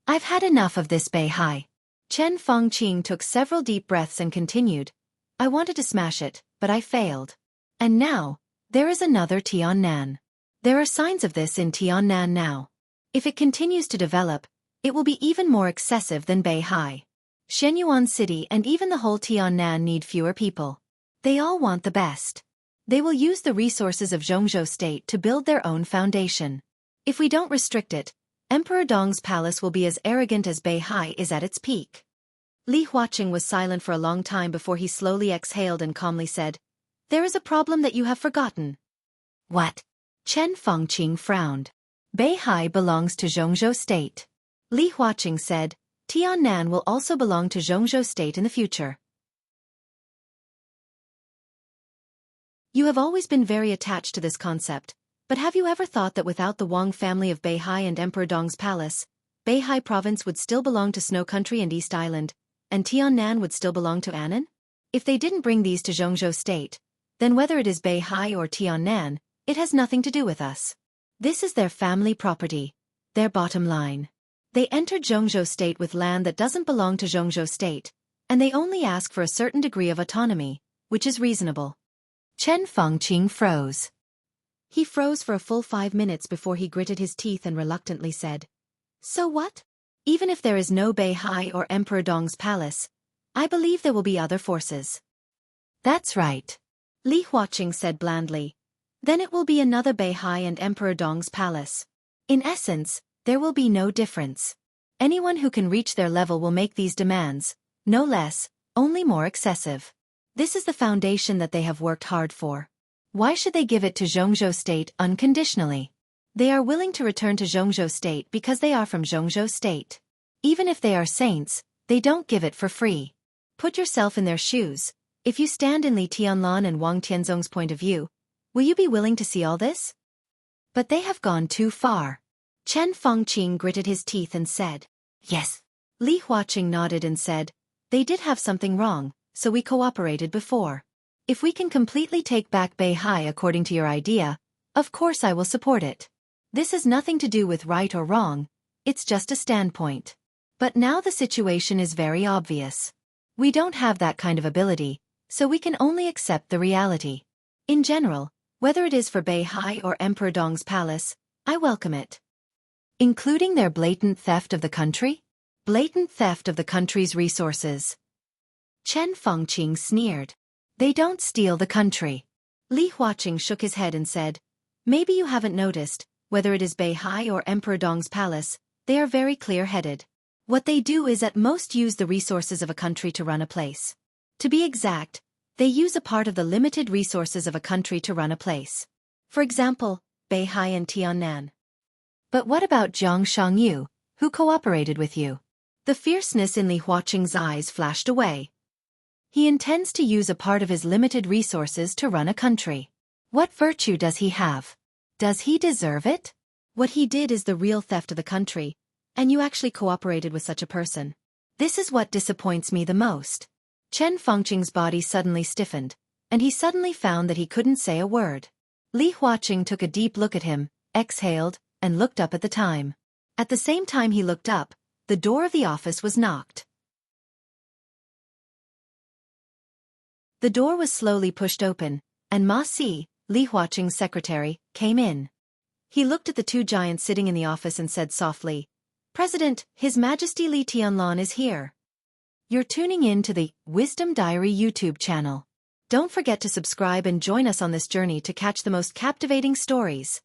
I've had enough of this Beihai. Chen Fengqing took several deep breaths and continued, I wanted to smash it, but I failed. And now, there is another Tiannan. There are signs of this in Tiannan now. If it continues to develop, it will be even more excessive than Beihai. Shenyuan City and even the whole Tiannan need fewer people. They all want the best. They will use the resources of Zhongzhou State to build their own foundation. If we don't restrict it, Emperor Dong's palace will be as arrogant as Beihai is at its peak. Li Huaqing was silent for a long time before he slowly exhaled and calmly said, There is a problem that you have forgotten. What? Chen Fengqing frowned. Beihai belongs to Zhongzhou State. Li Huaqing said, Tiannan will also belong to Zhongzhou State in the future. You have always been very attached to this concept, but have you ever thought that without the Wang family of Beihai and Emperor Dong's palace, Beihai province would still belong to Snow Country and East Island, and Tiannan would still belong to Annan? If they didn't bring these to Zhongzhou State, then whether it is Beihai or Tiannan, it has nothing to do with us. This is their family property, their bottom line. They entered Zhongzhou State with land that doesn't belong to Zhongzhou State, and they only ask for a certain degree of autonomy, which is reasonable. Chen Fengqing froze. He froze for a full 5 minutes before he gritted his teeth and reluctantly said, So what? Even if there is no Beihai or Emperor Dong's palace, I believe there will be other forces. That's right. Li Huaqing said blandly. Then it will be another Beihai and Emperor Dong's palace. In essence, there will be no difference. Anyone who can reach their level will make these demands, no less, only more excessive. This is the foundation that they have worked hard for. Why should they give it to Zhongzhou State unconditionally? They are willing to return to Zhongzhou State because they are from Zhongzhou State. Even if they are saints, they don't give it for free. Put yourself in their shoes. If you stand in Li Tianlan and Wang Tianzong's point of view, will you be willing to see all this? But they have gone too far. Chen Fengqing gritted his teeth and said, Yes. Li Huaqing nodded and said, They did have something wrong, so we cooperated before. If we can completely take back Beihai according to your idea, of course I will support it. This has nothing to do with right or wrong, it's just a standpoint. But now the situation is very obvious. We don't have that kind of ability, so we can only accept the reality. In general, whether it is for Beihai or Emperor Dong's palace, I welcome it. Including their blatant theft of the country? Blatant theft of the country's resources. Chen Fengqing sneered. They don't steal the country. Li Huaqing shook his head and said, Maybe you haven't noticed, whether it is Beihai or Emperor Dong's palace, they are very clear-headed. What they do is at most use the resources of a country to run a place. To be exact, they use a part of the limited resources of a country to run a place. For example, Beihai and Tiannan. But what about Jianghu, who cooperated with you? The fierceness in Li Huaqing's eyes flashed away. He intends to use a part of his limited resources to run a country. What virtue does he have? Does he deserve it? What he did is the real theft of the country, and you actually cooperated with such a person. This is what disappoints me the most. Chen Fengqing's body suddenly stiffened, and he suddenly found that he couldn't say a word. Li Huaqing took a deep look at him, exhaled, and looked up at the time. At the same time he looked up, the door of the office was knocked. The door was slowly pushed open, and Ma Si, Li Huaqing's secretary, came in. He looked at the two giants sitting in the office and said softly, President, His Majesty Li Tianlan is here. You're tuning in to the Wisdom Diary YouTube channel. Don't forget to subscribe and join us on this journey to catch the most captivating stories.